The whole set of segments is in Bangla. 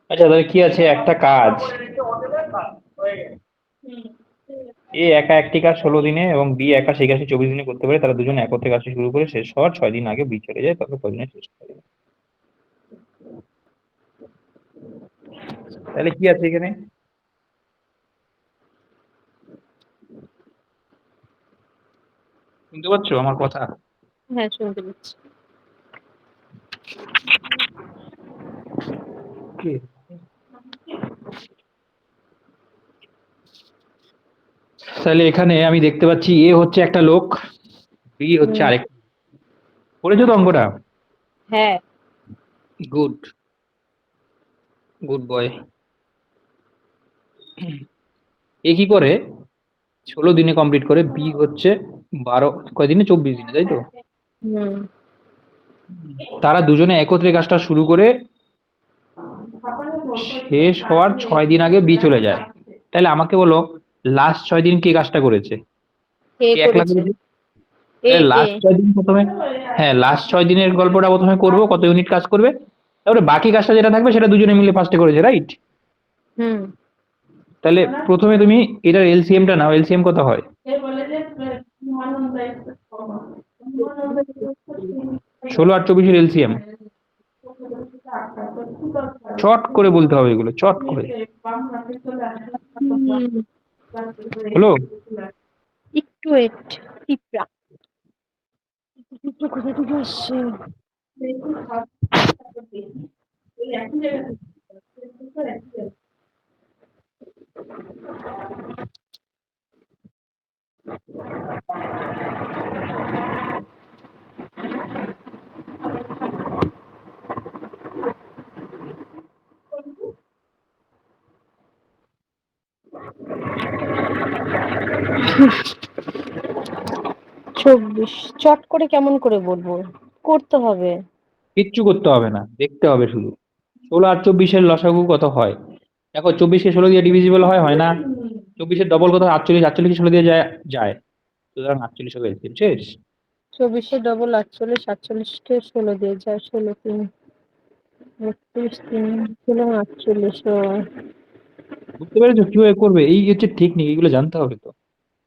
আচ্ছা, তাহলে কি আছে, একটা কাজ এ একা একটি কাজ 16 দিনে এবং বি একা সেই কাজটি 24 দিনে করতে পারে। তারা দুজন একত্রে কাজটি শুরু করে শেষ হওয়ার 6 দিন আগে বি চলে যায়, তবে কদিনে শেষ করে। তাহলে কি আছে এখানে? শুনতে পাচ্ছ আমার কথা? হ্যাঁ, শুনতে পাচ্ছি। তাহলে এখানে আমি দেখতে পাচ্ছি এ হচ্ছে একটা লোক, বি হচ্ছে হুম। আরেক। পড়েছো তো অঙ্কটা? হ্যাঁ। Good, good boy. এ কি করে 16 দিনে কমপ্লিট করে, বি হচ্ছে কয়দিনে, 24 দিনে, তাই তো? হুম। তারা দুজনে একত্রে কাজটা শুরু করে শেষ হওয়ার 6 দিন আগে বি চলে যায়। তাহলে আমাকে বলো, লাস্ট 6 দিন কে কাজটা করেছে? এ কে একলা করেছে। করেছে? এ তাহলে এ লাস্ট 6 দিন প্রথমে, হ্যাঁ লাস্ট 6 দিনের গল্পটা প্রথমে করবো, কত ইউনিট কাজ করবে, তারপরে বাকি কাজটা যেটা থাকবে সেটা দুজনে মিলে ফার্স্টে করেছে, রাইট? হুম। তাহলে প্রথমে তুমি এটার এলসিএমটা নাও, এলসিএম কত হয়? 16 আর 24-এর এলসিএম চট করে বলতে হবে, এগুলো চট করে। হুম, হলো? একটু ওয়েট। টিপরা টিপরা কোথা থেকে আসছে? চব্বিশ চট করে কেমন করে বলবো? করতে হবে। কিচ্ছু করতে হবে না, দেখতে হবে শুধু। 16 আর 24-এর লসাগু কত হয়? দেখো, 24-কে 16 দিয়ে ডিভিজিবল হয়, হয় না? 24-এর ডবল কত? 48, 48-কে 16 দিয়ে যায়, যায়। সুতরাং 48 হবে এলসিএম, শেষ। 24-এর ডবল 48, 48-কে 16 দিয়ে যায়, 16 3 32 3 48। বুঝতে পেরেছো কিভাবে করবে? এই হচ্ছে টেকনিক, এগুলো জানতে হবে তো।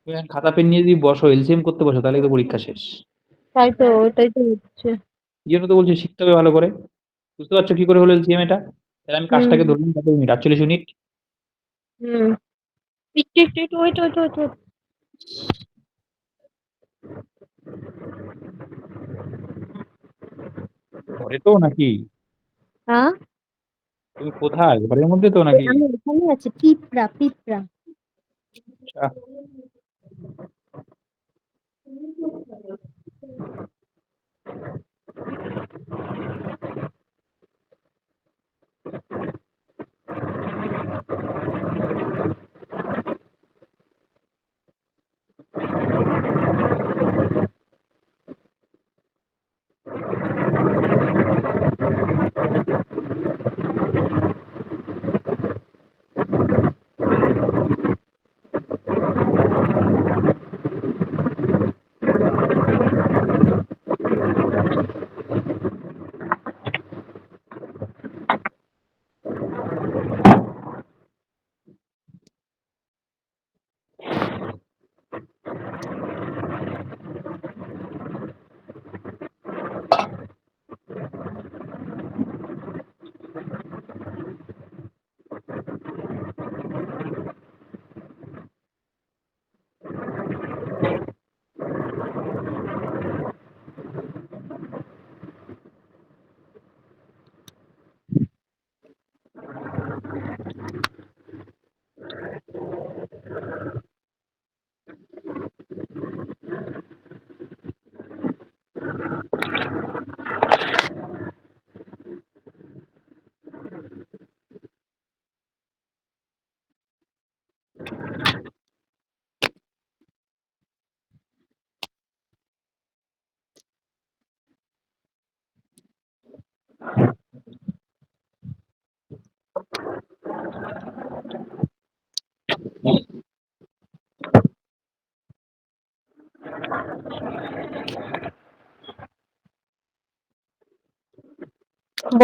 তুমি এখন খাতা পেন নিয়ে যদি বসো, এলসিএম করতে বসো, তাহলে তো পরীক্ষা শেষ। তাই তো, ওটাই তো হচ্ছে। এই জন্য তো বলছি শিখতে হবে ভালো করে। বুঝতে পারছো কি করে হলো এলসিএম এটা? তাহলে আমি হুম। কাজটাকে ধরলাম কত ইউনিট, 48 ইউনিট। হুম। একটু একটু একটু ওয়েট ওয়েট ওয়েট ওয়েট। ঘরে তো নাকি? হ্যাঁ, তুমি কোথায়, ঘরের মধ্যে তো নাকি? আমি এখানে আছি। পিঁপড়া পিঁপড়া। আহ,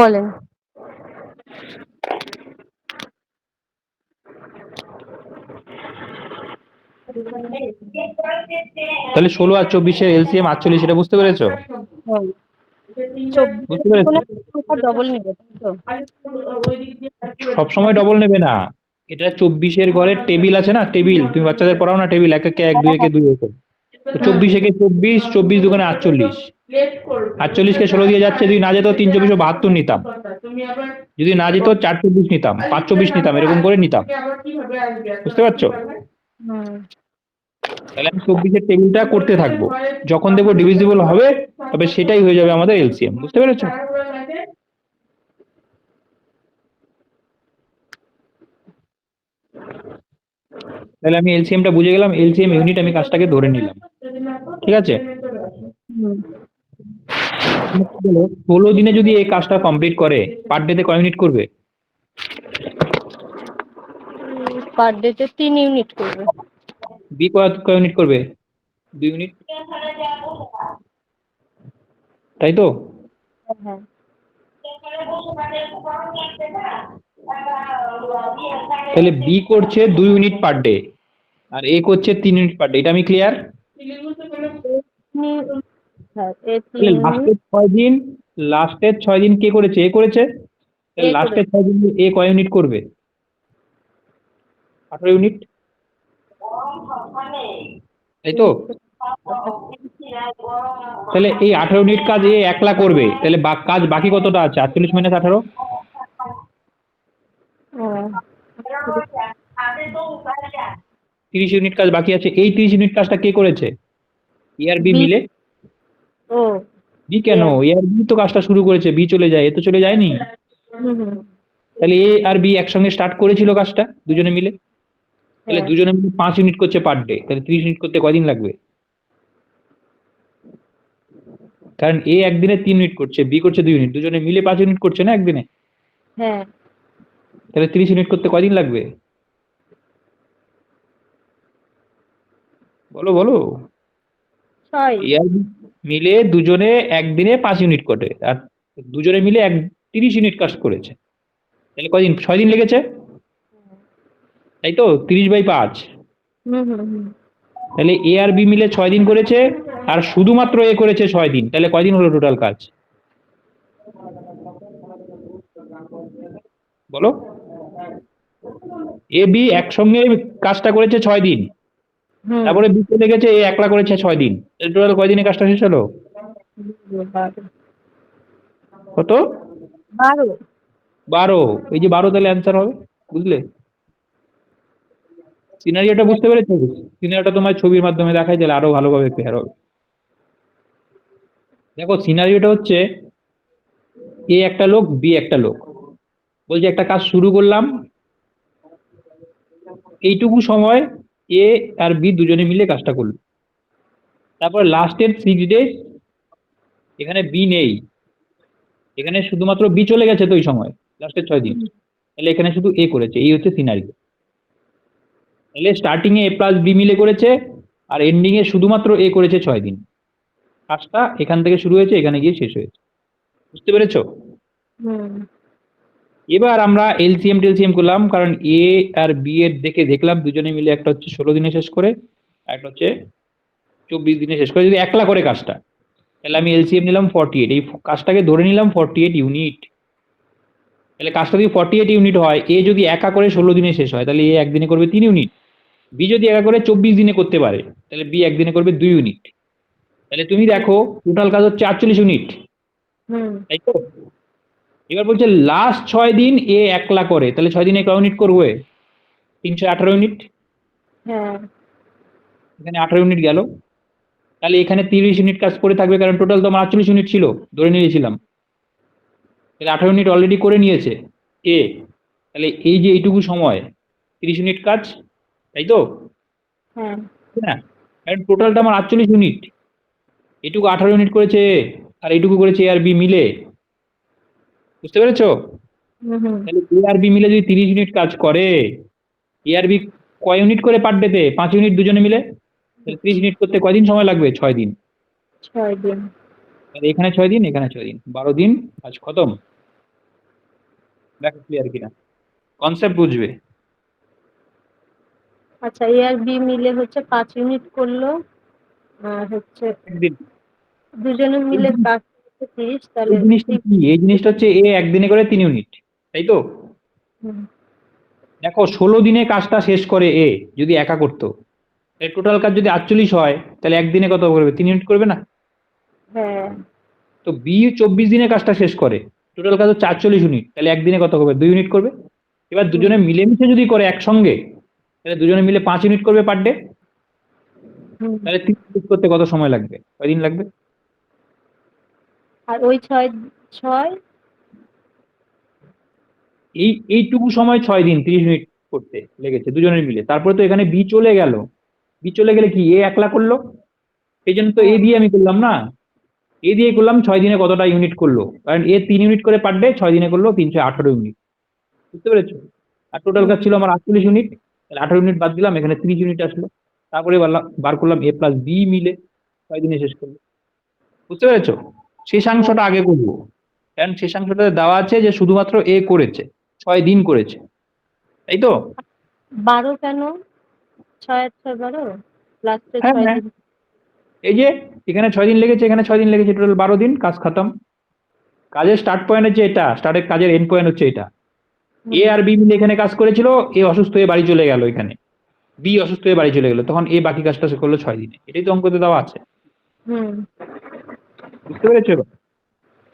বলেন। তাহলে 16 আর 24-এর এলসিএম 48, এটা বুঝতে পেরেছো? হ্যাঁ, বুঝতে 24 পেরেছো? কোনো ডবল নিবে, তাই তো? সবসময় ডবল নেবে না। এটা 24-এর ঘরে টেবিল আছে না, টেবিল তুমি বাচ্চাদের পড়াও না, টেবিল 1 একে 1, 2 একে 2 একে। তো হুম, 24 একে 24, 24 দুগুণে 48, 48-কে 16 দিয়ে যাচ্ছে, যদি না যেত 3 24 72 নিতাম, যদি না যেত 4 24 নিতাম, 5 24 নিতাম, এরকম করে নিতাম। বুঝতে পারছো? হুম, তাহলে আমি 24-এর টেবিলটা করতে থাকবো, যখন দেখবো ডিভিজিবল হবে তবে সেটাই হয়ে যাবে আমাদের এলসিএম। বুঝতে পেরেছো? তাহলে আমি এলসিএমটা বুঝে গেলাম, এলসিএম ইউনিট আমি কাজটাকে ধরে নিলাম। ঠিক আছে? হুম। 16 দিনে যদি এই কাজটা কমপ্লিট করে, পার ডেতে কয় ইউনিট করবে? পার ডেতে 3 ইউনিট করবে। বি কয় কয় ইউনিট করবে? 2 ইউনিট, তাই তো? হ্যাঁ, তাহলে বি করছে 2 ইউনিট পার ডে, আর এ করছে 3 ইউনিট পার ডে। এটা আমি ক্লিয়ার? হ্যাঁ, এ 3 তাহলে ইউনিট লাস্টের 6 দিন কে করেছে? এ করেছে। তাহলে এ করে। লাস্টের 6 দিন এ কয় ইউনিট করবে? 18 ইউনিট, তাই তো? তাহলে এই 18 ইউনিট কাজ এ একলা করবে, তাহলে কাজ বাকি কতটা আছে? 48 মাইনাস 18, ও, 30 ইউনিট কাজ বাকি আছে। এই 30 ইউনিট কাজটা কে করেছে? এ আর বি বি। মিলে। ও, বি এ কেন? আর। এ আর বি তো কাজটা শুরু করেছে, বি চলে যায়, এ তো চলে যায়নি। হুম, হুম। তাহলে এ আর বি একসঙ্গে স্টার্ট করেছিল কাজটা দুজনে মিলে। তাহলে হ্যাঁ, দুজনে মিলে 5 ইউনিট করছে পার ডে, তাহলে 30 ইউনিট করতে কয়দিন লাগবে? কারণ এ একদিনে 3 ইউনিট করছে, বি করছে 2 ইউনিট, দুজনে মিলে 5 ইউনিট করছে না একদিনে। হ্যাঁ, তাহলে 30 ইউনিট করতে কয়দিন লাগবে? বলো বলো। 6। এ আর বি মিলে দুজনে একদিনে 5 ইউনিট করে, আর দুজনে মিলে 30 ইউনিট কাজ করেছে। তাহলে কয়দিন? 6 দিন লেগেছে, তাই তো? 30/5। হুম, হুম, হুম। তাহলে এ আর বি মিলে 6 দিন করেছে, আর শুধুমাত্র এ করেছে 6 দিন, তাহলে কয়দিন হলো টোটাল কাজ? বলো। এ বি একসঙ্গে কাজটা করেছে 6 দিন, হুম, তারপরে বি চলে গেছে, এ একলা করেছে 6 দিন, টোটাল কয়দিনে কাজটা শেষ হলো? 12। কত? 12। 12। এই যে 12, তাহলে অ্যান্সার হবে। বুঝলে? সিনারিওটা বুঝতে পেরেছো? সিনারিওটা তোমার ছবির মাধ্যমে দেখাই দিলে আরো ভালোভাবে ক্লিয়ার হবে। দেখো, সিনারিওটা হচ্ছে এ একটা লোক, বি একটা লোক। বলছে একটা কাজ শুরু করলাম, এইটুকু সময় এ আর বি দুজনে মিলে কাজটা করলো। তারপর লাস্টের 6 ডেজ এখানে বি নেই, এখানে শুধুমাত্র বি চলে গেছে তো ওই সময়, লাস্টের 6 দিন। তাহলে এখানে শুধু এ করেছে, এই হচ্ছে সিনারিও। তাহলে স্টার্টিং এ প্লাস বি মিলে করেছে, আর এন্ডিং এ শুধুমাত্র এ করেছে 6 দিন। কাজটা এখান থেকে শুরু হয়েছে, এখানে গিয়ে শেষ হয়েছে। বুঝতে পেরেছো? হুম, এবার আমরা এলসিএম টেলসিএম করলাম, কারণ এ আর বি এর দেখলাম দুজনে মিলে একটা হচ্ছে 16 দিনে শেষ করে, আর একটা হচ্ছে 24 দিনে শেষ করে, যদি একলা করে কাজটা। তাহলে আমি এলসিএম নিলাম 48, এই কাজটাকে ধরে নিলাম 48 ইউনিট। তাহলে কাজটা যদি 48 ইউনিট হয়, এ যদি একা করে 16 দিনে শেষ হয়, তাহলে এ একদিনে করবে 3 ইউনিট। বি যদি একা করে 24 দিনে করতে পারে, তাহলে বি একদিনে করবে 2 ইউনিট। তাহলে তুমি দেখো টোটাল কাজ হচ্ছে 48 ইউনিট, হুম। তাই তো? এবার বলছে লাস্ট 6 দিন এ একলা করে, তাহলে 6 দিনে কয় ইউনিট করবে? 318 ইউনিট। হ্যাঁ, এখানে 18 ইউনিট গেল, তাহলে এখানে 30 ইউনিট কাজ করে থাকবে, কারণ টোটাল তো আমার 48 ইউনিট ছিল, ধরে নিয়েছিলাম। তাহলে 18 ইউনিট অলরেডি করে নিয়েছে এ। তাহলে এই যে এইটুকু সময় 30 ইউনিট কাজ, তাই তো? হ্যাঁ। হ্যাঁ, কারণ টোটালটা আমার 48 ইউনিট, এটুকু 18 ইউনিট করেছে, আর এইটুকু করেছে এ আর বি মিলে। বুঝতে পেরেছো? হুম, হুম। তাহলে এ আর বি মিলে যদি 30 ইউনিট কাজ করে, এ আর বি কয় ইউনিট করে পার ডেতে? 5 ইউনিট দুজনে মিলে। তাহলে 30 ইউনিট করতে কয়দিন সময় লাগবে? 6 দিন। 6 দিন। তাহলে এখানে 6 দিন, এখানে 6 দিন, 12 দিন কাজ খতম। দেখো ক্লিয়ার কিনা, কনসেপ্ট বুঝবে। আচ্ছা, এ আর বি মিলে হচ্ছে 5 ইউনিট করলো, আর হচ্ছে একদিন দুজনে এই মিলে জিনিস- কাজ করছে 30, এই তাহলে জিনিসটা কি, এই জিনিসটা হচ্ছে এ একদিনে করে 3 ইউনিট, তাই তো? হুম, দেখো 16 দিনে কাজটা শেষ করে এ, যদি একা করতো। টোটাল কাজ যদি 48 হয়, তাহলে একদিনে কত করবে, 3 ইউনিট করবে না? হ্যাঁ, তো বি 24 দিনে কাজটা শেষ করে, টোটাল কাজ হচ্ছে 48 ইউনিট, তাহলে একদিনে কত করবে, 2 ইউনিট করবে। এবার হুম, দুজনে মিলেমিশে যদি করে একসঙ্গে, তাহলে দুজনে মিলে 5 ইউনিট করবে পার ডে। হুম। তাহলে 3 ইউনিট করতে কত সময় লাগবে, কয়দিন লাগবে? আর ওই 6 6 এইটুকু সময় 6 দিন 30 ইউনিট করতে লেগেছে দুজনের মিলে। তারপরে তো এখানে বি চলে গেল, বি চলে গেলে কি এ একলা করলো, এই জন্য তো এ হ্যাঁ, দিয়ে আমি করলাম না, এ দিয়ে করলাম 6 দিনে কতটা ইউনিট করলো, কারণ এ 3 ইউনিট করে পার ডে, 6 দিনে করলো 318 ইউনিট। বুঝতে পেরেছো? আর টোটাল হুম, কাজ ছিল আমার 48 ইউনিট, তাহলে 18 ইউনিট বাদ দিলাম, এখানে 30 ইউনিট আসলো। তারপরে বার করলাম এ প্লাস বি মিলে 6 দিনে শেষ করলো। বুঝতে পেরেছো? হ্যাঁ। শেষাংশটা আগে করবো, কারণ শেষাংশটা দেওয়া আছে যে শুধুমাত্র এ করেছে, 6 দিন করেছে, তাই তো? 12 কেন? 6 আর 6 12, লাস্টে হ্যাঁ 6 হ্যাঁ, দিন। এই যে এখানে 6 দিন লেগেছে, এখানে 6 দিন লেগেছে, টোটাল 12 দিন, কাজ খতম। কাজের স্টার্ট পয়েন্ট হচ্ছে এটা, স্টার্টের কাজের এন্ড পয়েন্ট হচ্ছে এটা। এ হুম, আর বি মিলে এখানে কাজ করেছিল, এ অসুস্থ হয়ে বাড়ি চলে গেল, এখানে বি অসুস্থ হয়ে বাড়ি চলে গেল, তখন এ বাকি কাজটা সে করলো 6 দিনে, এটাই তো অঙ্কতে দেওয়া আছে। হুম, বুঝতে পেরেছো এবার?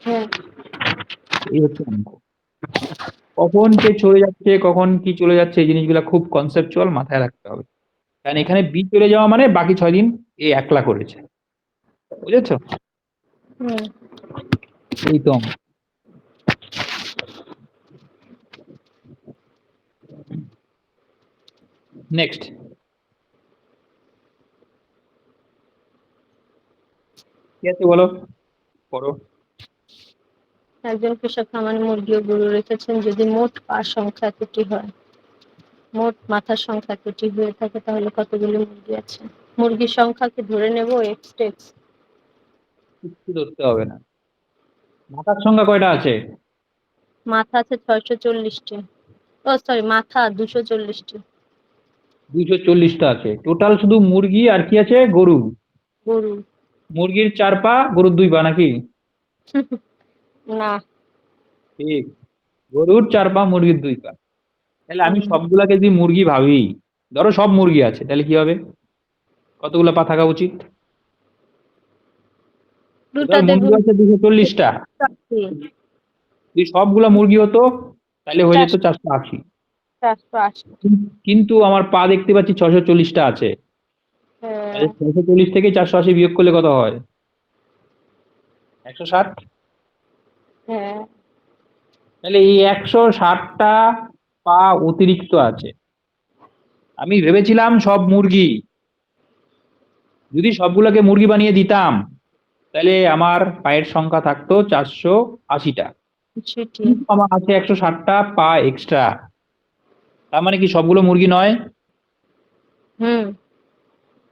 হ্যাঁ। এই হচ্ছে অঙ্ক। কখন কে চলে যাচ্ছে, কখন কি চলে যাচ্ছে, এই জিনিসগুলো খুব কনসেপচুয়াল, মাথায় রাখতে হবে। কারণ এখানে বি চলে যাওয়া মানে বাকি 6 দিন এ একলা করেছে। বুঝেছো? হুম। এই তো অঙ্ক। নেক্সট কি আছে বলো, পড়ো। একজন কৃষক খামারে মুরগি ও গরু রেখেছেন। যদি মোট পা সংখ্যা একটি হয়, মোট মাথার সংখ্যা একটি হয়ে থাকে, তাহলে কতগুলি মুরগি আছে? মুরগির সংখ্যাকে ধরে নেব এক্স টেক্স। কিচ্ছু ধরতে হবে না। মাথার সংখ্যা কয়টা আছে? মাথা আছে 640টি। ও সরি, মাথা 240টি। 240টা আছে টোটাল, শুধু মুরগি আর কি আছে, গরু। গরু। মুরগির 4 পা, গরুর 2 পা নাকি? না। ঠিক, গরুর 4 পা, মুরগির 2 পা। তাহলে আমি হুম, সবগুলাকে যদি মুরগি ভাবি, ধরো সব মুরগি আছে, তাহলে কি হবে, কতগুলো পা থাকা উচিত? টোটাল দুটাতে মুরগি গুণ আছে 240টা, 480। যদি সবগুলা মুরগি হতো তাহলে হয়ে যেত 480। 480। কিন্তু আমার পা দেখতে পাচ্ছি 640টা আছে, হ্যাঁ, তাহলে 640 থেকে 480 বিয়োগ করলে কত হয়, 160। হ্যাঁ। তাহলে এই 160টা পা অতিরিক্ত আছে। আমি ভেবেছিলাম সব মুরগি, যদি সবগুলোকে মুরগি বানিয়ে দিতাম, তাহলে আমার পায়ের সংখ্যা থাকতো 480টা। সেটি। কিন্তু আমার আছে 160টা পা এক্সট্রা, তার মানে কি সবগুলো মুরগি নয়? হুম।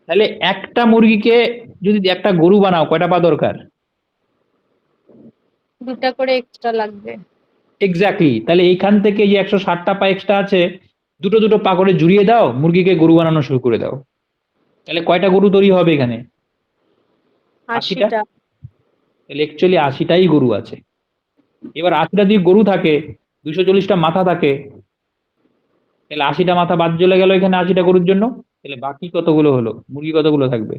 তাহলে একটা মুরগিকে যদি একটা গরু বানাও, কয়টা পা দরকার? দুটা করে এক্সট্রা লাগবে। এক্স্যাক্টলি, তাহলে এইখান থেকে যে 160টা পা এক্সট্রা আছে, দুটো দুটো পা করে জুড়িয়ে দাও, মুরগিকে গরু বানানো শুরু করে দাও। তাহলে কয়টা গরু তৈরি হবে এখানে? 80টা। 80টা। তাহলে অ্যাকচুয়ালি 80টাই গরু আছে। এবার 80টা যদি গরু থাকে, 240টা মাথা থাকে, তাহলে 80টা মাথা বাদ চলে গেল এখানে 80টা গরুর জন্য, তাহলে বাকি কতগুলো হলো, মুরগি কতগুলো থাকবে?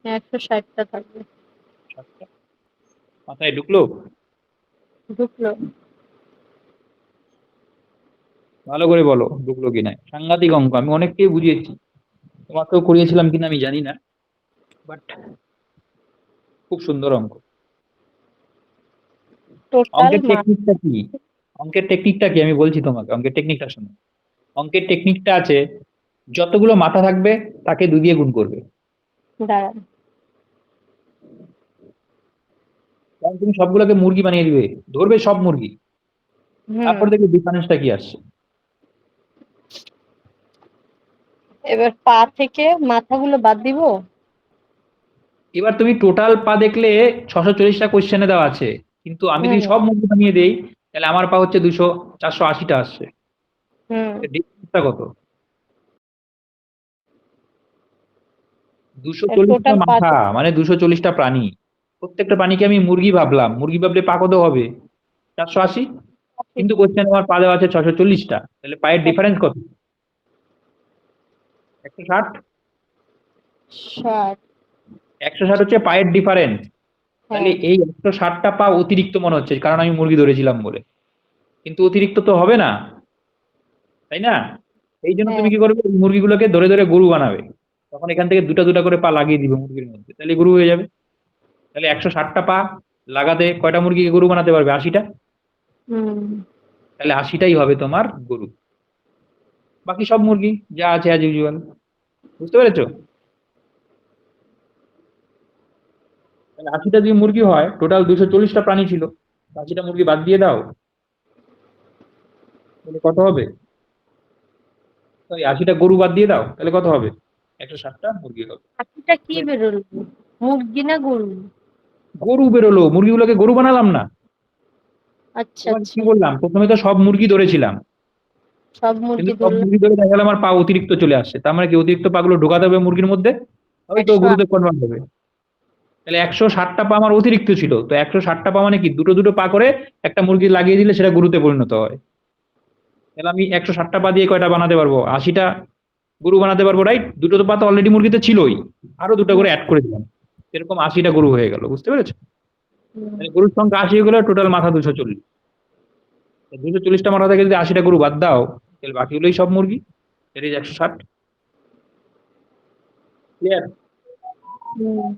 160টা থাকবে। 7টা। মাথায় ঢুকলো? ঢুকলো। ভালো করে বলো ঢুকলো কিনা, সাংঘাতিক অঙ্ক, আমি অনেককেই বুঝিয়েছি, তোমাকেও করিয়েছিলাম কিনা আমি জানি না, বাট খুব সুন্দর অঙ্ক। টোটাল অঙ্কের মাস। টেকনিকটা কি, অঙ্কের টেকনিকটা কি আমি বলছি তোমাকে, অঙ্কের টেকনিকটা শোনো। অঙ্কের টেকনিকটা আছে, যতগুলো মাথা থাকবে তাকে 2 দিয়ে গুণ করবে। দাঁড়ান। কারণ তুমি সবগুলোকে মুরগি বানিয়ে দিবে, ধরবে সব মুরগি, হুম। তারপর দেখবে ডিফারেন্সটা কি আসছে। এবার পা থেকে মাথাগুলো বাদ দিব। এবার তুমি টোটাল পা দেখলে 640টা কোশ্চেনে দেওয়া আছে, কিন্তু আমি হুম। যদি সব মুরগি বানিয়ে দেই, তাহলে আমার পা হচ্ছে 480টা আসছে, ডিফারেন্সটা কত? 240টা টোটাল মাথা মানে 240টা প্রাণী। প্রত্যেকটা প্রাণীকে আমি মুরগি ভাবলাম, মুরগি ভাবলে পা কত হবে? 480। কিন্তু কোশ্চেন আমার পা দেওয়া আছে 640টা, তাহলে পায়ের ডিফারেন্স কত? 160। 60। 160 হচ্ছে পায়ের ডিফারেন্স। তাহলে হ্যাঁ এই 160টা পা অতিরিক্ত মনে হচ্ছে, কারণ আমি মুরগি ধরেছিলাম বলে। কিন্তু অতিরিক্ত তো হবে না, তাই না? এই জন্য তুমি হ্যাঁ। কি করবে, মুরগিগুলোকে ধরে ধরে গরু বানাবে। তখন এখান থেকে দুটা দুটা করে পা লাগিয়ে দিবে মুরগির মধ্যে, তাহলে গরু হয়ে যাবে। তাহলে 160টা পা লাগাতে কয়টা মুরগিকে গরু বানাতে পারবে? 80টা। হুম। তাহলে 80টাই হবে তোমার গরু। বাকি সব মুরগি যা আছে অ্যাজ ইউজুয়াল। বুঝতে পেরেছো? তাহলে 80টা যদি মুরগি হয়, টোটাল 240টা প্রাণী ছিল, 80টা মুরগি বাদ দিয়ে দাও, তাহলে কত হবে? সরি, 80টা গরু বাদ দিয়ে দাও, তাহলে কত হবে? 160টা মুরগি হবে। পাখিটা কি বেরোলো? মুরগি না গরু? গরু বেরোলো, মুরগিগুলোকে গরু বানালাম না? আচ্ছা তোমাকে কি আচ্ছা। বললাম, প্রথমে তো সব মুরগি ধরেছিলাম, সব কিন্তু মুরগি সব ধরলাম। মুরগি ধরে দেখা গেল আমার পা অতিরিক্ত চলে আসছে, তার মানে কি অতিরিক্ত পা গুলো ঢোকাতে হবে মুরগির মধ্যে, হয়তো 108। গরুতে কনভার্ট হবে। তাহলে 160টা পা আমার অতিরিক্ত ছিল, তো 160টা পা মানে কি দুটো দুটো পা করে একটা মুরগি লাগিয়ে দিলে সেটা গরুতে পরিণত হয়। তাহলে আমি 160টা পা দিয়ে কয়টা বানাতে পারবো? 80টা গরু বানাতে পারবো, রাইট? দুটো তো পা তো অলরেডি মুরগিতে ছিলই, আরো দুটো হুম করে অ্যাড করে দিলাম, এরকম 80টা গরু হয়ে গেল। বুঝতে পেরেছো? হুম। মানে গরুর সংখ্যা 80 হয়ে গেলে টোটাল মাথা 240। 240টা মাথা থেকে যদি 80টা গরু বাদ দাও, তাহলে বাকিগুলোই সব মুরগি, এটাই 160। ক্লিয়ার? হুম।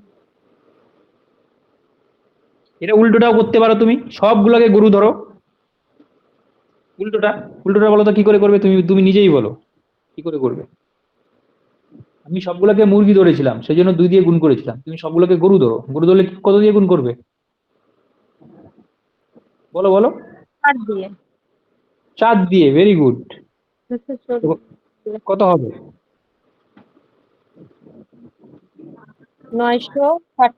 এটা উল্টোটাও করতে পারো, তুমি সবগুলোকে গরু ধরো। উল্টোটা, উল্টোটা বলো তো কি করে করবে, তুমি তুমি নিজেই বলো কি করে করবে। আমি সবগুলোকে মুরগি ধরেছিলাম, সেই জন্য 2 দিয়ে গুণ করেছিলাম। তুমি সবগুলোকে গরু ধরো, গরু ধরলে কত দিয়ে গুণ করবে? বলো বলো। 8 দিয়ে। 4 দিয়ে, ভেরি গুড। 240। কত হবে? 960।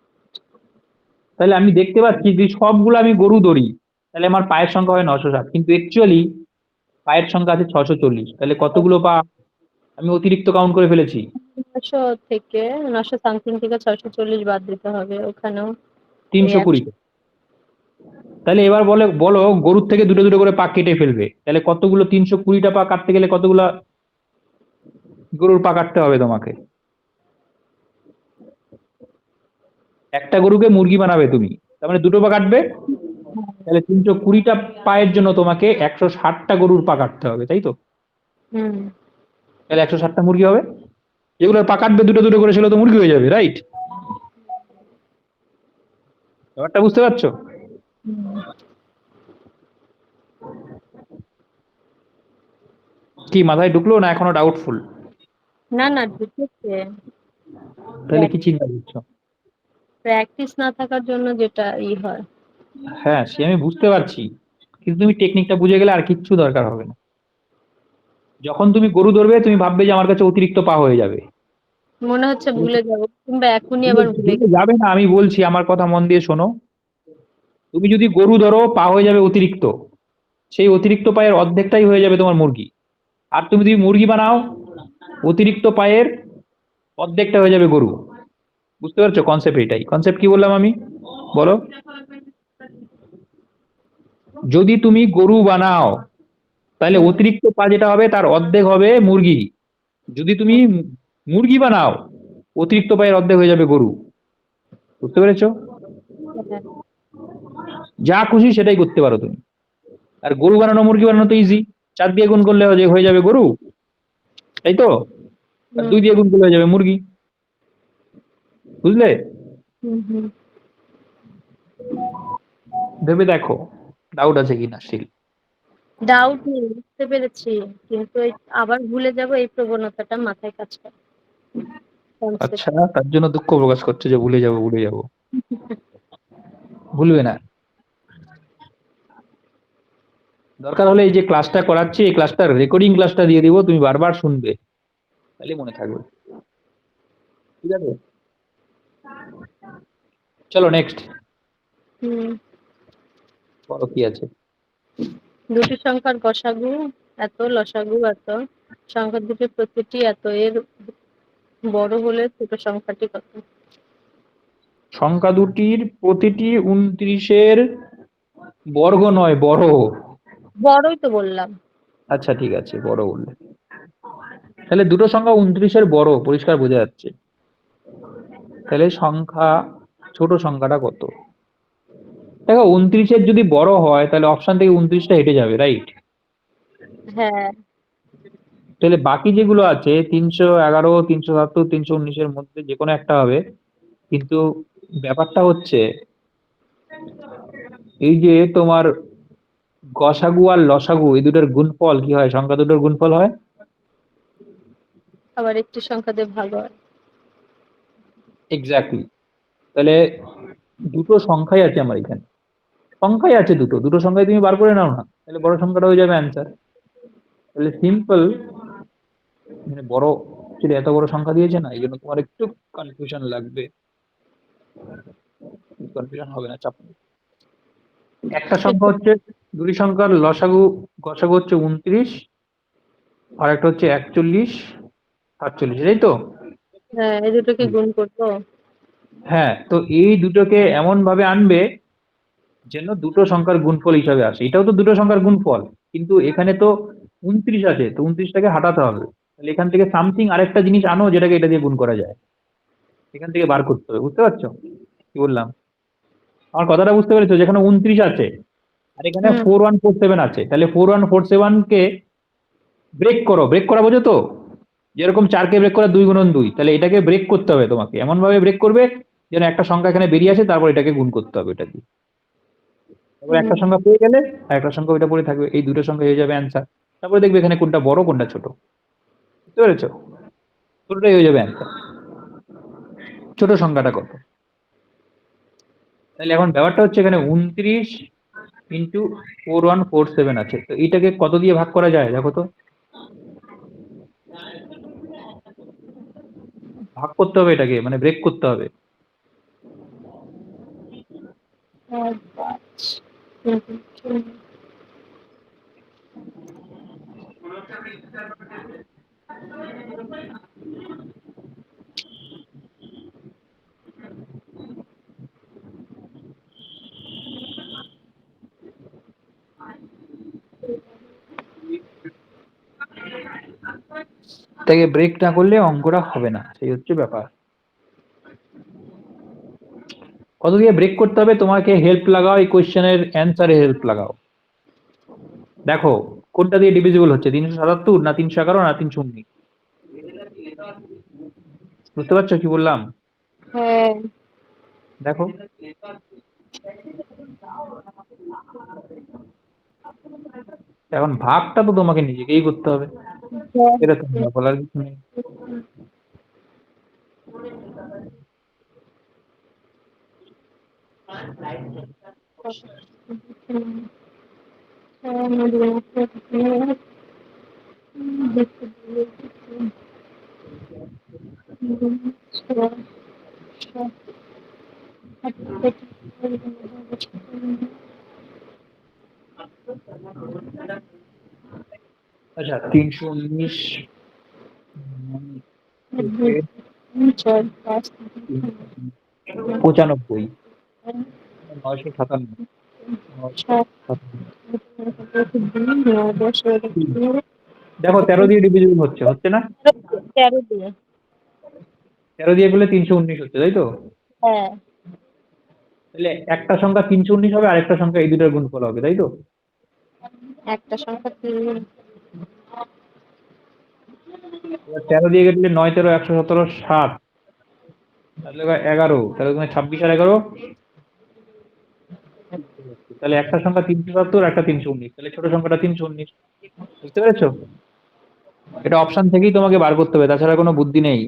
তাহলে আমি দেখতে পাচ্ছি যে সবগুলো আমি গরু ধরি, তাহলে আমার পায়ের সংখ্যা হয় 960, কিন্তু অ্যাকচুয়ালি পায়ের সংখ্যা আছে 640। তাহলে কতগুলো পা আমি অতিরিক্ত কাউন্ট করে ফেলেছি? 900 থেকে 900 সামথিং থেকে 640 বাদ দিতে হবে ওখানেও। এই 320। তাহলে এবার বলে বলো, গরুর থেকে দুটো দুটো করে পা কেটে ফেলবে, তাহলে কতগুলো 320টা পা কাটতে গেলে কতগুলা গরুর পা কাটতে হবে তোমাকে? একটা গরুকে মুরগি বানাবে তুমি, তার মানে দুটো পা কাটবে। তাহলে 320টা পায়ের জন্য তোমাকে 160টা গরুর পা কাটতে হবে, তাই তো? হুম তাহলে 160টা মুরগি হবে, যেগুলোর পা কাটবে দুটো দুটো করে, সেগুলো তো মুরগি হয়ে যাবে, রাইট? ব্যাপারটা বুঝতে পারছো? হুম। কি মাথায় ঢুকলো না এখনো ডাউটফুল? না না ঢুকেছে। তাহলে কি চিন্তা করছো? প্র্যাকটিস না থাকার জন্য যেটা হয়। হ্যাঁ, সে আমি বুঝতে পারছি, কিন্তু তুমি টেকনিকটা বুঝে গেলে আর কিচ্ছু দরকার হবে না। যখন তুমি গরু ধরবে, তুমি ভাববে যে আমার কাছে অতিরিক্ত পা হয়ে যাবে। মনে হচ্ছে ভুলে যাবো, কিংবা এখনই ভুলে আবার ভুলে ভুলে যাবে না, আমি বলছি, আমার কথা মন দিয়ে শোনো। তুমি যদি গরু ধরো, পা হয়ে যাবে অতিরিক্ত, সেই অতিরিক্ত পায়ের অর্ধেকটাই হয়ে যাবে তোমার মুরগি। আর তুমি যদি মুরগি বানাও, অতিরিক্ত পায়ের অর্ধেকটা হয়ে যাবে গরু। বুঝতে পারছো কনসেপ্ট? এটাই কনসেপ্ট। কি বললাম আমি, বলো। যদি তুমি গরু বানাও, তাহলে হুম অতিরিক্ত পা যেটা হবে তার অর্ধেক হবে মুরগি। যদি তুমি হুম। মুরগি বানাও, অতিরিক্ত পায়ের অর্ধেক হয়ে যাবে গরু। বুঝতে পেরেছো? হ্যাঁ। যা খুশি সেটাই করতে পারো তুমি। আর গরু বানানো মুরগি বানানো তো ইজি, 4 দিয়ে গুণ করলে হয়ে যাবে গরু, তাই তো? আর হুম 2 দিয়ে গুণ করলে হয়ে যাবে মুরগি। বুঝলে? হুম হুম। ভেবে দেখো ডাউট আছে কিনা স্টিল। ডাউট নেই, বুঝতে পেরেছি। কিন্তু আবার ভুলে যাব এই প্রবণতাটা মাথায় কাজ করে। কনসেপ্ট। আচ্ছা, তার জন্য দুঃখ প্রকাশ করছে যে ভুলে যাবো ভুলে যাবো। ভুলবে না। দরকার হলে এই যে ক্লাসটা করাচ্ছি, এই ক্লাসটার রেকর্ডিং ক্লাসটা দিয়ে দিব, তুমি বারবার শুনবে, তাহলে মনে থাকবে। ঠিক আছে, চলো নেক্সট। হুম। বলো কি আছে। দুটি সংখ্যার গসাগু এত, লসাগু এত, সংখ্যা দুটির প্রতিটি এত, এর বড় হলে ছোট সংখ্যাটি কত? সংখ্যা দুটির প্রতিটি 29-এর বর্গ নয়, বড়। বড়ই তো বললাম। আচ্ছা ঠিক আছে, বড় বললে। তাহলে দুটো সংখ্যা 29-এর বড়, পরিষ্কার বোঝা যাচ্ছে। তাহলে ছোট সংখ্যাটা কত? দেখো 29-এর যদি বড় হয় তাহলে অপশন থেকে 29টা হেঁটে যাবে, রাইট? হ্যাঁ, তাহলে বাকি যেগুলো আছে 311, 370, 319-এর মধ্যে যে কোনো একটা হবে। কিন্তু ব্যাপারটা হচ্ছে এই যে তোমার গসাগু আর লসাগু এই দুটোর গুণফল কি হয়? সংখ্যা দুটোর গুণফল হয় আবার একটি সংখ্যা দিয়ে ভাগ হয়। এক্স্যাক্টলি। তাহলে দুটো সংখ্যাই আছে আমার এখানে, সংখ্যাই আছে দুটো, দুটো সংখ্যায় তুমি বার করে নাও না, তাহলে বড় সংখ্যাটা হয়ে যাবে অ্যান্সার। তাহলে সিম্পল, মানে বড় actually এত বড় সংখ্যা দিয়েছে না, এই জন্য তোমার একটু কনফিউশন লাগবে। কনফিউশন হবে না, চাপ নেই। একটা সংখ্যা হচ্ছে, দুটি সংখ্যার গসাগু হচ্ছে 29, আর একটা হচ্ছে 41, 47, তাই তো? হ্যাঁ, এই দুটোকে গুণ করবো। হ্যাঁ, তো এই দুটোকে এমন ভাবে আনবে যেন দুটো সংখ্যার গুণফল হিসাবে আসে। এটাও তো দুটো সংখ্যার গুণফল, কিন্তু এখানে তো 29 আছে, তো 29টাকে হাঁটাতে হবে। তাহলে এখান থেকে সামথিং আরেকটা জিনিস আনো যেটাকে এটা দিয়ে গুণ করা যায়, এখান থেকে বার করতে হবে। বুঝতে পারছো কি বললাম? আমার কথাটা বুঝতে পেরেছো? যেখানে 29 আছে আর এখানে হুম 4147 আছে, তাহলে 4147 কে ব্রেক করো। ব্রেক করা বোঝো তো? যেরকম 4কে ব্রেক করা 2 গুণন 2, তাহলে এটাকে ব্রেক করতে হবে তোমাকে, এমন ভাবে ব্রেক করবে যেন একটা সংখ্যা এখানে বেরিয়ে আসে, তারপর এটাকে গুণ করতে হবে এটা দিয়ে। তারপর একটা হুম সংখ্যা পেয়ে গেলে আর একটা সংখ্যা ওইটা পড়ে থাকবে, এই দুটো সংখ্যা হয়ে যাবে অ্যান্সার। তারপরে দেখবে এখানে কোনটা বড় কোনটা ছোট। বুঝতে পেরেছো? ছোটটাই হয়ে যাবে অ্যান্সার। ছোট সংখ্যাটা কত? তাহলে এখন ব্যাপারটা হচ্ছে এখানে 29 ইন্টু 4147 আছে, তো এটাকে কত দিয়ে ভাগ করা যায় দেখো তো? ভাগ করতে হবে এটাকে, মানে ব্রেক করতে হবে। আর 5 হুম, হুম, এটাকে ব্রেক না করলে অঙ্কটা হবে না, সেই হচ্ছে ব্যাপার। কত দিয়ে ব্রেক করতে হবে? তোমাকে হেল্প লাগাও, এই কোয়েশ্চেনের অ্যান্সারে হেল্প লাগাও। দেখো কোনটা দিয়ে ডিভিজিবল হচ্ছে, 377 না 311 না 319? বুঝতে পারছো কি বললাম? হ্যাঁ, দেখো, এখন ভাগটা তো তোমাকে নিজেকেই করতে হবে, হ্যাঁ, এটা তোমার বলার কিছু নেই। হুম, হ্যাঁ, নদীর মধ্যে দেখতে আচ্ছা 319 থেকে 4 5 95, 957, 7 957। 9 10 দেখো 13 দিয়ে ডিভিজিবল হচ্ছে, হচ্ছে না? 13 দিয়ে। 13 দিয়ে করলে 319 হচ্ছে, তাই তো? হ্যাঁ, তাহলে একটা সংখ্যা 319 হবে, আরেকটা সংখ্যা এই দুটোর গুণফল হবে, তাই তো? একটা সংখ্যা 3 এবার 13 দিয়ে গেলে 9 13 117 7, তাহলে 11, তাহলে তুমি 26 আর 11, তাহলে একটা সংখ্যা 370 একটা 319, তাহলে ছোট সংখ্যাটা 319। বুঝতে পেরেছো? এটা অপশন থেকেই তোমাকে বার করতে হবে, তাছাড়া কোনো বুদ্ধি নেই।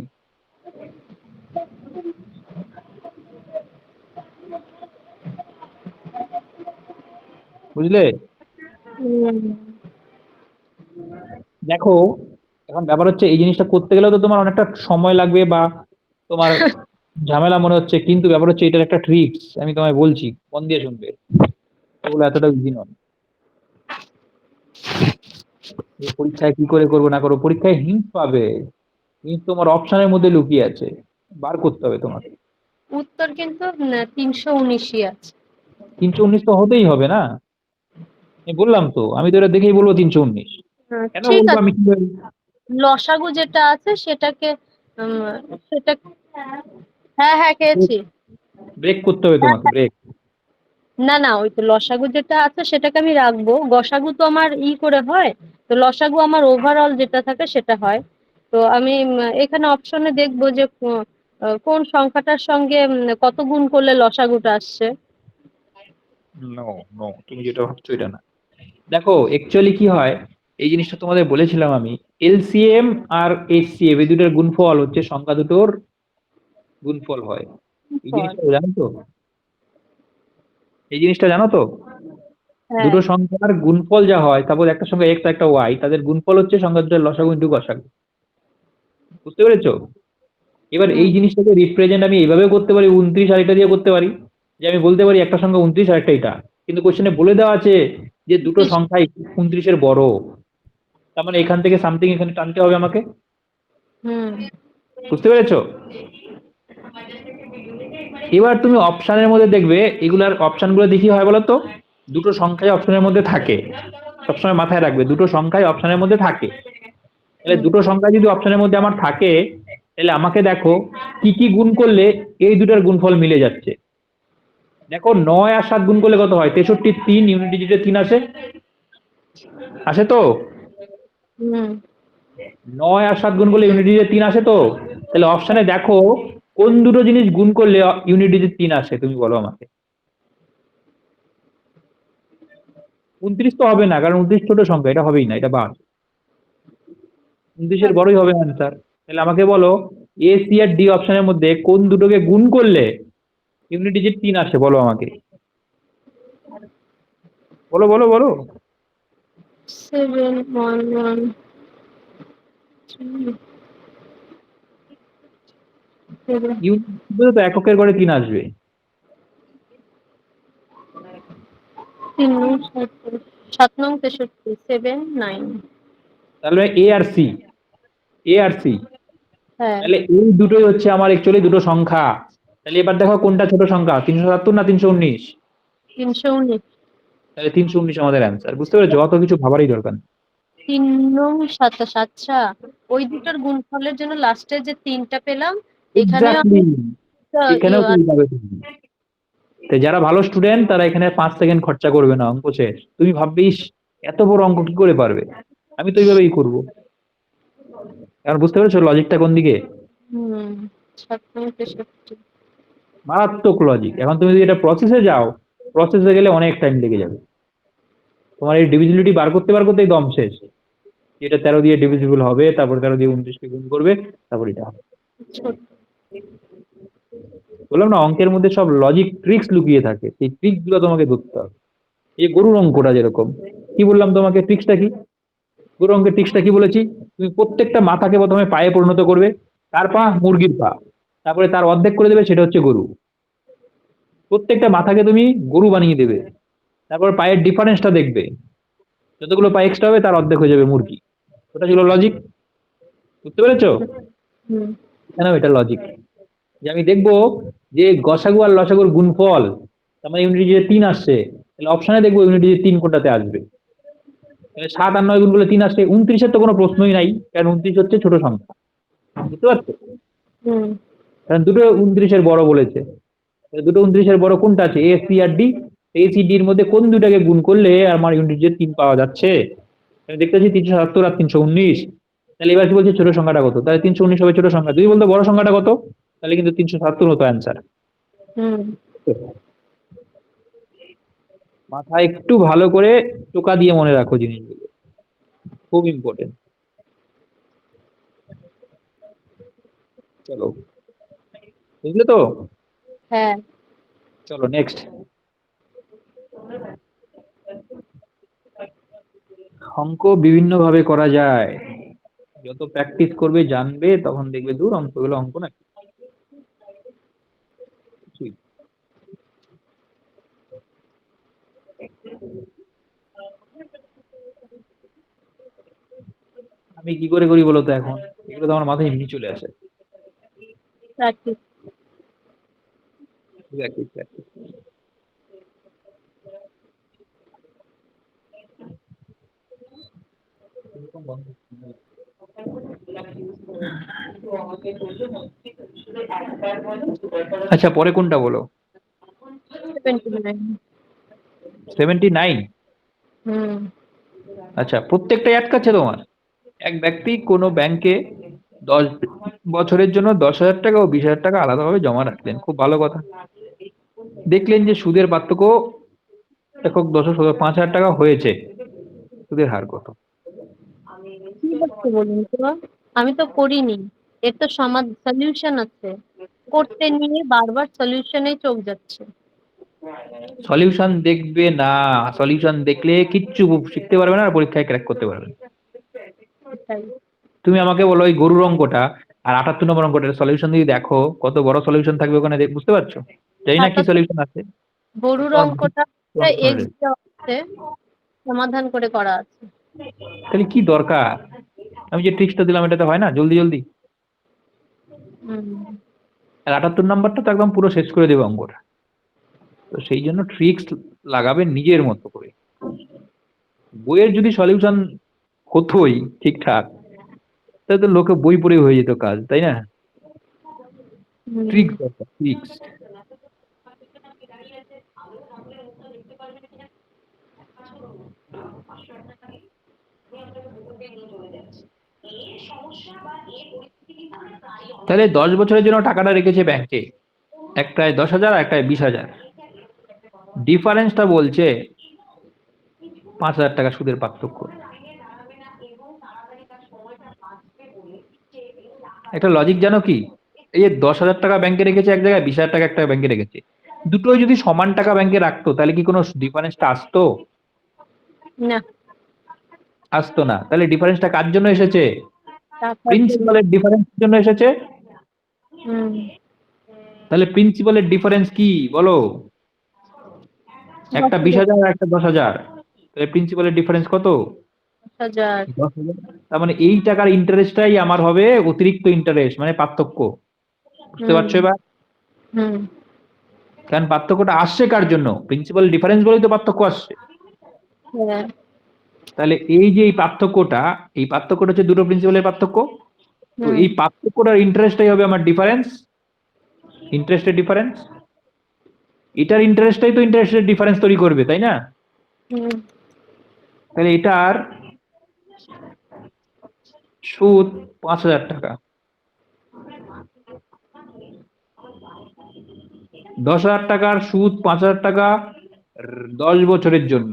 বুঝলে? হুম, দেখো এখন ব্যাপার হচ্ছে এই জিনিসটা করতে গেলেও তো তোমার অনেকটা সময় লাগবে বা তোমার ঝামেলা মনে হচ্ছে, কিন্তু ব্যাপার হচ্ছে এটার একটা ট্রিক্স আমি তোমায় বলছি, মন দিয়ে শুনবে। এগুলো এতটা ইজি নয়। যে পরীক্ষায় কি করে করবো না করবো, পরীক্ষায় হিন্ট পাবে, হিন্ট তোমার অপশনের মধ্যে লুকিয়ে আছে, বার করতে হবে তোমাকে। উত্তর কিন্তু 319ই আছে। 319 তো হতেই হবে না, আমি বললাম তো, আমি তো এটা দেখেই বলবো 319। কেন ঠিক বলবো আছে, আমি কিভাবে? লসাগু যেটা আছে সেটাকে উম, সেটা হ্যাঁ হ্যাঁ খেয়েছি। ব্রেক করতে হবে হ্যাঁ, তোমাকে, ব্রেক। না না, ওই তো লসাগু যেটা আছে সেটাকে আমি রাখবো, গসাগু তো আমার করে হয়, তো লসাগু আমার ওভারঅল যেটা থাকে সেটা হয়। তো আমি এখানে অপশনে দেখবো যে কোন সংখ্যাটার সঙ্গে কত গুণ করলে লসাগুটা আসছে। নো, নো, তুমি যেটা ভাবছো এটা না। দেখো অ্যাকচুয়ালি কি হয়, এই জিনিসটা তোমাদের বলেছিলাম আমি, এলসিএম আর এইচসিএফ এই দুটোর গুণফল হচ্ছে সংখ্যা দুটোর গুণফল হয়। এই ফল। জিনিসটা জানো তো? এই জিনিসটা জানো তো? হ্যাঁ। দুটো সংখ্যার গুণফল যা হয়, তারপর একটা সংখ্যা এক্স একটা ওয়াই, তাদের গুণফল হচ্ছে সংখ্যা দুটোর লসাগু ইন্টু গসাগু। বুঝতে পেরেছো? এবার হুম। এই জিনিসটাকে রিপ্রেজেন্ট আমি এইভাবেও করতে পারি, 29 আর এটা দিয়ে করতে পারি, যে আমি বলতে পারি একটা সংখ্যা 29 আর একটা এটা, কিন্তু কোশ্চেনে বলে দেওয়া আছে যে দুটো ইস, সংখ্যাই 29-এর বড়। তার মানে এখান থেকে সামথিং এখানে টানতে হবে আমাকে। হুম। বুঝতে পেরেছো? এবার তুমি অপশনের মধ্যে দেখবে, এগুলার অপশন গুলো দেখি হয় বলো তো, দুটো সংখ্যাই অপশনের মধ্যে থাকে। সবসময় মাথায় রাখবে দুটো সংখ্যাই অপশনের মধ্যে থাকে। তাহলে হুম। দুটো সংখ্যা যদি অপশনের মধ্যে আমার থাকে, তাহলে আমাকে দেখো কি কি গুণ করলে এই দুটার গুণফল মিলে যাচ্ছে। দেখো 9 আর 7 গুণ করলে কত হয়? 63, 3 ইউনিট ডিজিটে 3 আসে, আসে তো? হুম। 9 আর 7 গুণ করলে ইউনিট ডিজিটে 3 আসে তো? তাহলে অপশনে দেখো কোন দুটো জিনিস গুণ করলে ইউনিট ডিজিট 3 আসে, তুমি বলো আমাকে। 29 তো হবে না, কারণ 29 ছোট সংখ্যা, এটা হবেই না, এটা বাদ। 29-এর বড়ই হবে অ্যান্সার। তাহলে আমাকে বলো এ সি আর ডি অপশনের মধ্যে কোন দুটোকে গুণ করলে ইউনিট ডিজিট 3 আসে, বলো আমাকে। বলো বলো বলো। 7 1 1 3 7। ইউনিট তো এককের ঘরে 3 আসবে। 3 নং 7 নং 63 7 9। তাহলে এ আর সি, এ আর সি, হ্যাঁ। তাহলে এই দুটোই হচ্ছে আমার অ্যাকচুয়ালি দুটো সংখ্যা। তাহলে এবার দেখো কোনটা ছোট সংখ্যা, 370 না 319? 319। তাহলে 319 আমাদের অ্যান্সার। বুঝতে পেরেছো? অত কিছু ভাবারই দরকার নেই। 3 নং 27। আচ্ছা, ওই দুটোর গুণফলের জন্য লাস্টে যে 3টা পেলাম, এখানেও আমি এক্স্যাক্টলি, এখানেও তো এইভাবে তুমি। তো যারা ভালো স্টুডেন্ট তারা এখানে 5 সেকেন্ড খরচা করবে না, অঙ্ক শেষ। তুমি ভাববে ইস, এত বড় অঙ্ক কি করে পারবে, আমি তো এইভাবেই করবো। কারণ বুঝতে পেরেছো লজিকটা কোন দিকে? 7 নং 63। মারাত্মক লজিক। এখন তুমি যদি এটা প্রসেসে যাও, প্রসেসে গেলে অনেক টাইম লেগে যাবে। তোমার এই ডিভিজিবিলিটি বার করতেই দম শেষ। এটা 13 দিয়ে ডিভিজিবল হবে, তারপর 13 দিয়ে 29-কে গুণ করবে, তারপর এটা হবে। ছোট। বললাম না, অঙ্কের মধ্যে সব লজিক ট্রিক্স লুকিয়ে থাকে, সেই ট্রিক্স গুলো তোমাকে ধরতে হবে। এই গরুর অঙ্কটা যেরকম, কি বললাম তোমাকে ট্রিক্সটা কি? গরুর অঙ্কের ট্রিক্সটা কি বলেছি? তুমি প্রত্যেকটা মাথাকে প্রথমে পায়ে পরিণত করবে, তার পা মুরগির পা, তারপরে তার অর্ধেক করে দেবে, সেটা হচ্ছে গরু। প্রত্যেকটা মাথাকে তুমি গরু বানিয়ে দেবে, তারপর পায়ের ডিফারেন্সটা দেখবে, যতগুলো পা এক্সট্রা হবে তার অর্ধেক হয়ে যাবে মুরগি। ওটা ছিল লজিক। বুঝতে পেরেছো? হুম। এখানেও এটা লজিক, যে আমি দেখবো যে গসাগু আর লসাগুর গুণফল, তার মানে ইউনিট ডিজিটে 3 আসছে, তাহলে অপশনে দেখবো ইউনিট ডিজিট 3 কোনটাতে আসবে। তাহলে 7 আর 9 গুণ করলে 3 আসছে, 29-এর তো কোনো প্রশ্নই নাই, কারণ 29 হচ্ছে ছোট সংখ্যা। বুঝতে পারছো? হুম। কারণ দুটো 29-এর বড় বলেছে। তাহলে দুটো 29-এর বড় কোনটা আছে, এ সি আর ডি। এ সি ডি এর মধ্যে কোন দুটাকে গুণ করলে আমার ইউনিট ডিজিট 3 পাওয়া যাচ্ছে? আমি দেখতেছি 370 আর 319। তাহলে এবার কি বলছে ছোট সংখ্যাটা কত? তাহলে 319 হবে ছোট সংখ্যা। যদি বলতো বড় সংখ্যাটা কত, তাহলে কিন্তু 370 হতো অ্যান্সার। হুম। মাথা একটু ভালো করে টোকা দিয়ে মনে রাখো জিনিসগুলো, খুব ইম্পর্টেন্ট। চলো, বুঝলে তো? হ্যাঁ। চলো নেক্সট। অঙ্ক বিভিন্ন ভাবে করা যায়, যত প্র্যাকটিস করবে জানবে, তখন দেখবে দূর অঙ্কগুলো অঙ্ক না কিছুই। আমি কি করে করি বলো তো এখন? এগুলো তো আমার মাথায় এমনি চলে আসে। প্র্যাকটিস। Practice, practice. আচ্ছা, পরে কোনটা বলো? 79। 79। হুম। আচ্ছা, প্রত্যেকটাই আটকাচ্ছে তোমার? এক ব্যক্তি কোনো ব্যাংকে 10 বছরের জন্য 10,000 টাকা ও 20,000 টাকা আলাদাভাবে জমা রাখলেন। খুব ভালো কথা। দেখলেন যে সুদের পার্থক্য একক 5,000 টাকা হয়েছে। সুদের হার কত? কি হচ্ছে বলুন তো? আমি তো করিনি। এর তো সলিউশন আছে। করতে নিয়ে বারবার সলিউশনে চোখ যাচ্ছে। সলিউশন দেখবে না। সলিউশন দেখলে কিচ্ছু শিখতে পারবে না আর পরীক্ষায় ক্র্যাক করতে পারবে না। সেটাই। তুমি আমাকে বলো ওই গরুর অঙ্কটা আর 78 নম্বর অঙ্কটার সলিউশন যদি দেখো, কত বড় সলিউশন থাকবে ওখানে, বুঝতে পারছো? জানি না কি সাঁতার সলিউশন আছে। গরুর তোমার অঙ্কটা এক্স দেওয়া আছে, সমাধান করে করা আছে। তাহলে কি দরকার? আমি যে ট্রিক্সটা দিলাম এটাতে হয় না জলদি জলদি? হুম। আর 78 নম্বরটা তো একদম পুরো শেষ করে দেবে অঙ্কটা। তো সেই জন্য ট্রিক্স লাগাবে নিজের মতো করে। বইয়ের যদি সলিউশন হতোই ঠিকঠাক, তাহলে তো লোকে বই পড়ে হয়ে যেত কাজ, তাই না? হুম। ট্রিক্স দরকার, ট্রিক্স। তাহলে 10 বছরের জন্য টাকাটা রেখেছে ব্যাংকে, একটায় 10,000 একটায় 20,000। ডিফারেন্সটা বলছে 5,000 টাকা সুদের পার্থক্য। একটা লজিক জানো কি? এই যে 10,000 টাকা ব্যাংকে রেখেছে এক জায়গায়, 20,000 টাকা একটা ব্যাংকে রেখেছে, দুটোই যদি সমান টাকা ব্যাংকে রাখতো তাহলে কি কোনো ডিফারেন্সটা আসতো? না। আসতো না। তাহলে ডিফারেন্সটা কার জন্য এসেছে? টাকার জন্য। প্রিন্সিপালের ডিফারেন্সের জন্য এসেছে। হুম। তাহলে প্রিন্সিপালের ডিফারেন্স কি বলো? একটা 10,000। 20,000 আর একটা 10,000। তাহলে প্রিন্সিপালের ডিফারেন্স কত? 10,000। 10,000। তার মানে এই টাকার ইন্টারেস্টটাই আমার হবে অতিরিক্ত ইন্টারেস্ট, মানে পার্থক্য। বুঝতে হুম। পারছো এবার? হুম। কারণ পার্থক্যটা আসছে কার জন্য? প্রিন্সিপাল ডিফারেন্স বলেই তো পার্থক্য আসছে। হ্যাঁ। তাহলে এই যে এই পার্থক্যটা হচ্ছে দুটো প্রিন্সিপালের পার্থক্য। তো হুম। এই পার্থক্যটার ইন্টারেস্টটাই হবে আমার ডিফারেন্স, ইন্টারেস্টের ডিফারেন্স। এটার ইন্টারেস্টটাই তো ইন্টারেস্টের ডিফারেন্স তৈরি করবে, তাই না? হুম। তাহলে এটার সুদ 5,000 টাকা। 10,000 টাকার সুদ 5,000 টাকা 10 বছরের জন্য।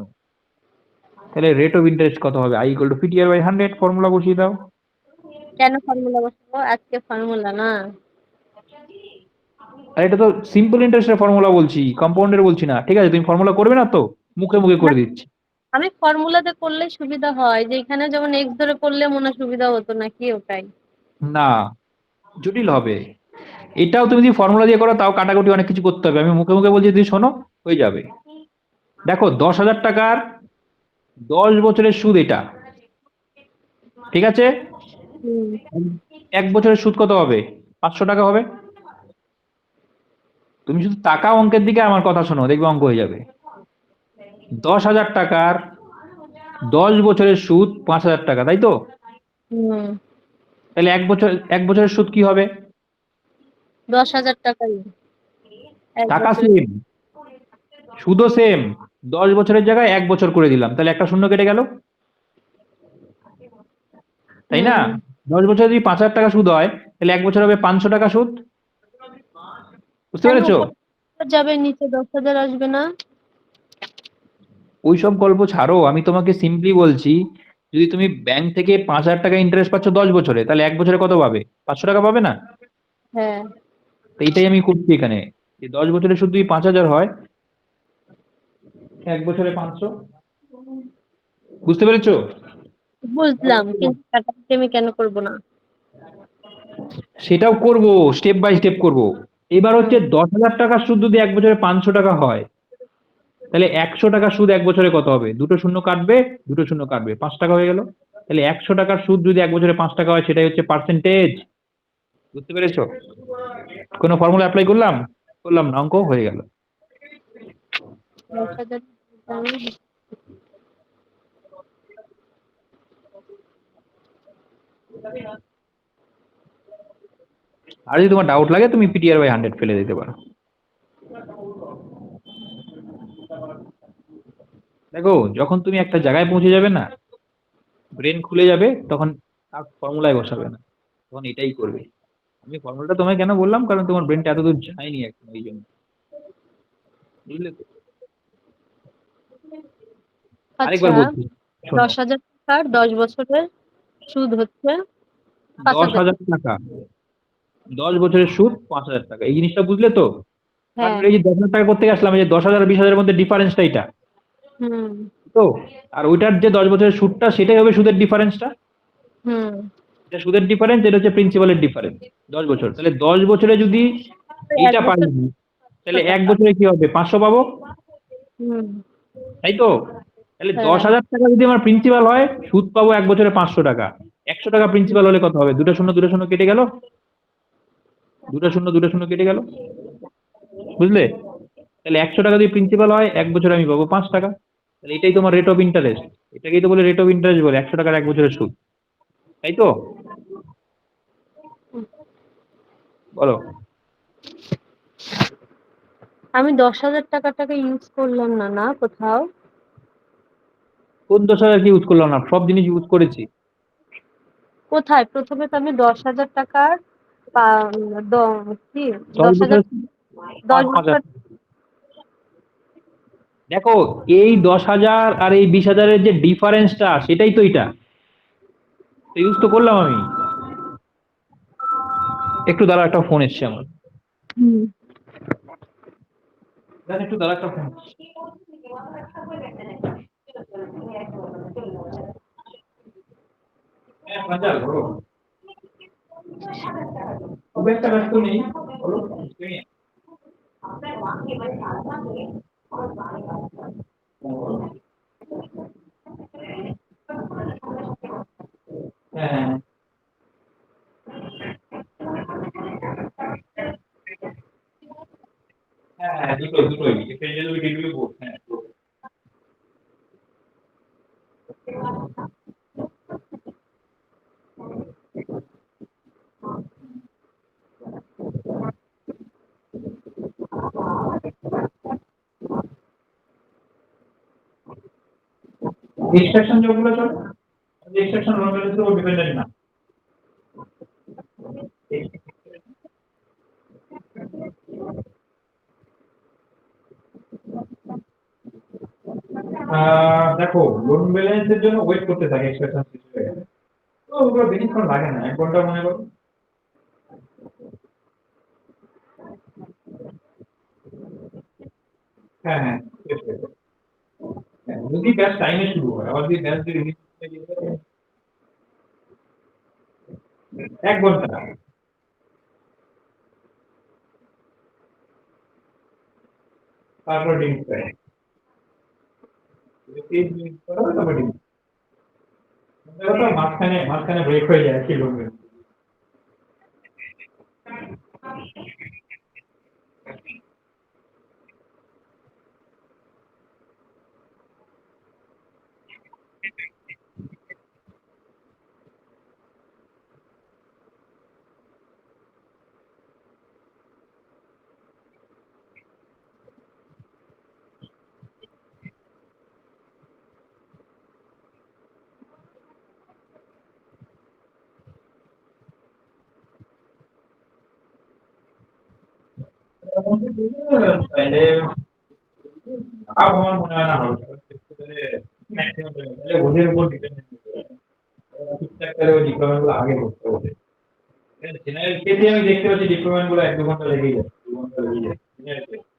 তাহলে রেট অফ ইন্টারেস্ট কত হবে? I = PTR/100। ফর্মুলা বসিয়ে দাও। কেন ফর্মুলা বসাবো? আজকে ফর্মুলা না। আর এটা তো সিম্পল ইন্টারেস্টের ফর্মুলা বলছি, কম্পাউন্ডের বলছি না। ঠিক আছে, তুমি ফর্মুলা করবে না তো? মুখে মুখে না, করে দিচ্ছি। আমি ফর্মুলাতে করলে সুবিধা হয়, যে এখানে যেমন এক্স ধরে করলে মনে হয় সুবিধা হতো নাকি, ওটাই। না, জটিল হবে। এটাও তুমি যদি ফর্মুলা দিয়ে করো তাও কাটাকুটি অনেক কিছু করতে হবে। আমি মুখে মুখে বলছি, তুমি শোনো, হয়ে যাবে। দেখো 10,000 টাকার 10 বছরের সুদ এটা, ঠিক আছে? হুম। 1 বছরের সুদ কত হবে? 500 টাকা হবে। তুমি শুধু টাকা অঙ্কের দিকে আমার কথা শোনো, দেখবে অঙ্ক হয়ে যাবে। 10,000 টাকার 10 বছরের সুদ 5,000 টাকা, তাই তো? হুম। তাহলে 1 বছরের সুদ কি হবে? 10,000 টাকাই এক টাকা বছরে। সেম, সুদও সেম। 10 বছরের জায়গায় 1 বছর করে দিলাম, তাহলে একটা শূন্য কেটে গেল, তাই না? হুম। 10 বছরে যদি 5,000 টাকা সুদ হয়, তাহলে 1 বছর হবে 500 টাকা সুদ। বুঝতে কেন পেরেছো? উপর যাবে, নিচে 10,000 আসবে না? ওইসব গল্প ছাড়ো, আমি তোমাকে সিম্পলি বলছি, যদি তুমি ব্যাংক থেকে 5,000 টাকা ইন্টারেস্ট পাচ্ছ 10 বছরে, তাহলে 1 বছরে কত পাবে? 500 টাকা পাবে না? হ্যাঁ। তো এইটাই আমি করছি এখানে, যে 10 বছরে শুধু 5,000 হয়, 1 বছরে 500। বুঝতে পেরেছো? বুঝলাম, কিন্তু কাটাকাটি আমি কেন করব না? সেটাও করব, স্টেপ বাই স্টেপ করব। এবার হুম। হচ্ছে 10,000 টাকা সুদ যদি 1 বছরে 500 টাকা হয়, তাহলে 100 টাকা সুদ 1 বছরে কত হবে? দুটো শূন্য কাটবে, দুটো শূন্য কাটবে, 5 টাকা হয়ে গেল। তাহলে 100 টাকার সুদ যদি 1 বছরে 5 টাকা হয়, সেটাই হচ্ছে পার্সেন্টেজ। বুঝতে পেরেছো? কোনো ফর্মুলা অ্যাপ্লাই করলাম করলাম না, অঙ্ক হয়ে গেল। 10,000 আর যদি তোমার ডাউট লাগে, তুমি PTR/100 ফেলে দিতে পারো। দেখো, যখন তুমি একটা জায়গায় পৌঁছে যাবে না, ব্রেন খুলে যাবে, তখন আর ফর্মুলায় বসাবে না, তখন এটাই করবে। আমি ফর্মুলাটা তোমায় কেন বললাম, কারণ তোমার ব্রেনটা এতদূর যায়নি এখন, এই জন্য। বুঝলে তো? আরেকবার আচ্ছা, বলছি, শোনো। 10,000 টাকার 10 বছরের সুদ হচ্ছে পাঁচ দশ হাজার হাজার টাকা 10 বছরের সুদ 5,000 টাকা, এই জিনিসটা বুঝলে তো? হ্যাঁ। তারপরে এই যে 10,000 টাকা করতে আসলাম, এই যে 10,000 আর 20,000-এর মধ্যে ডিফারেন্সটা এটা হুম। তো। আর ওইটার যে 10 বছরের সুদটা, সেটাই হবে সুদের ডিফারেন্সটা। হুম। এটা সুদের ডিফারেন্স, এটা হচ্ছে প্রিন্সিপালের ডিফারেন্স। 10 বছর, তাহলে 10 বছরে যদি এক এইটা পাই, বছর তাহলে 1 টাকা। বছরে কি হবে, 500 পাবো, হুম। তাই তো? তাহলে দশ হ্যাঁ। হাজার টাকা যদি আমার প্রিন্সিপাল হয়, সুদ পাবো 1 বছরে 500 টাকা। 100 টাকা প্রিন্সিপাল হলে কত হবে? দুটো শূন্য দুটো শূন্য কেটে গেল, দুটো শূন্য দুটো শূন্য কেটে গেল। বুঝলে? তাহলে 100 টাকা যদি প্রিন্সিপাল হয়, 1 বছরে আমি পাবো 5 টাকা। তাহলে এটাই তোমার রেট অফ ইন্টারেস্ট। এটাকেই তো বলে রেট অফ ইন্টারেস্ট বলে, 100 টাকার 1 বছরের সুদ। তাই তো? বলো। আমি 10,000 টাকাটাকে ইউজ করলাম না না কোথাও। কোন 10,000 কি ইউজ করলাম না? সব জিনিস ইউজ করেছি। কোথায়? প্রথমে তো আমি 10,000 টাকার কি দশ 10,000 বছর 10 5,000। বছর। দেখো, এই 10,000 আর এই 20,000-এর যে ডিফারেন্সটা, সেটাই তো এটা ইউজ তো করলাম আমি। একটু দাঁড়া, একটা ফোন এসছে আমার। হুম। একটু দাঁড়া, একটা ফোন। হ্যাঁ, বাজার বলো। খুব একটা ব্যস্ত নেই, বলো। হ্যাঁ, হ্যাঁ, হ্যাঁ, দুটোই দুটোই, এক্সচেঞ্জের ওই ডিগ্রি বোর্ড, হ্যাঁ। এক্সট্রাকশন যেগুলো চলে, এক্সট্রাকশন লোন ব্যালেন্সের উপর ডিপেন্ডেন্ট না। দেখো, লোন ব্যালেন্সের জন্য ওয়েট করতে থাকে এক্সট্রাকশন শেষ হয়ে গেলে। তো ওগুলো বেশিক্ষণ লাগে না, 1 ঘন্টা মনে করো। হ্যাঁ, হ্যাঁ, শেষ হয়ে যায়। হ্যাঁ, যদি ব্যাচ টাইমে শুরু হয়, আবার যদি ব্যাচ যদি release করতে গিয়ে 1 ঘন্টা, তারপর ডিলিট করে। যদি পেজ ডিলিট করা হয়, তারপর ডিলিট। মাঝখানে মাঝখানে ব্রেক হয়ে যায় কি লোন ব্যালেন্স। তাহলে আমার মনে হয় না হবে, ম্যাক্সিমাম ওদের উপর ডিপেন্ডেন্ট। ঠিকঠাক করে ওই ডিপ্লোমেন্ট গুলো আগে করতে হবে। জেনারেল কেসে আমি দেখতে পাচ্ছি ডিপ্লোমেন্ট গুলো 1-2 ঘন্টা লেগেই যায়, 2 ঘন্টা লেগেই যায় জেনারেল কেসে।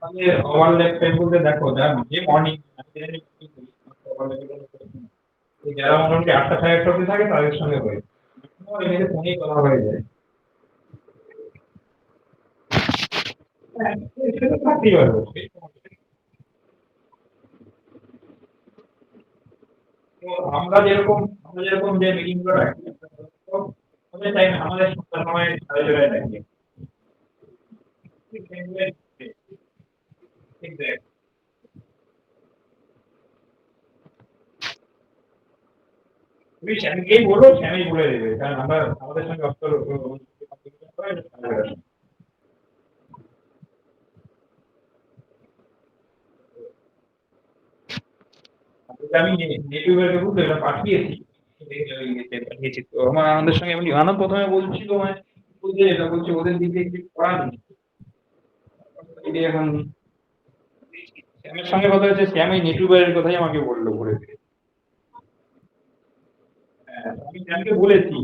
আমাদের ওভারল্যাপ টাইম বলতে দেখো যে মর্নিং যারা মোটামুটি 8টা 8:30 অবধি থাকে তাদের সঙ্গে হয় এমনিতে ফোনেই কথা হয়ে যায়। হ্যাঁ, সেটা তো থাকতেই পারবো। তো আমরা যেরকম যে মিটিং গুলো রাখি আমাদের টাইম আমাদের সপ্তাহ সময় সাড়ে ছটায় রাখি। Exactly. তুমি শ্যামকেই বলো, শ্যামই বলে দেবে, কারণ আমরা আমাদের সঙ্গে আমি নেটওয়ার্কে বুঝতে এটা পাঠিয়েছি পাঠিয়েছি তো আমাদের সঙ্গে এমনি আনা প্রথমে বলছিল মানে বুঝলে এটা বলছে ওদের দিকে কিছু করা নেই। এখন শ্যামের সঙ্গে কথা হচ্ছে, শ্যাম এই নেটওয়ার্কের কথাই আমাকে বললো বলে। হ্যাঁ, আমি শ্যামকে বলেছি,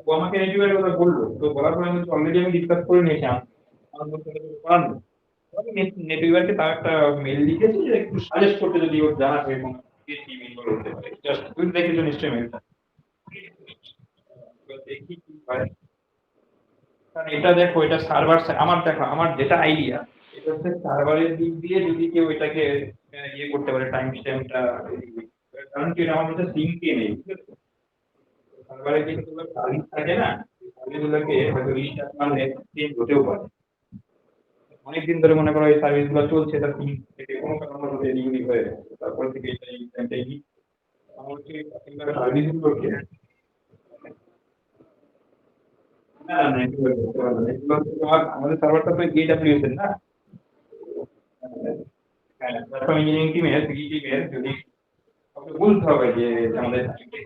ও আমাকে নেটওয়ার্কের কথা বললো, তো বলার পরে আমি অলরেডি আমি ডিসকাস করে নিয়েছি আমার বলতে কিছু করার নেই। নেটওয়ার্কে তার একটা মেল লিখেছি যে একটু সাজেস্ট করতে যদি ওর জানা থাকে কোনো কি মেল করতে পারে, জাস্ট তুই দেখেছো নিশ্চয়ই মেলটা। দেখি কি হয়, কারণ এটা দেখো এটা সার্ভার, আমার দেখো আমার যেটা আইডিয়া এটা হচ্ছে সার্ভারের দিক দিয়ে যদি কেউ এটাকে ইয়ে করতে পারে টাইম স্ট্যাম্পটা, কারণ কি এটা আমার কাছে সিঙ্কে নেই, ঠিক আছে? সার্ভারে কিন্তু সার্ভিস থাকে না, সার্ভিসগুলোকে হয়তো রিস্টার্ট করলে চেঞ্জ হতেও পারে। অনেকদিন ধরে মনে করো এই সার্ভিস গুলো চলছে, তার পিন থেকে কোনো কারণে ডেলিভারি হয়ে গেছে, তারপর থেকে এটাই আমার হচ্ছে সার্ভিস গুলোকে না না এগুলো করতে পারবে না। এগুলো হচ্ছে তোমার আমাদের সার্ভারটা তো AWS এর না। হ্যাঁ, প্ল্যাটফর্ম ইঞ্জিনিয়ারিং টিমের টিমের যদি কাউকে বলতে হবে যে আমাদের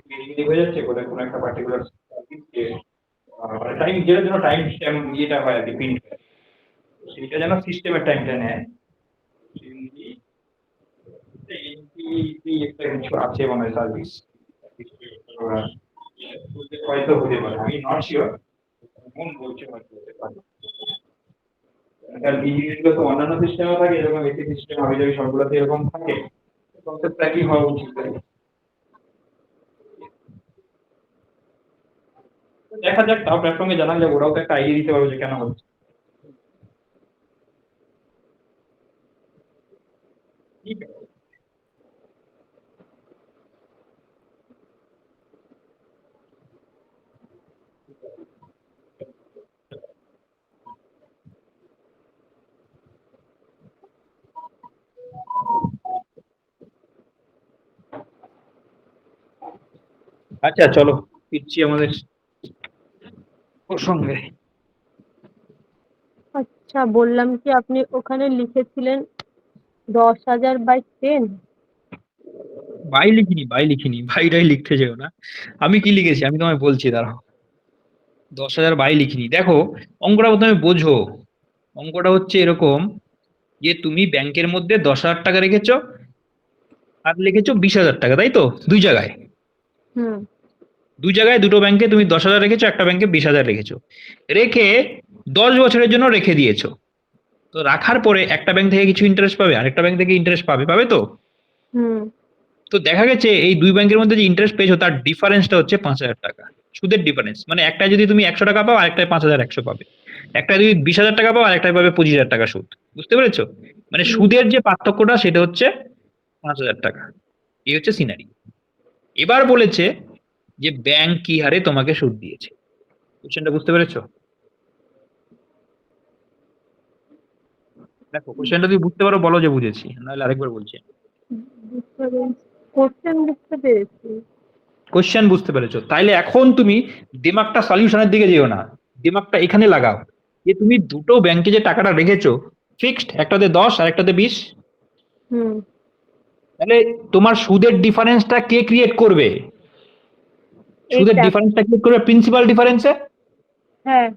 মিটিং হয়ে যাচ্ছে কোথায় কোনো একটা পার্টিকুলার সার্ভিসকে টাইম যেটার জন্য টাইম স্ট্যাম্প ইয়েটা হয় আর কি প্রিন্ট হয়, সেটা যেন সিস্টেমের টাইমটা নেয়। একটা কিছু আছে মানে সার্ভিস হয়তো হতে পারে, আমি নট শিওর, মন বলছে হয়তো হতে পারে। কারণ এই জিনিসগুলো তো অন্যান্য সিস্টেমে থাকে, এরকম এসি সিস্টেম হাবিজাবি সবগুলোতে এরকম থাকে, কনসেপ্টটা কি হওয়া উচিত। দেখা যাক, তাও প্ল্যাটফর্মে জানা যাবে, ওরাও তো একটা আইডিয়া দিতে পারবে যে কেন হচ্ছে। ঠিক আছে। আচ্ছা চলো ফিরছি আমাদের প্রসঙ্গে। আচ্ছা, বললাম কি আপনি ওখানে লিখেছিলেন 10,000/10? বাই লিখিনি ভাইটাই লিখতে যেও না। আমি কি লিখেছি আমি তোমায় বলছি, দাঁড়াও। 10,000 বাই লিখিনি, দেখো অঙ্কটা প্রথমে বোঝো। অঙ্কটা হচ্ছে এরকম যে তুমি ব্যাংকের মধ্যে 10,000 টাকা রেখেছো আর লিখেছো 20,000 টাকা, তাই তো? দুই জায়গায়, হুম। দুই জায়গায় দুটো ব্যাংকে তুমি 10,000 রেখেছো, একটা ব্যাংকে 20,000 রেখেছো, রেখে 10 বছরের জন্য রেখে দিয়েছো। তো রাখার পরে একটা ব্যাংক থেকে কিছু ইন্টারেস্ট পাবে, আরেকটা ব্যাংক থেকে ইন্টারেস্ট পাবে, পাবে তো? হুম। তো দেখা গেছে এই দুই ব্যাংকের মধ্যে যে ইন্টারেস্ট পেয়েছো তার ডিফারেন্সটা হচ্ছে 5,000 টাকা, সুদের ডিফারেন্স। মানে একটা যদি তুমি 100 টাকা পাও, আরেকটায় 5,100 পাবে। একটা যদি 20,000 টাকা পাও, আরেকটায় পাবে 25,000 টাকা সুদ। বুঝতে পেরেছো? মানে হুম। সুদের যে পার্থক্যটা সেটা হচ্ছে 5,000 টাকা। এই হচ্ছে সিনারি। এবার বলেছে যে ব্যাংক কি হারে তোমাকে সুদ দিয়েছে। কোশ্চেনটা বুঝতে পেরেছো? দেখো কোশ্চেনটা যদি বুঝতে পারো বলো যে বুঝেছি, নাহলে আরেকবার বলছি। বুঝতে পেরেছি, কোশ্চেন বুঝতে পেরেছি। কোশ্চেন বুঝতে পেরেছো, তাইলে এখন তুমি দিমাগটা সলিউশনের দিকে যেও না, দিমাগটা এখানে লাগাও যে তুমি দুটো ব্যাংকে যে টাকাটা রেখেছো ফিক্সড, একটাতে 10 আর একটাতে 20, হুম। তাহলে তোমার সুদের ডিফারেন্সটা কে ক্রিয়েট করবে? সুদের এইটা। ডিফারেন্সটা ক্রিয়েট করবে প্রিন্সিপাল ডিফারেন্সে। হ্যাঁ।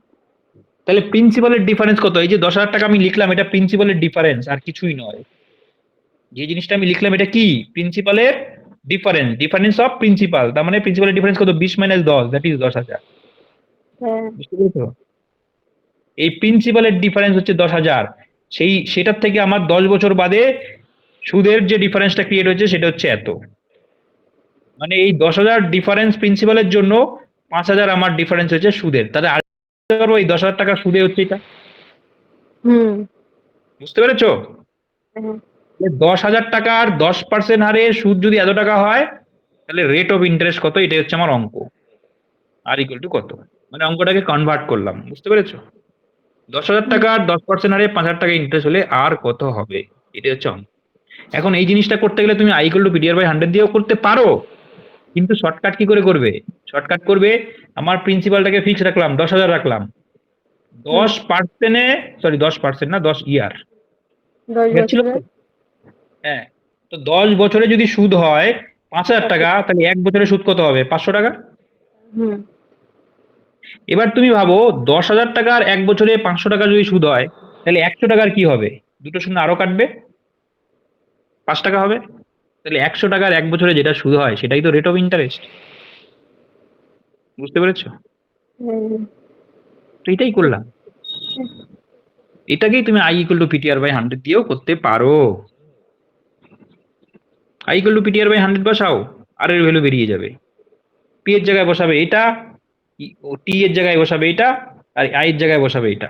তাহলে প্রিন্সিপালের ডিফারেন্স কত? এই যে 10,000 টাকা আমি লিখলাম, এটা প্রিন্সিপালের ডিফারেন্স আর কিছুই নয়। যে জিনিসটা আমি লিখলাম এটা কি? প্রিন্সিপালের ডিফারেন্স, ডিফারেন্স অফ প্রিন্সিপাল। তার মানে প্রিন্সিপালের ডিফারেন্স কত? 20 - 10, দ্যাট ইজ 10,000। হ্যাঁ। বুঝতে পেরেছো? এই প্রিন্সিপালের ডিফারেন্স হচ্ছে 10,000। সেটার থেকে আমার 10 বছর বাদে সুদের যে ডিফারেন্সটা ক্রিয়েট হয়েছে সেটা হচ্ছে এত। মানে এই 10,000 ডিফারেন্স প্রিন্সিপালের জন্য 5,000 আমার ডিফারেন্স হয়েছে সুদের। তাহলে আর ওই 10,000 টাকা সুদে হচ্ছে এটা। হুম। বুঝতে পেরেছো? হ্যাঁ। 10,000 টাকার 10% হারে সুদ যদি এত টাকা হয়, তাহলে রেট অফ ইন্টারেস্ট কত, এটাই হচ্ছে আমার অঙ্ক। আর ইকুয়াল টু কত, মানে অঙ্কটাকে কনভার্ট করলাম। বুঝতে পেরেছো? 10,000 হুম। টাকার 10% হারে 5,000 টাকা ইন্টারেস্ট হলে আর কত হবে, এটাই হচ্ছে অঙ্ক। এখন এই জিনিসটা করতে গেলে তুমি I equal to PDR by 100 দিয়েও করতে পারো, কিন্তু শর্টকাট কি করে করবে? শর্টকাট করবে, আমার প্রিন্সিপালটাকে ফিক্স রাখলাম, 10,000 রাখলাম, হুম। 10%-এ, সরি 10% না, 10 ইয়ার, 10 ঠিক আছে ছিল তো? বছরের। হ্যাঁ। তো 10 বছরে যদি সুদ হয় 5,000 টাকা, তাহলে 1 বছরে সুদ কত হবে? 500 টাকা। হুম। এবার তুমি ভাবো, 10,000 টাকার 1 বছরে 500 টাকা যদি সুদ হয়, তাহলে 100 টাকার কি হবে? দুটো শূন্য আরো কাটবে, 5 টাকা হবে। তাহলে 100 টাকার 1 বছরে যেটা সুদ হয় সেটাই তো রেট অফ ইন্টারেস্ট। বুঝতে পেরেছো? হুম। তো এটাই করলাম। এটাকেই তুমি I equal to PTR by 100 দিয়েও করতে পারো। I equal to PTR by 100 বসাও, আর এর ভ্যালু বেরিয়ে যাবে। পি এর জায়গায় বসাবে এটা, টি এর জায়গায় বসাবে এটা, আর আই এর জায়গায় বসাবে এটা,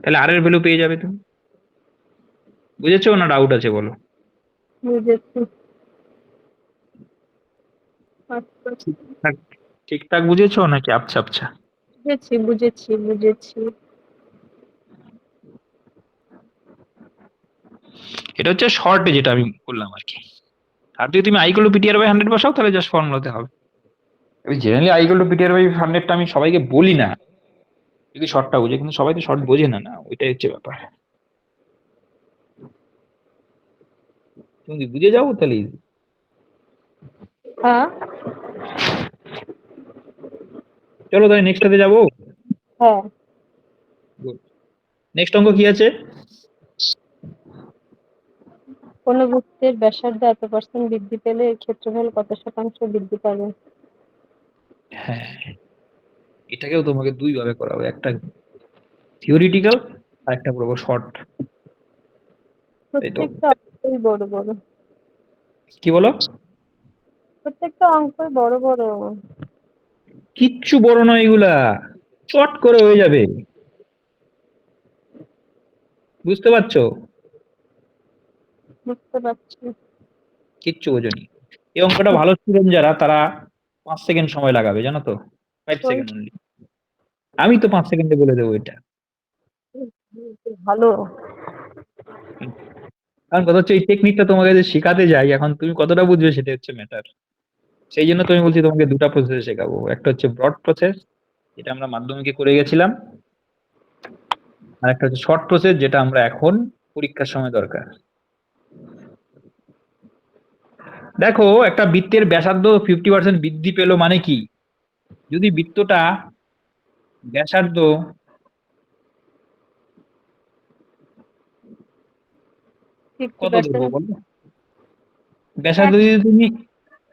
তাহলে আর এর ভ্যালু পেয়ে যাবে তুমি। বুঝেছো না ডাউট আছে বলো? বুঝেছি। আচ্ছা। ঠিকঠাক ঠিকঠাক বুঝেছো নাকি আচ্ছা আচ্ছা? বুঝেছি, বুঝেছি, বুঝেছি। এটা হচ্ছে শর্টে যেটা আমি বললাম আর কি। আর যদি তুমি I equal to PTR by 100 বসাও, তাহলে জাস্ট ফর্মুলাতে হবে। আমি generally I equal to PTR by 100টা আমি সবাইকে বলি না, যদি শর্টটা বুঝে, কিন্তু সবাই তো শর্ট বোঝে না, না ওইটাই হচ্ছে ব্যাপার। তুমি যদি বুঝে যাও তাহলে easy। হ্যাঁ। চলো তাহলে নেক্সটটাতে যাবো। হ্যাঁ। নেক্সট অঙ্ক কি আছে? কোনো বস্তুর ব্যাসার্ধ এত% বৃদ্ধি পেলে এর ক্ষেত্রফল কত শতাংশ বৃদ্ধি পাবে? হ্যাঁ, এটাকেও তোমাকে দুই ভাবে করা হবে, একটা থিওরিটিক্যাল আর একটা পুরো শর্ট। তাই তো? প্রত্যেকটা অঙ্কই বড় বড়। কি বলো? প্রত্যেকটা অঙ্কই বড় বড়। কিচ্ছু বড় নয় এগুলা, চট করে হয়ে যাবে। বুঝতে পারছো? বুঝতে পারছি। কিচ্ছু বোঝনি। এই অঙ্কটা ভালো স্টুডেন্ট যারা, তারা 5 সেকেন্ড সময় লাগাবে, জানো তো? 5 সেকেন্ড অনলি। আমি তো 5 সেকেন্ডে বলে দেবো এটা। ভালো। কারণ কথা হচ্ছে, এই টেকনিকটা তোমাকে যে শেখাতে যাই, এখন তুমি কতটা বুঝবে সেটা হচ্ছে ম্যাটার। সেই জন্য তুমি বলছি তোমাকে দুটা প্রসেস শেখাবো, একটা হচ্ছে ব্রড প্রসেস, যেটা আমরা মাধ্যমিকে করে গেছিলাম, আর একটা হচ্ছে শর্ট প্রসেস, যেটা আমরা এখন পরীক্ষার সময় দরকার। দেখো, একটা বৃত্তের ব্যাসার্ধ 50% বৃদ্ধি পেলো মানে কি? যদি বৃত্তটা ব্যাসার্ধ ফিফটি কত ধরবো পার্সেন্ট বলো? ব্যাসার্ধ এক। যদি তুমি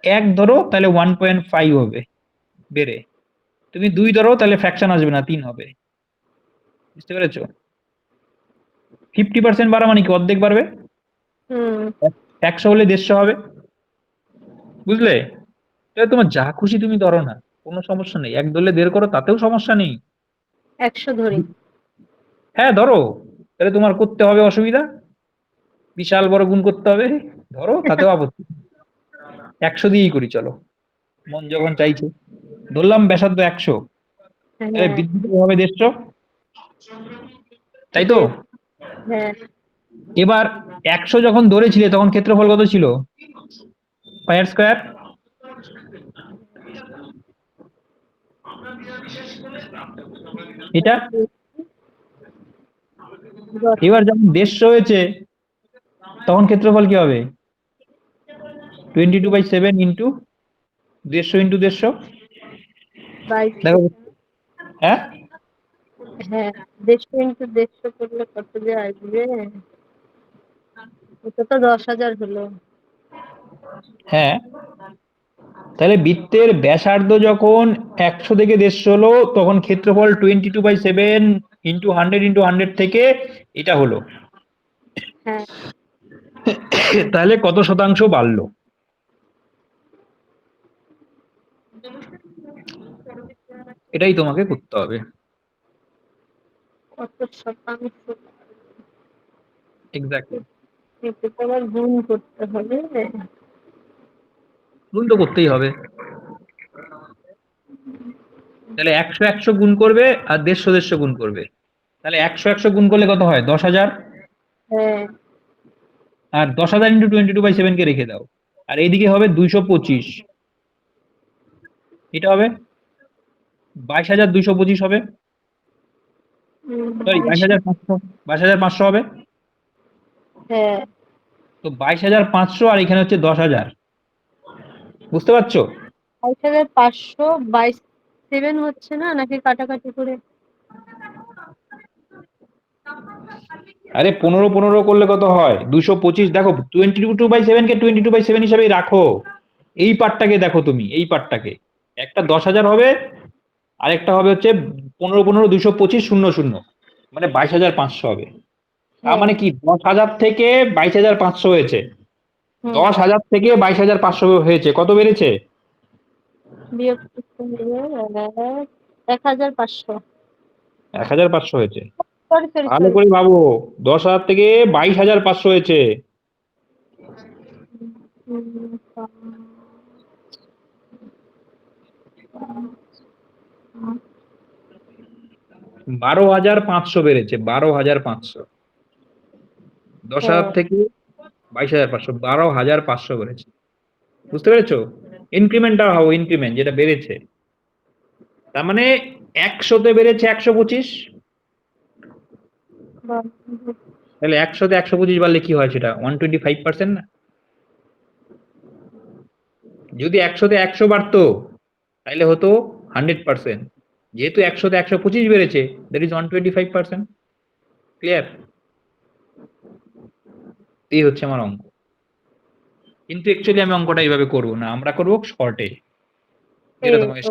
1 ধরো, তাহলে 1.5 হবে বেড়ে। তুমি 2 ধরো, তাহলে ফ্র্যাকশন আসবে না, 3 হবে। বুঝতে পেরেছো? 50% বাড়া মানে কি? অর্ধেক বাড়বে। হুম। 100 হলে 150 হবে। বুঝলে? তাহলে তোমার যা খুশি তুমি ধরো না, কোনো সমস্যা নেই। 1 ধরলে 1.5 করো, তাতেও সমস্যা নেই। 100 ধরি। হ্যাঁ ধরো, তাহলে তোমার করতে হবে অসুবিধা, বিশাল বড় গুণ করতে হবে। ধরো, তাতেও আপত্তি নেই। 100 দিয়েই করি চলো, মন যখন চাইছে। ধরলাম ব্যাসার্ধ 100, তাহলে হ্যাঁ। বৃদ্ধি হবে 150, তাই তো? বেশ। হ্যাঁ। এবার 100 যখন ধরেছিলে তখন ক্ষেত্রফল কত ছিল? পায়ের স্কোয়ার। এটা। এবার যখন 150 হয়েছে, তখন ক্ষেত্রফল কি হবে? 22/7 ইন্টু 150 ইন্টু 150। 2200। দেখো। হ্যাঁ। হ্যাঁ। 150 × 150 করলে কত যে আসবে? এটা তো 10,000 হলো। হ্যাঁ, তাহলে বৃত্তের ব্যাসার্ধ যখন 100 থেকে 150 হলো, তখন ক্ষেত্রফল 22/7 ইন্টু 100 থেকে এটা হলো। হ্যাঁ, তাহলে কত শতাংশ বাড়লো? এটাই তোমাকে করতে হবে। কত শতাংশ? এক্স্যাক্টলি। এতে তো আবার গুণ করতে হবে। গুণ তো করতেই হবে। তাহলে 100 গুণ করবে আর 150 গুণ করবে। তাহলে 100 গুণ করলে কত হয়? 10,000। হ্যাঁ, আর 10,000 ইন্টু 22/7 কে রেখে দাও। আর এইদিকে হবে 225। এটা হবে 22,225 হবে। সরি, 22,500। 22,500 হবে। হ্যাঁ, তো 22,500 আর এখানে হচ্ছে 10,000। বুঝতে পারছো? 22,500 7 হচ্ছে না, নাকি কাটাকাটি করে? আরে 15 করলে কত হয়? 225। দেখো, 22/7 কে 22/7 হিসাবেই রাখো। এই পার্টটাকে দেখো, তুমি এই পার্টটাকে। একটা 10,000 হবে, আরেকটা হবে হচ্ছে 15, 225, 0, 0, মানে 22,500 হবে। তার হ্যাঁ। মানে কি 10,000 থেকে 22,500 হয়েছে। হুম। 10,000 থেকে 22,500 হয়েছে, কত বেড়েছে? বিয়োগ করতে হবে 1,500। 1,500 হয়েছে। সরি, সরি, ভালো সরি। করে ভাবো। 10,000 থেকে 22,500 হয়েছে। 12,500 বেড়েছে, 12,500। 10,000 হ্যাঁ। থেকে 22,500, 12,500 বেড়েছে। বুঝতে পেরেছো? ইনক্রিমেন্টটা ভাবো, ইনক্রিমেন্ট যেটা বেড়েছে। তার মানে 100-তে বেড়েছে 125। তাহলে 100-তে 125 বাড়লে কি হয়? সেটা 125% না? যদি 100-তে 100 বাড়তো, তাহলে হতো 100%। যেহেতু 100-তে 125 বেড়েছে, দ্যাট ইজ 125%। ক্লিয়ার? এই হচ্ছে আমার অঙ্ক। কিন্তু অ্যাকচুয়ালি আমি অঙ্কটা এইভাবে করবো না, আমরা করবো শর্টে। যেটা তোমাকে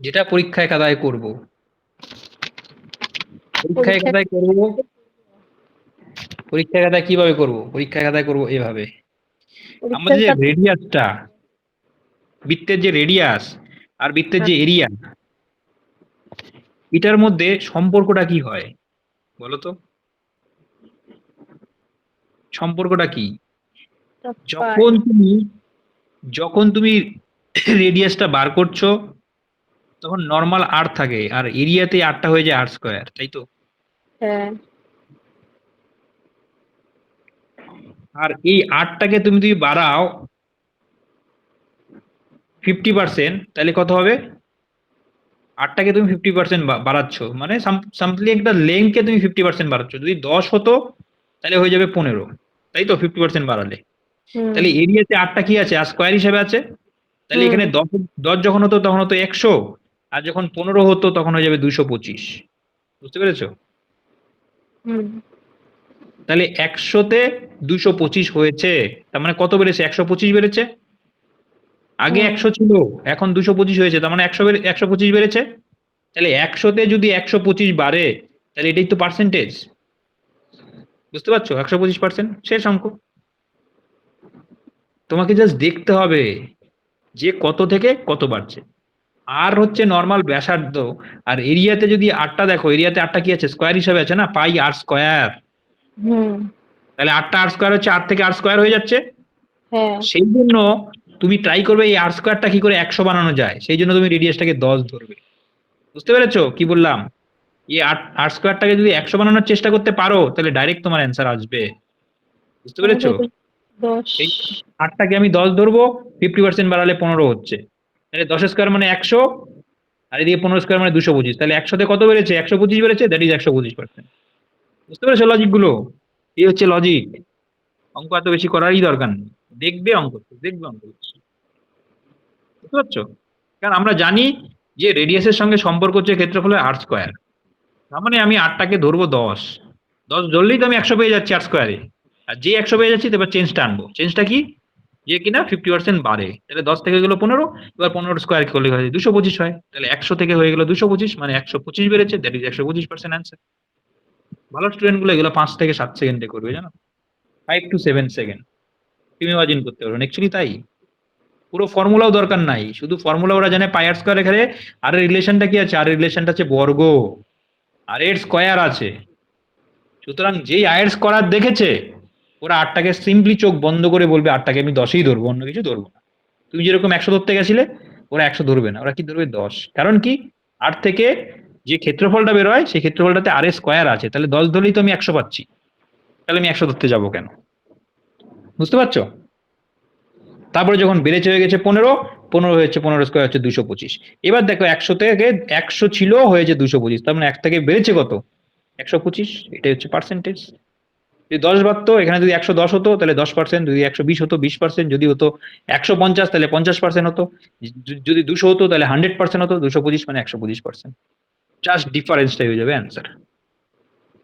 যেটা পরীক্ষায় খাতায় করব। পরীক্ষায় পরীক্ষা খাতায় করব। পরীক্ষায় খাতায় কিভাবে করব? পরীক্ষায় খাতায় করব এভাবে। আমাদের পরীক্ষার যে খাতা। রেডিয়াসটা, বৃত্তের যে রেডিয়াস আর বৃত্তের যে এরিয়া, এটার মধ্যে সম্পর্কটা কি হয় বলো তো? সম্পর্কটা কি? পাই। যখন তুমি যখন তুমি রেডিয়াসটা বার করছো, তখন নর্মাল আর থাকে, আর এরিয়াতে আরটা হয়ে যায় আর স্কয়ার, তাই তো? হ্যাঁ। আর এই আরটাকে তুমি যদি বাড়াও 50%, তাহলে কত হবে? আটটাকে তুমি 50% বাড়াচ্ছ, মানে সামথিং একটা লেন্থকে তুমি 50% বাড়াচ্ছ। যদি 10 হতো, তাহলে হয়ে যাবে 15, তাই তো? 50% বাড়ালে। হুম। তাহলে এরিয়াতে আটটা কি আছে? আর স্কোয়ার হিসেবে আছে। তাহলে হুম। এখানে 10 10 যখন হতো তখন হতো 100, আর যখন 15 হতো তখন হয়ে যাবে 225। বুঝতে পেরেছো? হুম। তাহলে 100-তে 225 হয়েছে, তার মানে কত বেড়েছে? 125 বেড়েছে। আগে হুম। 100 ছিল, এখন 225 হয়েছে, তার মানে 125 বেড়েছে। তাহলে 100-তে যদি 125 বাড়ে, তাহলে এটাই তো পার্সেন্টেজ। বুঝতে পারছো? 125% শেষ অঙ্ক। তোমাকে জাস্ট দেখতে হবে যে কত থেকে কত বাড়ছে। আর হচ্ছে নর্মাল ব্যাসার্ধ। আর এরিয়াতে যদি আটটা দেখো, এরিয়াতে আটটা কি আছে? স্কোয়ার হিসাবে আছে না, পাই আর স্কোয়ার। হুম। তাহলে আটটা আর স্কোয়ার হচ্ছে, 8 থেকে আর স্কোয়ার হয়ে যাচ্ছে। হ্যাঁ। সেই জন্য তুমি ট্রাই করবে এই আর স্কোয়ারটা কি করে 100 বানানো যায়, সেই জন্য তুমি রেডিয়াসটাকে 10 ধরবে। বুঝতে পেরেছো কি বললাম? এই আর স্কোয়ারটাকে যদি 100 বানানোর চেষ্টা করতে পারো, তাহলে ডাইরেক্ট তোমার অ্যান্সার আসবে। বুঝতে তাহলে পেরেছো? এটা 10। এই আটটাকে আমি 10 ধরবো, 50% বাড়ালে 15 হচ্ছে। তাহলে 10 স্কোয়ার মানে 100, আর এদিকে 15 স্কোয়ার মানে 225। তাহলে 100-তে কত বেড়েছে? 125 বেড়েছে, দ্যাট ইজ 125%। বুঝতে পেরেছো লজিক গুলো? এই হচ্ছে লজিক। অঙ্ক এত বেশি করারই দরকার নেই। দেখবে অঙ্ক, দেখবে অঙ্ক। বুঝতে পারছো? কারণ আমরা জানি যে রেডিয়াসের সঙ্গে সম্পর্ক হচ্ছে ক্ষেত্রফলের আর স্কোয়ার। তার মানে আমি আটটাকে ধরবো 10। 10 ধরলেই তো আমি 100 পেয়ে যাচ্ছি আর স্কোয়ারে। আর যে 100 পেয়ে যাচ্ছি, তারপর চেঞ্জটা আনবো। চেঞ্জটা কি? যে কিনা 50% বাড়ে, তাহলে 10 থেকে গেল 15, এবার 15 স্কোয়ার করলে হয় 225 হয়, তাহলে 100 থেকে হয়ে গেল 225, মানে 125 বেড়েছে, দ্যাট ইজ 125% অ্যান্সার। ভালো স্টুডেন্ট গুলো এগুলো 5 থেকে 7 সেকেন্ডে করবে, জানো, 5 to 7 সেকেন্ড তুমি ইমাজিন করতে পারো। অ্যাকচুয়ালি তাই, পুরো ফর্মুলাও দরকার নাই, শুধু ফর্মুলা ওরা জানে পাই আর স্কোয়ার, এখানে আর রিলেশনটা কি আছে, আর রিলেশনটা আছে বর্গ, আর এর স্কোয়ার আছে। সুতরাং যেই আয়ের স্কোয়ার দেখেছে, ওরা আটটাকে সিম্পলি চোখ বন্ধ করে বলবে আটটাকে আমি 10ই ধরবো, অন্য কিছু ধরবো না। তুমি যেরকম 100 ধরতে গেছিলে, ওরা 100 ধরবে না, ওরা কি ধরবে 10। কারণ কি, 8 থেকে যে ক্ষেত্রফলটা বের হয় সেই ক্ষেত্রফলটাতে আর এর স্কোয়ার আছে, তাহলে 10 ধরলেই তো আমি 100 পাচ্ছি, তাহলে আমি 100 ধরতে যাবো কেন? বুঝতে পারছো? তারপরে যখন বেড়েছে হয়ে গেছে 15, 15 হয়েছে 15 স্কোয়ার হচ্ছে 225। এবার দেখো 100 থেকে 100 ছিল হয়েছে 225, তার মানে 1 থেকে বেড়েছে কত, 125। এটাই হচ্ছে পার্সেন্টেজ। যদি 10 বাড়তো, এখানে যদি 110 হতো তাহলে 10%, যদি 120 হতো 20%, যদি হতো 150 তাহলে 50% হতো, যদি 200 হতো তাহলে 100% হতো, 225 মানে 125%। জাস্ট ডিফারেন্সটাই হয়ে যাবে অ্যান্সার।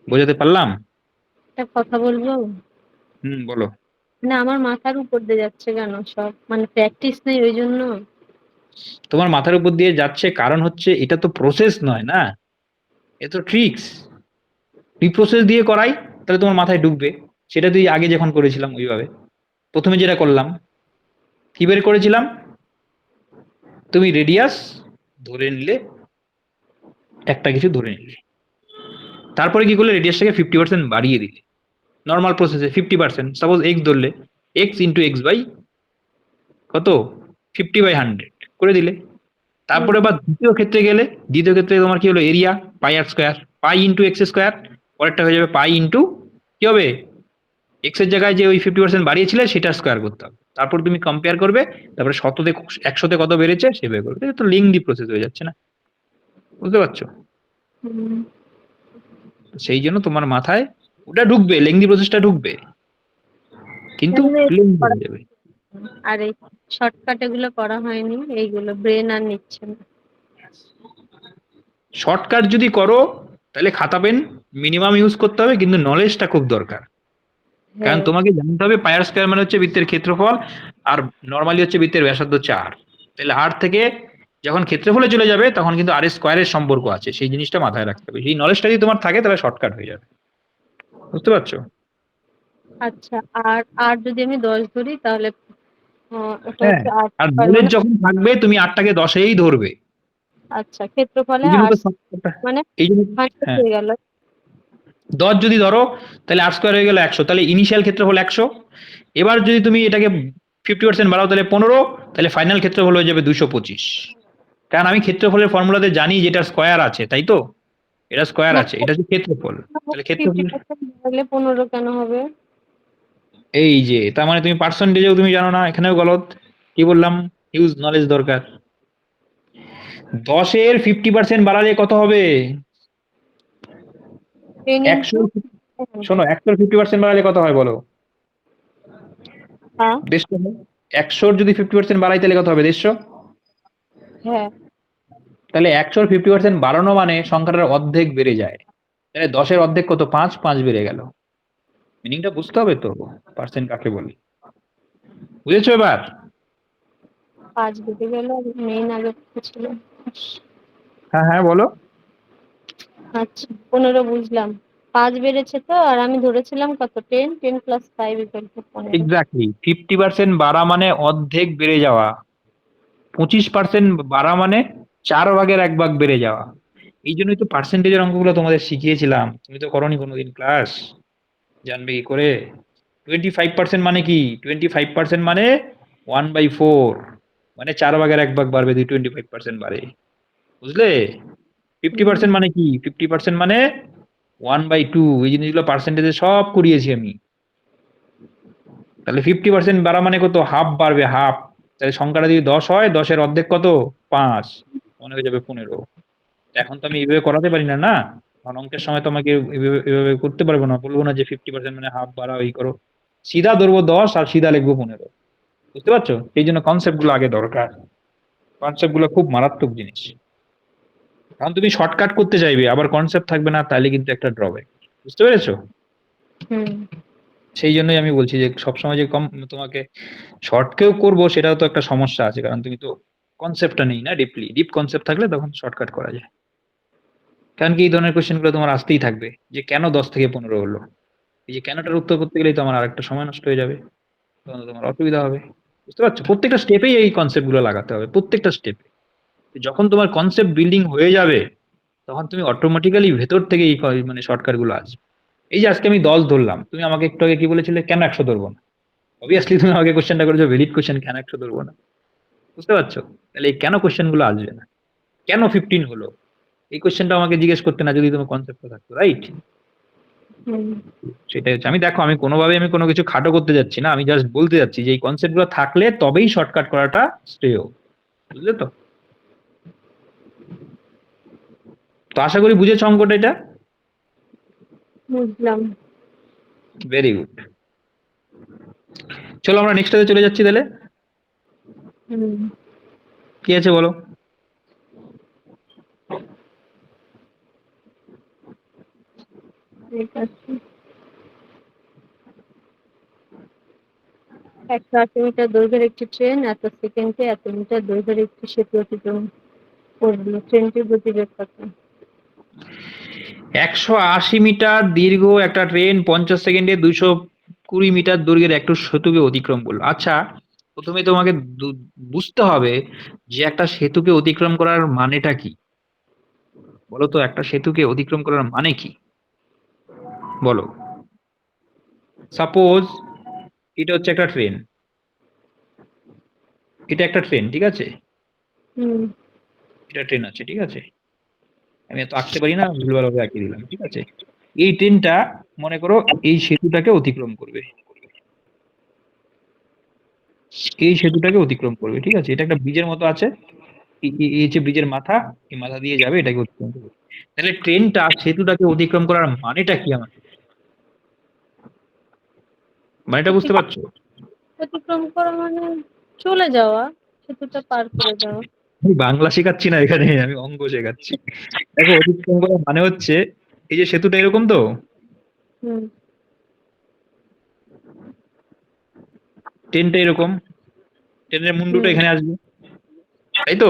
বোঝাতে পারলাম? একটা কথা বলবো, বলো। মানে আমার মাথার উপর দিয়ে যাচ্ছে কেন সব, মানে প্র্যাকটিস নেই ওই জন্য। তোমার মাথার উপর দিয়ে যাচ্ছে কারণ হচ্ছে এটা তো প্রসেস নয় না, এ তো ট্রিক্স। তুই প্রসেস দিয়ে করাই তাহলে তোমার মাথায় ঢুকবে। সেটা তুই আগে যখন করেছিলাম ওইভাবে, প্রথমে যেটা করলাম কি বের করেছিলাম, তুমি রেডিয়াস ধরে নিলে, একটা কিছু ধরে নিলে, তারপরে কি করলে রেডিয়াসটাকে 50% বাড়িয়ে দিলে। নর্মাল প্রসেসে 50%, সাপোজ এক্স ধরলে, এক্স ইন্টু এক্স বাই কত, 50/100 করে দিলে। তারপরে আবার দ্বিতীয় ক্ষেত্রে গেলে, দ্বিতীয় ক্ষেত্রে তোমার কি হলো, area pi r square, pi into x square, পরেরটা হয়ে যাবে পাই ইন্টু কি হবে, এক্স এর জায়গায় যে ওই 50% বাড়িয়েছিলে সেটা স্কোয়ার করতে হবে। তারপর তুমি কম্পেয়ার করবে, তারপরে 100তে কত বেড়েছে সে বের করবে। এটা তো লিঙ্কডি প্রসেস হয়ে যাচ্ছে না, বুঝতে পারছো? হুম। সেই জন্য তোমার মাথায় ওটা ঢুকবে, লেংদি প্রসেসটা ঢুকবে, কিন্তু এগুলো লেংদি করা- হয়ে যাবে। আর এই শর্টকাট এগুলো করা হয়নি, এইগুলো ব্রেন আর নিচ্ছে না। শর্টকাট যদি করো তাহলে খাতা পেন মিনিমাম ইউজ করতে হবে, কিন্তু নলেজটা খুব দরকার। কারণ হ্যাঁ। তোমাকে জানতে হবে পাই আর স্কোয়ার মানে হচ্ছে বৃত্তের ক্ষেত্রফল, আর নর্মালি হচ্ছে বৃত্তের ব্যাসার্ধ হচ্ছে আর। তাহলে আর থেকে যখন ক্ষেত্রফলে চলে যাবে তখন কিন্তু আর স্কোয়ারের সম্পর্ক আছে, সেই জিনিসটা মাথায় রাখতে হবে। সেই নলেজটা যদি তোমার থাকে তাহলে শর্টকাট হয়ে যাবে, বুঝতে পারছো? আচ্ছা, আর আর যদি আমি 10 ধরি তাহলে ওটা হ্যাঁ, হচ্ছে 8 আর স্কয়ার নলেজ মানে। যখন থাকবে তুমি 8টাকে 10এই ধরবে। আচ্ছা, ক্ষেত্রফলে এই জন্য 8 তো শর্টকাটটা, মানে এই জন্য, 100 হ্যাঁ, হয়ে গেল। 10 যদি ধরো তাহলে আর স্কোয়ার হয়ে গেল 100, তাহলে ইনিশিয়াল ক্ষেত্রফল 100। এবার যদি তুমি এটাকে 50% বাড়াও তাহলে 15, তাহলে ফাইনাল ক্ষেত্রফল হয়ে যাবে 225। কারণ আমি ক্ষেত্রফলের ফর্মুলাতে জানি যেটা স্কোয়ার আছে, তাই তো, এটা স্কোয়ার না, আছে, এটা হচ্ছে ক্ষেত্রফল। তাহলে ক্ষেত্রফল 50% বাড়ালে 15 কেন হবে? এই যে, তার মানে তুমি পার্সেন্টেজেও তুমি জানো না, এখানেও গলত। কি বললাম, হিউজ নলেজ দরকার। 10-এর 50% বাড়ালে কত হবে, 10 একশো, ইন্টু শোনো 100-এর 50% বাড়ালে কত হয় বলো, হ্যাঁ। 150 হয়। 100-র যদি 50% বাড়াই তাহলে কত হবে, 150। হ্যাঁ। তাহলে 100-র 50% বাড়ানো মানে সংখ্যাটার অর্ধেক বেড়ে যায়। তাহলে 10-এর অর্ধেক কত, 5, 5 বেড়ে গেল। মিনিংটা বুঝতে হবে তো, পার্সেন্ট কাকে বলে, বুঝেছো এবার? 5 বেড়ে গেল, মেইন আগে ছিল। হ্যাঁ হ্যাঁ বলো। আচ্ছা, 15 বুঝলাম। 5 বেড়েছে তো, আর আমি ধরেছিলাম কত, 10, 10 প্লাস 5 ইকুয়াল টু 15। এক্স্যাক্টলি, 50% বাড়া মানে অর্ধেক বেড়ে যাওয়া, 25% বাড়া মানে 4/1 বেড়ে যাওয়া। এই জন্যই তো পার্সেন্টেজের অঙ্কগুলো তোমাদের শিখিয়েছিলাম, তুমি তো করোনি কোনোদিন ক্লাস, জানবে কি করে? 25% মানে কি, 25% মানে 1/4, মানে 4/1 বাড়বে, 25% বাড়ে, বুঝলে? ফিফটি হুম। পার্সেন্ট মানে কি, 50% মানে 1/2। এই জিনিসগুলো পার্সেন্টেজে সব করিয়েছি আমি। তাহলে 50% বাড়া মানে কত, হাফ বাড়বে, হাফ। তাহলে সংখ্যাটা যদি 10 হয়, 10-এর অর্ধেক কত, 5, মনে হয়ে যাবে 15। এখন তো আমি এইভাবে করাতে পারি না, না, কারণ অঙ্কের সময় তোমাকে এভাবে এভাবে করতে পারবো না, বলবো না যে 50% মানে হাফ বাড়াও, এই করো। সিধা ধরবো 10 আর সিধা লিখবো 15, বুঝতে পারছো? এই জন্য কনসেপ্ট গুলো আগে দরকার, কনসেপ্ট গুলো খুব মারাত্মক জিনিস। কারণ তুমি শর্টকাট করতে চাইবে, আবার কনসেপ্ট থাকবে না, তাহলে কিন্তু একটা ড্রব্যাক, বুঝতে পেরেছো? হুম। সেই জন্যই আমি বলছি যে সবসময় যে তোমাকে শর্টকেও করবো সেটাও তো একটা সমস্যা আছে, কারণ তুমি তো কনসেপ্টটা নেই না ডিপলি। ডিপ কনসেপ্ট থাকলে তখন শর্টকাট করা যায়। কারণ কি এই ধরনের কোশ্চেন গুলো তোমার আসতেই থাকবে, যে কেন 10 থেকে 15 হলো। এই যে কেনটার উত্তর করতে গেলেই তো আমার আরেকটা সময় নষ্ট হয়ে যাবে, তখন তো তোমার অসুবিধা হবে। বুঝতে পারছো? প্রত্যেকটা স্টেপেই এই কনসেপ্ট গুলো লাগাতে হবে, প্রত্যেকটা স্টেপে। যখন তোমার কনসেপ্ট বিল্ডিং হয়ে যাবে তখন তুমি অটোমেটিক্যালি ভেতর থেকে এই মানে শর্টকাট গুলো আসবে। এই যে আজকে আমি 10 ধরলাম, তুমি আমাকে একটু আগে কি বলেছিলে কেন 100 ধরবো না? অবভিয়াসলি তুমি আমাকে কোশ্চেনটা করেছো ভ্যালিড কোশ্চেন, কেন 100 ধরবো না? বুঝতে পারছো? তাহলে এই কেন কোশ্চেন গুলো আসবে না, কেন 15 হলো, এই কোশ্চেনটা আমাকে জিজ্ঞেস করতে না যদি তোমার কনসেপ্টটা থাকতো, রাইট? হুম। সেটাই হচ্ছে। আমি দেখো আমি কোনোভাবে আমি কোনো কিছু খাটো করতে যাচ্ছি না, আমি জাস্ট বলতে যাচ্ছি যে এই কনসেপ্ট গুলো থাকলে তবেই শর্টকাট করাটা শ্রেয়। বুঝলে তো? তো আশা করি বুঝেছো অঙ্কটা এটা। বুঝলাম। Very good. চলো আমরা নেক্সটটাতে চলে যাচ্ছি তাহলে। হুম। কি আছে বলো? ঠিক আছে। 180 মিটার দৈর্ঘ্যের একটি ট্রেন এত সেকেন্ডে এত মিটার দৈর্ঘ্যের একটি সেতু অতিক্রম করলো, ট্রেনটির গতিবেগ কত? 180 মিটার দীর্ঘ একটা ট্রেন 50 সেকেন্ডে 220 মিটার দৈর্ঘ্যের একটা সেতুকে অতিক্রম করলো। আচ্ছা, প্রথমে তোমাকে বুঝতে হবে যে একটা সেতুকে অতিক্রম করার মানেটা কি। বলো তো, একটা সেতুকে অতিক্রম করার মানে কি? বলো। সাপোজ এটা হচ্ছে একটা ট্রেন, এটা একটা ট্রেন, ঠিক আছে? হুম। এটা ট্রেন আছে, ঠিক আছে? আমি এত আঁকতে পারি না, ভুলভাল ভাবে আঁকিয়ে দিলাম, ঠিক আছে? এই ট্রেনটা মনে করো এই সেতুটাকে অতিক্রম করবে, এই সেতুটাকে অতিক্রম করবে, ঠিক আছে? এটা একটা ব্রিজের মতো আছে, এই হচ্ছে ব্রিজের মাথা, এই মাথা দিয়ে যাবে, এটাকে অতিক্রম করবে। তাহলে ট্রেনটা সেতুটাকে অতিক্রম করার মানেটা কি আমার? মানেটা বুঝতে অতি- পারছো? অতিক্রম করা মানে চলে যাওয়া, সেতুটা পার করে যাওয়া। আমি বাংলা শেখাচ্ছি না এখানে, আমি অঙ্ক শেখাচ্ছি। দেখো, অতিক্রম করা মানে হচ্ছে এই যে সেতুটা এরকম তো, হুম। ট্রেনটা এরকম, ট্রেনের মুন্ডুটা হুম। এখানে আসবে, তাই তো?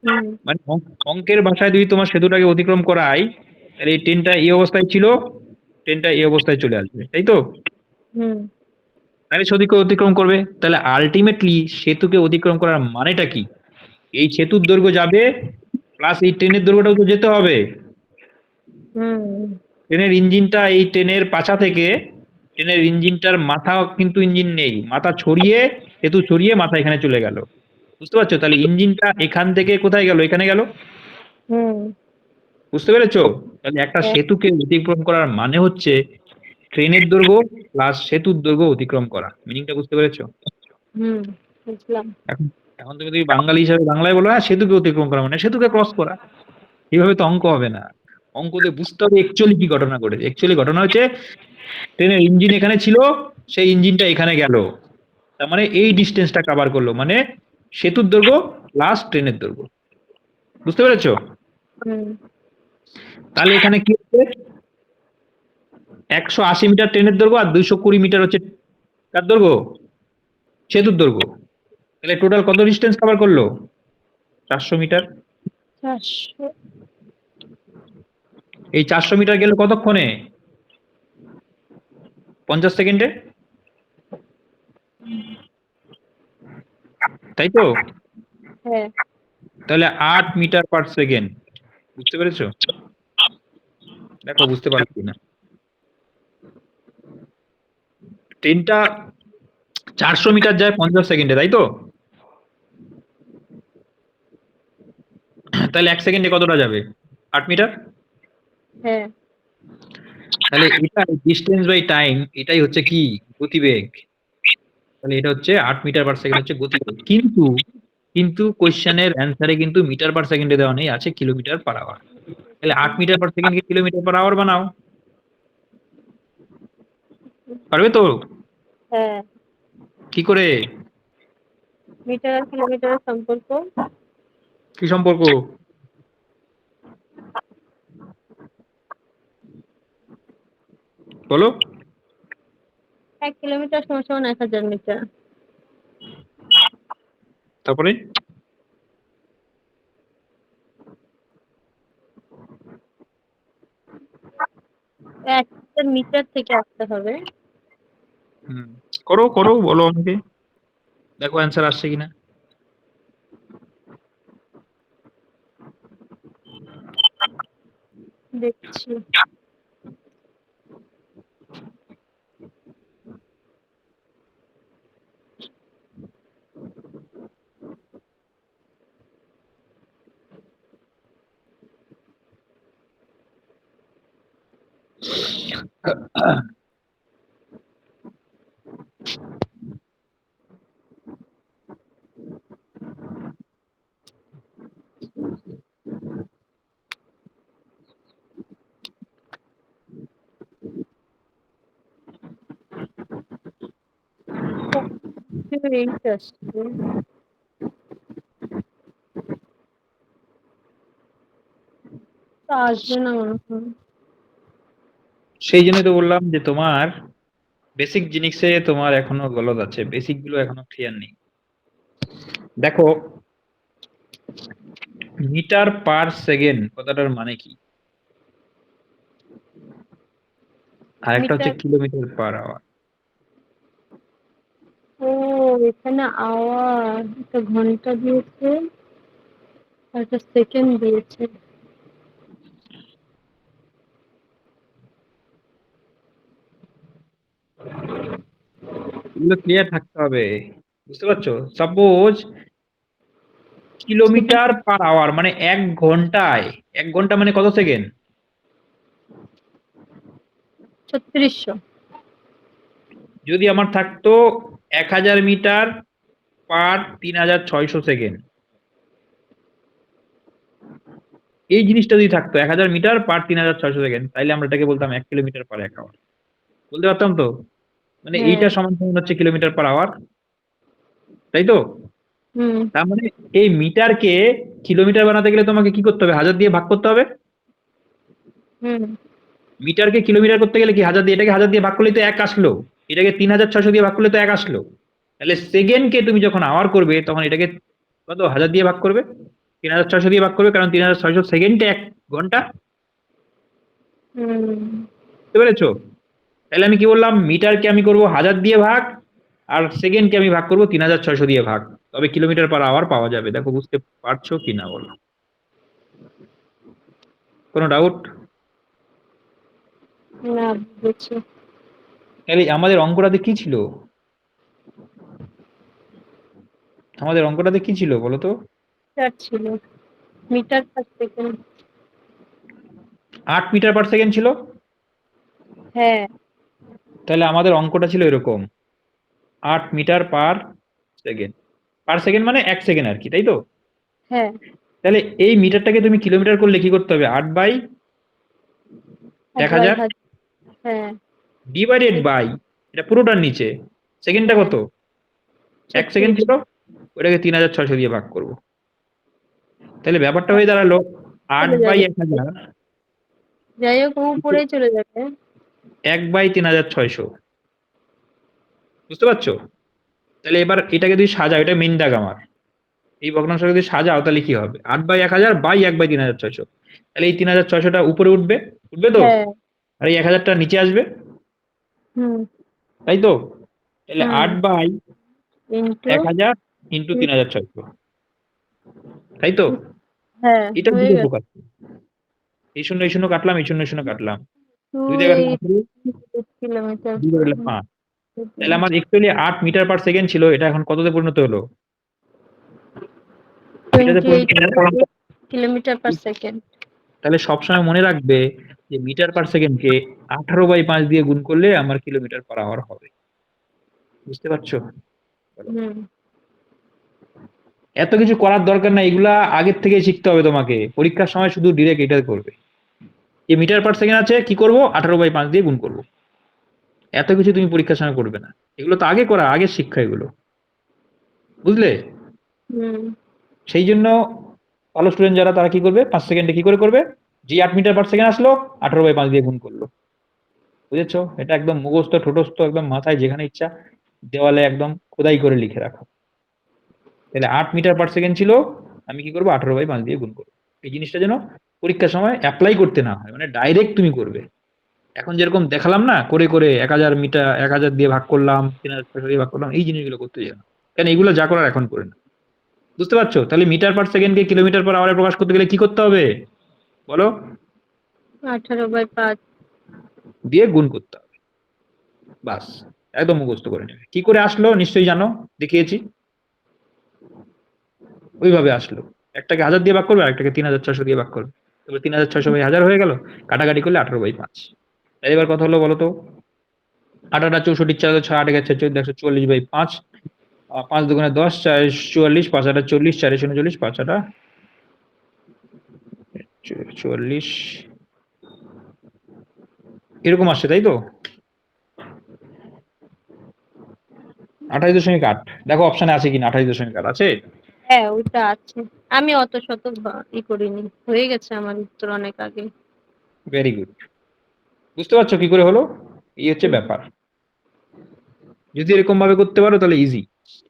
হুম। মানে অঙ্কের ভাষায় যদি তোমার সেতুটাকে অতিক্রম করাই, তাহলে এই ট্রেনটা এই অবস্থায় ছিল, ট্রেনটা এই অবস্থায় চলে আসবে, তাই তো? হুম। তাহলে সেতুকে অতিক্রম করবে। তাহলে আলটিমেটলি সেতুকে অতিক্রম করার মানেটা কি? এই সেতুর দৈর্ঘ্য যাবে, প্লাস এই ট্রেনের দৈর্ঘ্যটাও তো যেতে হবে। হুম। ট্রেনের ইঞ্জিনটা এই ট্রেনের পাছা থেকে, ট্রেনের ইঞ্জিনটার মাথা কিন্তু ইঞ্জিন নেই, মাথা ছড়িয়ে, সেতু ছড়িয়ে মাথা এখানে চলে গেল। বুঝতে পারছো? তাহলে ইঞ্জিনটা এখান থেকে কোথায় গেল? এখানে গেল। হুম। বুঝতে পেরেছো? তাহলে একটা হ্যাঁ। সেতুকে অতিক্রম করার মানে হচ্ছে ট্রেনের দৈর্ঘ্য প্লাস সেতুর দৈর্ঘ্য অতিক্রম করা। মিনিংটা বুঝতে পেরেছো? হুম। বুঝলাম। এখন এখন তুমি বাঙালি হিসাবে বাংলায় বলো, হ্যাঁ সেতুকে অতিক্রম করা মানে সেতুকে ক্রস করা। এইভাবে তো অঙ্ক হবে না। অঙ্কতে বুঝতে হবে অ্যাকচুয়ালি কি ঘটনা ঘটেছে। অ্যাকচুয়ালি ঘটনা হচ্ছে ট্রেনের ইঞ্জিন এখানে ছিল, সেই ইঞ্জিনটা এখানে গেল, তার মানে এই ডিস্টেন্সটা কভার করলো, মানে সেতুর দৈর্ঘ্য প্লাস ট্রেনের দৈর্ঘ্য। বুঝতে পেরেছো? হুম। তাহলে এখানে কি হচ্ছে, 180 মিটার ট্রেনের দৈর্ঘ্য আর 220 মিটার হচ্ছে কার দৈর্ঘ্য? সেতুর দৈর্ঘ্য। তাহলে টোটাল কত ডিস্টেন্স কভার করলো? 400 মিটার। 400। এই 400 মিটার গেল কতক্ষণে? 50 সেকেন্ডে, তাই তো? হ্যাঁ। তাহলে 8 মিটার পার সেকেন্ড। বুঝতে পেরেছো? দেখো বুঝতে পারছো কিনা। ট্রেনটা 400 মিটার যায় 50 সেকেন্ডে, তাই তো? তাহলে 1 সেকেন্ডে কতটা যাবে? 8 মিটার। হ্যাঁ। তাহলে এটা ডিস্টেন্স বাই টাইম, এটাই হচ্ছে কি? গতিবেগ। তাহলে এটা হচ্ছে 8 মিটার পার সেকেন্ড হচ্ছে গতিবেগ। কিন্তু কিন্তু কোশ্চেনের অ্যান্সারে কিন্তু মিটার পার সেকেন্ডে দেওয়া নেই, আছে কিলোমিটার পার আওয়ার। তাহলে 8 মিটার পার সেকেন্ডকে কিলোমিটার পার আওয়ার বানাও। পারবে তো? হ্যাঁ। কি করে? মিটার আর কিলোমিটারের সম্পর্ক। কি সম্পর্ক? বলো। 1 কিলোমিটার সমান সমান 1000 মিটার। তারপরে 1000 মিটার থেকে আসতে হবে। করো করো, বলো আমাকে, দেখো অ্যান্সার আসছে কিনা। দেখছি। এইট আসছে। তা আসবে না মনে হয়। সেই জন্যই তো বললাম যে তোমার বেসিক জিনিসে তোমার এখনো গলদ আছে, বেসিক গুলো এখনো ক্লিয়ার নেই। দেখো, মিটার পার সেকেন্ড কথাটার মানে কি, আর একটা হচ্ছে মিটার, কিলোমিটার পার আওয়ার। ও এখানে আওয়ার, একটা ঘন্টা দিয়েছে আর একটা সেকেন্ড দিয়েছে। এগুলো ক্লিয়ার থাকতে হবে, বুঝতে পারছো? সাপোজ কিলোমিটার পার আওয়ার মানে 1 ঘন্টায়, 1 ঘন্টা মানে কত সেকেন্ড? 3600। যদি আমার থাকতো 1000 মিটার পার 3600 সেকেন্ড, এই জিনিসটা যদি থাকতো 1000 মিটার পার 3600 সেকেন্ড, তাইলে আমরা এটাকে বলতাম 1 কিলোমিটার পার 1 আওয়ার, বলতে পারতাম তো? মানে হ্যাঁ। এইটা সমান সমান হচ্ছে কিলোমিটার পার আওয়ার, তাই তো? হুম তার মানে এই মিটারকে কিলোমিটার বানাতে গেলে তোমাকে কি করতে হবে, 1000 দিয়ে ভাগ করতে হবে। হুম মিটারকে কিলোমিটার করতে গেলে কি 1000 দিয়ে, এটাকে 1000 দিয়ে ভাগ করলে তো 1 আসলো, এটাকে 3600 দিয়ে ভাগ করলে তো 1 আসলো। তাহলে সেকেন্ডকে তুমি যখন আওয়ার করবে তখন এটাকে কত 1000 দিয়ে ভাগ করবে, 3600 দিয়ে ভাগ করবে, কারণ 3600 সেকেন্ডে 1 ঘন্টা। হুম বুঝতে পেরেছো? তাহলে আমি কি বললাম, মিটারকে আমি করব 1000 দিয়ে ভাগ, আর সেকেন্ডকে আমি ভাগ করব 3600 দিয়ে ভাগ, তবে কিলোমিটার পার আওয়ার পাওয়া যাবে। দেখো বুঝতে পারছো কি না বলো, কোনো ডাউট? না, বুঝেছি। তাহলে আমাদের অঙ্কটাতে কি ছিল, আমাদের অঙ্কটাতে কি ছিল বলো তো? মিটার ছিল, meter per second. 8 metre per second ছিল। হ্যাঁ। তাহলে আমাদের অঙ্কটা ছিল এরকম, 8 metre per second, per second মানে 1 সেকেন্ড আর কি, তাই তো? হ্যাঁ। তাহলে এই মিটারটাকে তুমি কিলোমিটার করলে কি করতে হবে, 8 বাই বাই 1000 হাজার। হ্যাঁ। ডিভাইডেড বাই, এটা পুরোটার নিচে সেকেন্ডটা হ্যাঁ, কত, 1 সেকেন্ড 36। ছিল, ওটাকে 3600 দিয়ে ভাগ করবো। তাহলে ব্যাপারটা হয়ে দাঁড়ালো আট চলে বাই যাবে। এক হাজার যাই হোক, ও উপরেই চলে যাবে। 1/3600, বুঝতে পারছো? তাহলে এবার এটাকে যদি সাজাও, এটা মেন দাগ আমার, এই ভগ্নাংশকে যদি সাজাও তাহলে কি হবে, 8/1000 বাই 1/3600, তাহলে এই 3600টা উপরে উঠবে, উঠবে তো, হ্যাঁ। আর এই 1000টা নিচে আসবে, হুম তাই তো? তাহলে হুম 8/1000 ইন্টু ইন্টু। 3600, তাই তো? হ্যাঁ, এটা হয়ে দুটো গেছে। প্রকার, এই শূন্য এই শূন্য কাটলাম, এই শূন্য এই শূন্য কাটলাম, টু 2 দিয়ে কাটলাম এইট 3, কিলোমিটার 2 দিয়ে কাটলে 5। তাহলে আমার অ্যাকচুয়ালি 8 মিটার পার সেকেন্ড ছিল, এটা এখন কততে পরিণত হলো, এটাতে 28 পরিণত হলো। Kilometre per second. তাহলে সবসময় মনে রাখবে যে মিটার পার সেকেন্ডকে 18/5 দিয়ে গুণ করলে আমার কিলোমিটার পার আওয়ার হবে, বুঝতে পারছো? বলো। হুম এত কিছু করার দরকার নাই, এগুলা আগের থেকে শিখতে হবে তোমাকে, পরীক্ষার সময় শুধু ডিরেক্ট এটা করবে, যে মিটার পার সেকেন্ড আছে কি করব, 18/5 দিয়ে গুণ করব, এত কিছু তুমি পরীক্ষার সময় করবে না, এগুলো তো আগে করা, আগের শিক্ষা এগুলো, বুঝলে? হুম সেই জন্য ভালো স্টুডেন্ট যারা তারা কি করবে, 5 সেকেন্ডে কি করে করবে, যে 8 মিটার পার সেকেন্ড আসলো 18/5 দিয়ে গুণ করলো, বুঝেছো? এটা একদম মুখস্থ ঠোঁটস্থ একদম মাথায় যেখানে ইচ্ছা দেওয়ালে একদম খোদাই করে লিখে রাখো। তাহলে 8 মিটার/সেকেন্ড ছিল, আমি কি করবো 18/5 দিয়ে গুণ করবো। এই জিনিসটা যেন পরীক্ষার সময় অ্যাপ্লাই করতে না হয়, মানে ডাইরেক্ট তুমি করবে। এখন যেরকম দেখালাম না করে করে 1000 মিটার 1000 দিয়ে ভাগ করলাম, 3600 দিয়ে ভাগ করলাম, এই জিনিসগুলো করতে যাও না। কেন এগুলো যা করার এখন করে না। বুঝতে পারছো? তাহলে মিটার/সেকেন্ডকে কিলোমিটার/আওয়ারে প্রকাশ করতে গেলে কি করতে হবে বলো? 18/5। দিয়ে গুণ করতে হবে। বাস, একদম মুখস্থ করে নেবে। কি করে আসলো নিশ্চয়ই জানো, দেখিয়েছি। ওইভাবে আসলো। একটাকে 1000 দিয়ে ভাগ করবে, আরেকটাকে 3600 দিয়ে ভাগ করবে। তারপর 3600/1000 হয়ে গেল, কাটাকাটি করলে 18/5। তাই এবার কথা হলো বলো তো, 8 8 64, 4 6 8 1 14, 144/5। 5 দুগুণে 10, 4 44, 5 8 40, 4 39, 5 8 44, এরকম আসছে তাই তো? 28.8। দেখো অপশনে আছে কিনা 28.8 আছে। হ্যাঁ, ওইটা আছে। আমি অত শত করিনি, হয়ে গেছে আমার উত্তর অনেক আগে। Very good. বুঝতে পারছো কি করে হলো? এই হচ্ছে ব্যাপার। যদি এরকম ভাবে করতে পারো তাহলে ইজি।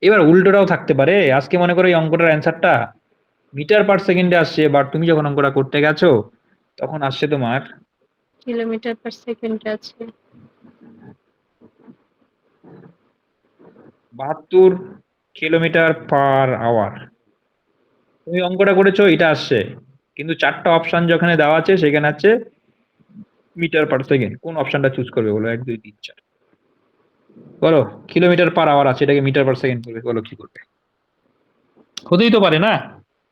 এবার উল্টোটাও থাকতে পারে। আজকে মনে করো এই অঙ্কটার অ্যান্সারটা মিটার/সেকেন্ডে আসছে, বাট তুমি যখন অঙ্কটা করতে গেছো তখন আসছে তোমার কিলোমিটার/সেকেন্ড আছে। 72 কিলোমিটার/আওয়ার। তুমি অঙ্কটা করেছো এটা আসছে, কিন্তু 4টা অপশন যেখানে দেওয়া আছে সেখানে আছে মিটার/সেকেন্ড। কোন অপশনটা চুজ করবে বলো? 1 2 3 4 বলো। কিলোমিটার/আওয়ার আছে, এটাকে মিটার/সেকেন্ড করবে, বলো কি করবে? হতেই তো পারে না।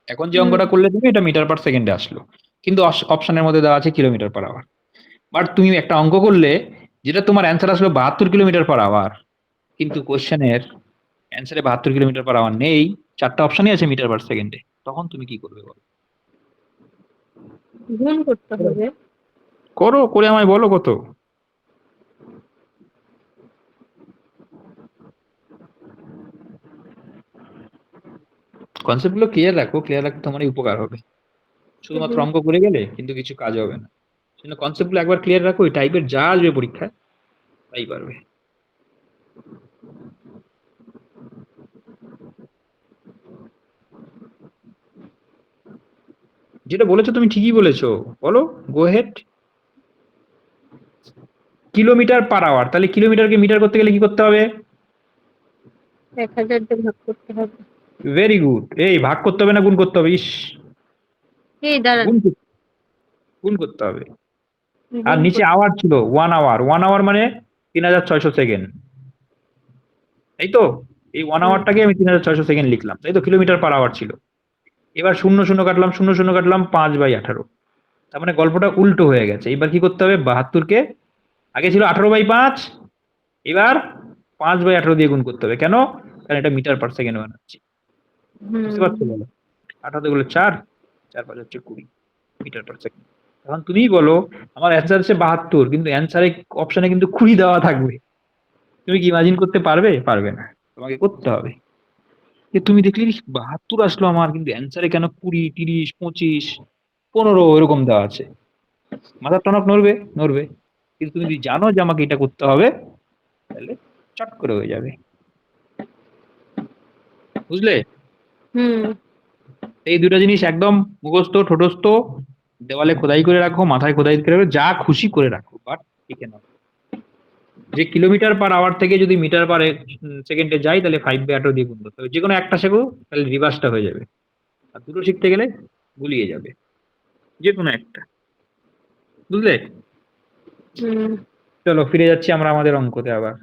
এখন যে হুম। অঙ্কটা করলে তুমি এটা মিটার/সেকেন্ডে আসলো, কিন্তু অপশনের মধ্যে দেওয়া আছে কিলোমিটার/আওয়ার। বাট তুমি একটা অঙ্ক করলে যেটা তোমার অ্যান্সার আসলো 72 কিলোমিটার/আওয়ার, কিন্তু কোশ্চেনের অ্যান্সারে 72 কিলোমিটার/আওয়ার নেই, 4টা অপশনই আছে মিটার/সেকেন্ডে। তখন তুমি কি করবে বলো? গুণ করতে হবে। করো, করে আমায় বলো কত। কনসেপ্ট গুলো ক্লিয়ার রাখো, ক্লিয়ার রাখতে তোমারই উপকার হবে। শুধুমাত্র হুম। অঙ্ক করে গেলে কিন্তু কিছু কাজ হবে না। সেজন্য কনসেপ্ট গুলো একবার ক্লিয়ার রাখো, ওই টাইপের যা আসবে পরীক্ষায় তাই পারবে। যেটা বলেছো তুমি ঠিকই বলেছো, বলো, গো হেড। কিলোমিটার/আওয়ার, তাহলে কিলোমিটারকে মিটার করতে গেলে কি করতে হবে? 1000 দিয়ে ভাগ করতে হবে। Very good. এই ভাগ করতে হবে না গুণ করতে হবে? ইস, এই দাঁড়ান। গুণ গুণ করতে হবে। আর গুণ নিচে করতে। আওয়ার ছিল 1 আওয়ার, 1 আওয়ার মানে 3600 সেকেন্ড, তাই তো? এই ওয়ান হুম। আওয়ারটাকে আমি 3600 সেকেন্ড লিখলাম, তাই তো? কিলোমিটার/আওয়ার ছিল। এবার শূন্য শূন্য কাটলাম, শূন্য শূন্য কাটলাম, 5/18। তার মানে গল্পটা উল্টো হয়ে গেছে। এবার কি করতে হবে? 72কে, আগে ছিল 18/5, এবার 5/18 দিয়ে গুণ করতে হবে। কেন? কারণ এটা মিটার/সেকেন্ড বানাচ্ছি। বুঝতে পারছো? হুম। বলো। 18 গুলো 4, 4 5 হচ্ছে 20 মিটার/সেকেন্ড। এখন তুমিই বলো, আমার অ্যান্সার হচ্ছে 72, কিন্তু অ্যান্সারে অপশনে কিন্তু 20 দেওয়া থাকবে। তুমি কি ইমাজিন করতে পারবে? পারবে না। তোমাকে করতে হবে। যে তুমি দেখলে 72 আসলো আমার, কিন্তু অ্যান্সারে কেন 20 30 25 15 এরকম দেওয়া আছে? মাথার টনক নড়বে, নড়বে। কিন্তু তুমি যদি জানো যে আমাকে এটা করতে হবে, তাহলে চট করে হয়ে যাবে। বুঝলে? হুম। এই দুটো জিনিস একদম মুখস্থ ঠোঁটস্থ দেওয়ালে খোদাই করে রাখো, মাথায় খোদাই করে রাখো, যা খুশি করে রাখো, বাট লিখে নাও যে কিলোমিটার/আওয়ার থেকে যদি মিটার/সেকেন্ডে যাই তাহলে 5/18 দিয়ে গুণ করতে হবে। যে কোনো একটা শেখো, তাহলে রিভার্সটা হয়ে যাবে। আর দুটো শিখতে গেলে গুলিয়ে যাবে। যে কোনো একটা। বুঝলে? হুম। চলো ফিরে যাচ্ছি আমরা আমাদের অঙ্কতে আবার।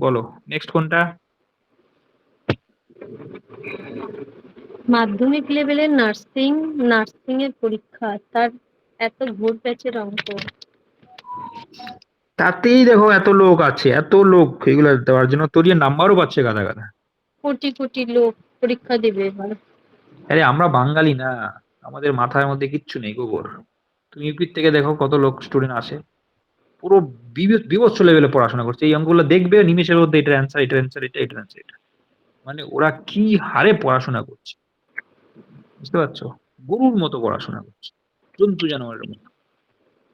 বলো নেক্সট কোনটা? মাধ্যমিক লেভেলের নার্সিং এর পরীক্ষা, তার এত ঘুর প্যাচের অঙ্ক। তাতেই দেখো এত লোক আছে, এত লোক এগুলো দেওয়ার জন্য, তোর নাম্বারও পাচ্ছে গাদা গাদা। কোটি কোটি লোক পরীক্ষা দেবে এবার। আরে আমরা বাঙালি না, আমাদের মাথার মধ্যে কিচ্ছু নেই গোবর। তুমি ইউপির থেকে দেখো কত লোক স্টুডেন্ট আসে, পুরো বিভৎস লেভেলে পড়াশোনা করছে। এই অঙ্কগুলো দেখবে নিমেষের মধ্যে এটার অ্যান্সার, এটার অ্যান্সার, এটার অ্যান্সার এটা। মানে ওরা কি হারে পড়াশোনা করছে, বুঝতে পারছো? গরুর মতো পড়াশোনা করছে। জন্তু জানোয়ারের মতো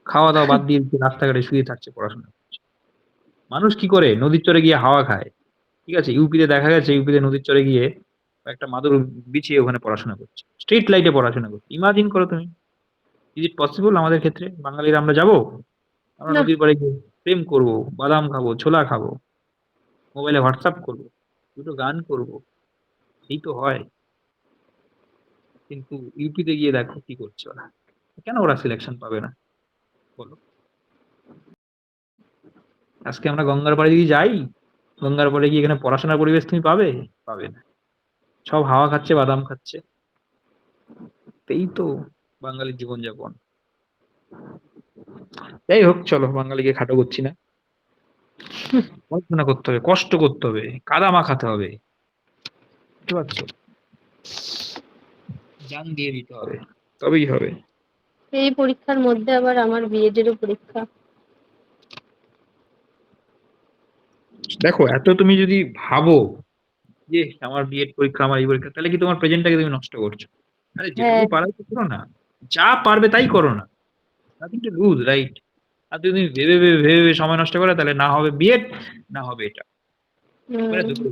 খাওয়া দাওয়া বাদ দিয়ে রাস্তাঘাটে শুয়ে থাকছে, পড়াশোনা করছে। মানুষ কি করে? নদীর চরে গিয়ে হাওয়া খায়। ঠিক আছে, ইউপিতে দেখা গেছে, ইউপিতে নদীর চরে গিয়ে একটা মাদুর বিছিয়ে ওখানে পড়াশোনা করছে, স্ট্রিট লাইটে পড়াশোনা করছে। ইমাজিন করো তুমি, ইজ ইট পসিবল আমাদের ক্ষেত্রে? বাঙালিরা আমরা যাবো? আমরা না। নদীর পাড়ে গিয়ে প্রেম করব, বাদাম খাবো, ছোলা খাবো, মোবাইলে হোয়াটসঅ্যাপ করবো, দুটো গান করব, এই তো হয়। কিন্তু ইউপিতে গিয়ে দেখো কি করছে ওরা। কেন ওরা সিলেকশন পাবে না বলো? আজকে আমরা গঙ্গার পাড়ে দিয়ে যাই, গঙ্গার পাড়ে গিয়ে এখানে পড়াশোনার পরিবেশ তুমি পাবে? পাবে না। সব হাওয়া খাচ্ছে, বাদাম খাচ্ছে। এই তো বাঙালির জীবনযাপন। যাই হোক, চলো বাঙালিকে খাটো করছি না। পড়াশোনা করতে হবে, কষ্ট করতে হবে, কাদা মাখাতে হবে, বুঝতে পারছো? জান দিয়ে দিতে হবে, তবেই হবে। এই পরীক্ষার মধ্যে আবার আমার বিএড-এরও পরীক্ষা। দেখো, এত তুমি যদি ভাবো যে আমার বিএড পরীক্ষা, আমার এই পরীক্ষা, তাহলে কি তোমার প্রেজেন্টটাকে তুমি নষ্ট করছো? আরে যেটুকু হ্যাঁ। পারা তো করো না, যা পারবে তাই করো না, নাথিং টু লুজ, রাইট? আর যদি তুমি ভেবে ভেবে ভেবে ভেবে সময় নষ্ট করো, তাহলে না হবে বিএড, না হবে এটা, মানে হুম। দুটো।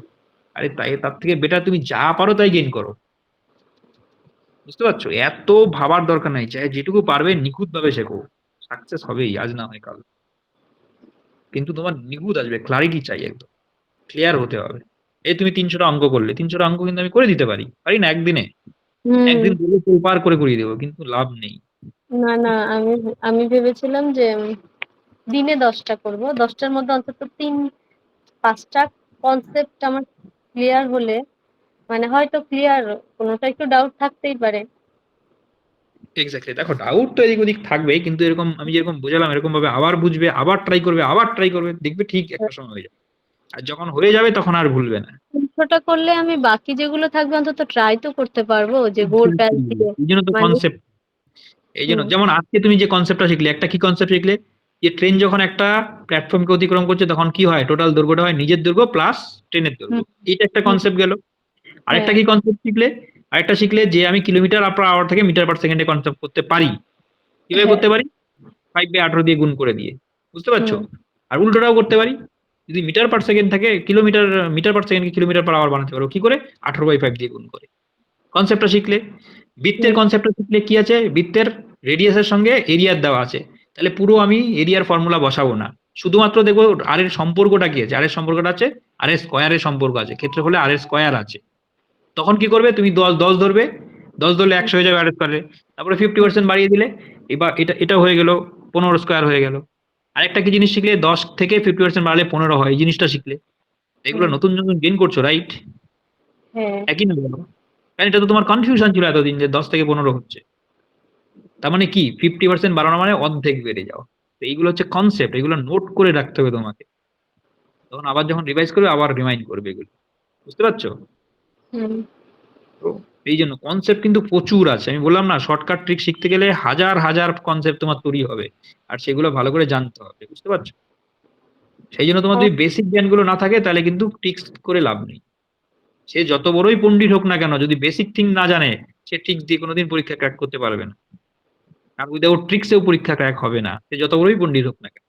আরে তাই, তার থেকে বেটার তুমি যা পারো তাই গেইন করো, বুঝতে পারছো? এত ভাবার দরকার নাই, চাই যেটুকু পারবে নিখুঁত ভাবে শেখো, সাকসেস হবেই, আজ না হয় কাল। কিন্তু তোমার নিখুঁত আসবে, ক্লারিটি চাই, একদম ক্লিয়ার হতে হবে। এই তুমি 300টা অঙ্ক করলে, 300টা অঙ্ক কিন্তু আমি করে দিতে পারি, পারি না একদিনে? হুম। একদিন বলে পার করে করিয়ে দেবো, কিন্তু লাভ নেই। না, না, আমি আমি ভেবেছিলাম যে দিনে 10টা করব। 10টার মধ্যে অন্তত 5টা কনসেপ্ট আমার ক্লিয়ার হলে, মানে হয়তো ক্লিয়ার, কোনোটা একটু ডাউট থাকতেই পারে। এক্স্যাক্টলি, দেখো ডাউট তো এদিক ওদিক থাকবেই, কিন্তু এরকম আমি যেরকম বোঝালাম এরকম ভাবে আবার বুঝবে, আবার ট্রাই করবে, আবার ট্রাই করবে, দেখবে ঠিক একটা সময় হয়ে যাবে। আর যখন হয়ে যাবে তখন আর ভুলবে না। 300টা করলে আমি বাকি যেগুলো থাকবে অন্তত ট্রাই তো করতে পারবো, যে বোর্ড ব্যাচ দিয়ে। এই জন্য তো মানে কনসেপ্ট, এই জন্য হুম, যেমন আজকে তুমি যে কনসেপ্টটা শিখলে, একটা কি কনসেপ্ট শিখলে? যে ট্রেন যখন একটা প্ল্যাটফর্মকে অতিক্রম করছে তখন কি হয়, টোটাল দৈর্ঘ্যটা হয় নিজের দৈর্ঘ্য প্লাস ট্রেনের দৈর্ঘ্য। হুম, এটা একটা হুম, কনসেপ্ট গেল। আরেকটা হ্যাঁ, কি কনসেপ্ট শিখলে? আরেকটা শিখলে যে আমি কিলোমিটার পার আওয়ার থেকে মিটার পার সেকেন্ডে কনসেপ্ট করতে পারি। কিভাবে হ্যাঁ, করতে পারি? 5/18 দিয়ে গুণ করে দিয়ে, বুঝতে পারছো? হুম, আর উল্টোটাও করতে পারি, যদি মিটার পার সেকেন্ড থাকে, মিটার পার সেকেন্ডকে কিলোমিটার পার আওয়ার বানাতে পারো কি করে? 18/5 দিয়ে গুণ করে। কনসেপ্টটা শিখলে। বৃত্তের হুম, কনসেপ্টটা শিখলে কি আছে? বৃত্তের রেডিয়াসের সঙ্গে এরিয়ার দেওয়া আছে, তাহলে পুরো আমি এরিয়ার ফর্মুলা বসাবো না, শুধুমাত্র দেখবো আর এর সম্পর্কটা কি আছে, আর এর সম্পর্কটা আছে আর এর স্কয়ারের সম্পর্ক আছে, ক্ষেত্রফলে আর এর স্কয়ার আছে। তখন কি করবে? তুমি 10 ধরবে, 10 ধরলে 100 হয়ে যাবে আর স্কয়ারে, তারপরে 50% বাড়িয়ে দিলে, এবার এটা হয়ে গেল 15 স্কয়ার হয়ে গেল। আরেকটা কি জিনিস শিখলে? 10 থেকে 50% বাড়ালে 15 হয়, এই জিনিসটা শিখলে। এগুলো হুম, নতুন নতুন গেইন করছো, রাইট? হ্যাঁ, একই না বলো? কারণ এটা তো তোমার কনফিউশন ছিল এতদিন যে 10 থেকে 15 হচ্ছে। তার মানে কি? 50% বাড়ানো মানে অর্ধেক বেড়ে যাও। তো এইগুলো হচ্ছে কনসেপ্ট, এগুলো নোট করে রাখতে হবে তোমাকে। তখন আবার যখন রিভাইজ করবে আবার রিমাইন্ড করবে এগুলো। বুঝতে পারছো? হুম, তো এই জন্য কনসেপ্ট কিন্তু প্রচুর আছে। আমি বললাম না, শর্টকাট ট্রিক শিখতে গেলে হাজার হাজার কনসেপ্ট তোমার তৈরি হবে। আর সেগুলো ভালো করে জানতে হবে। বুঝতে পারছো? সেই জন্য তোমার ও, যদি বেসিক জ্ঞানগুলো না থাকে তাহলে কিন্তু ট্রিক্স করে লাভ নেই। সে যত বড়ই পণ্ডিত হোক না কেন, যদি বেসিক থিং না জানে, সে ট্রিক্স দিয়ে কোনোদিন পরীক্ষা ক্র্যাক করতে পারবে না। আর উইদাউট ট্রিক্সেও পরীক্ষা ক্র্যাক হবে না, সে যত বড়ই পণ্ডিত হোক না কেন।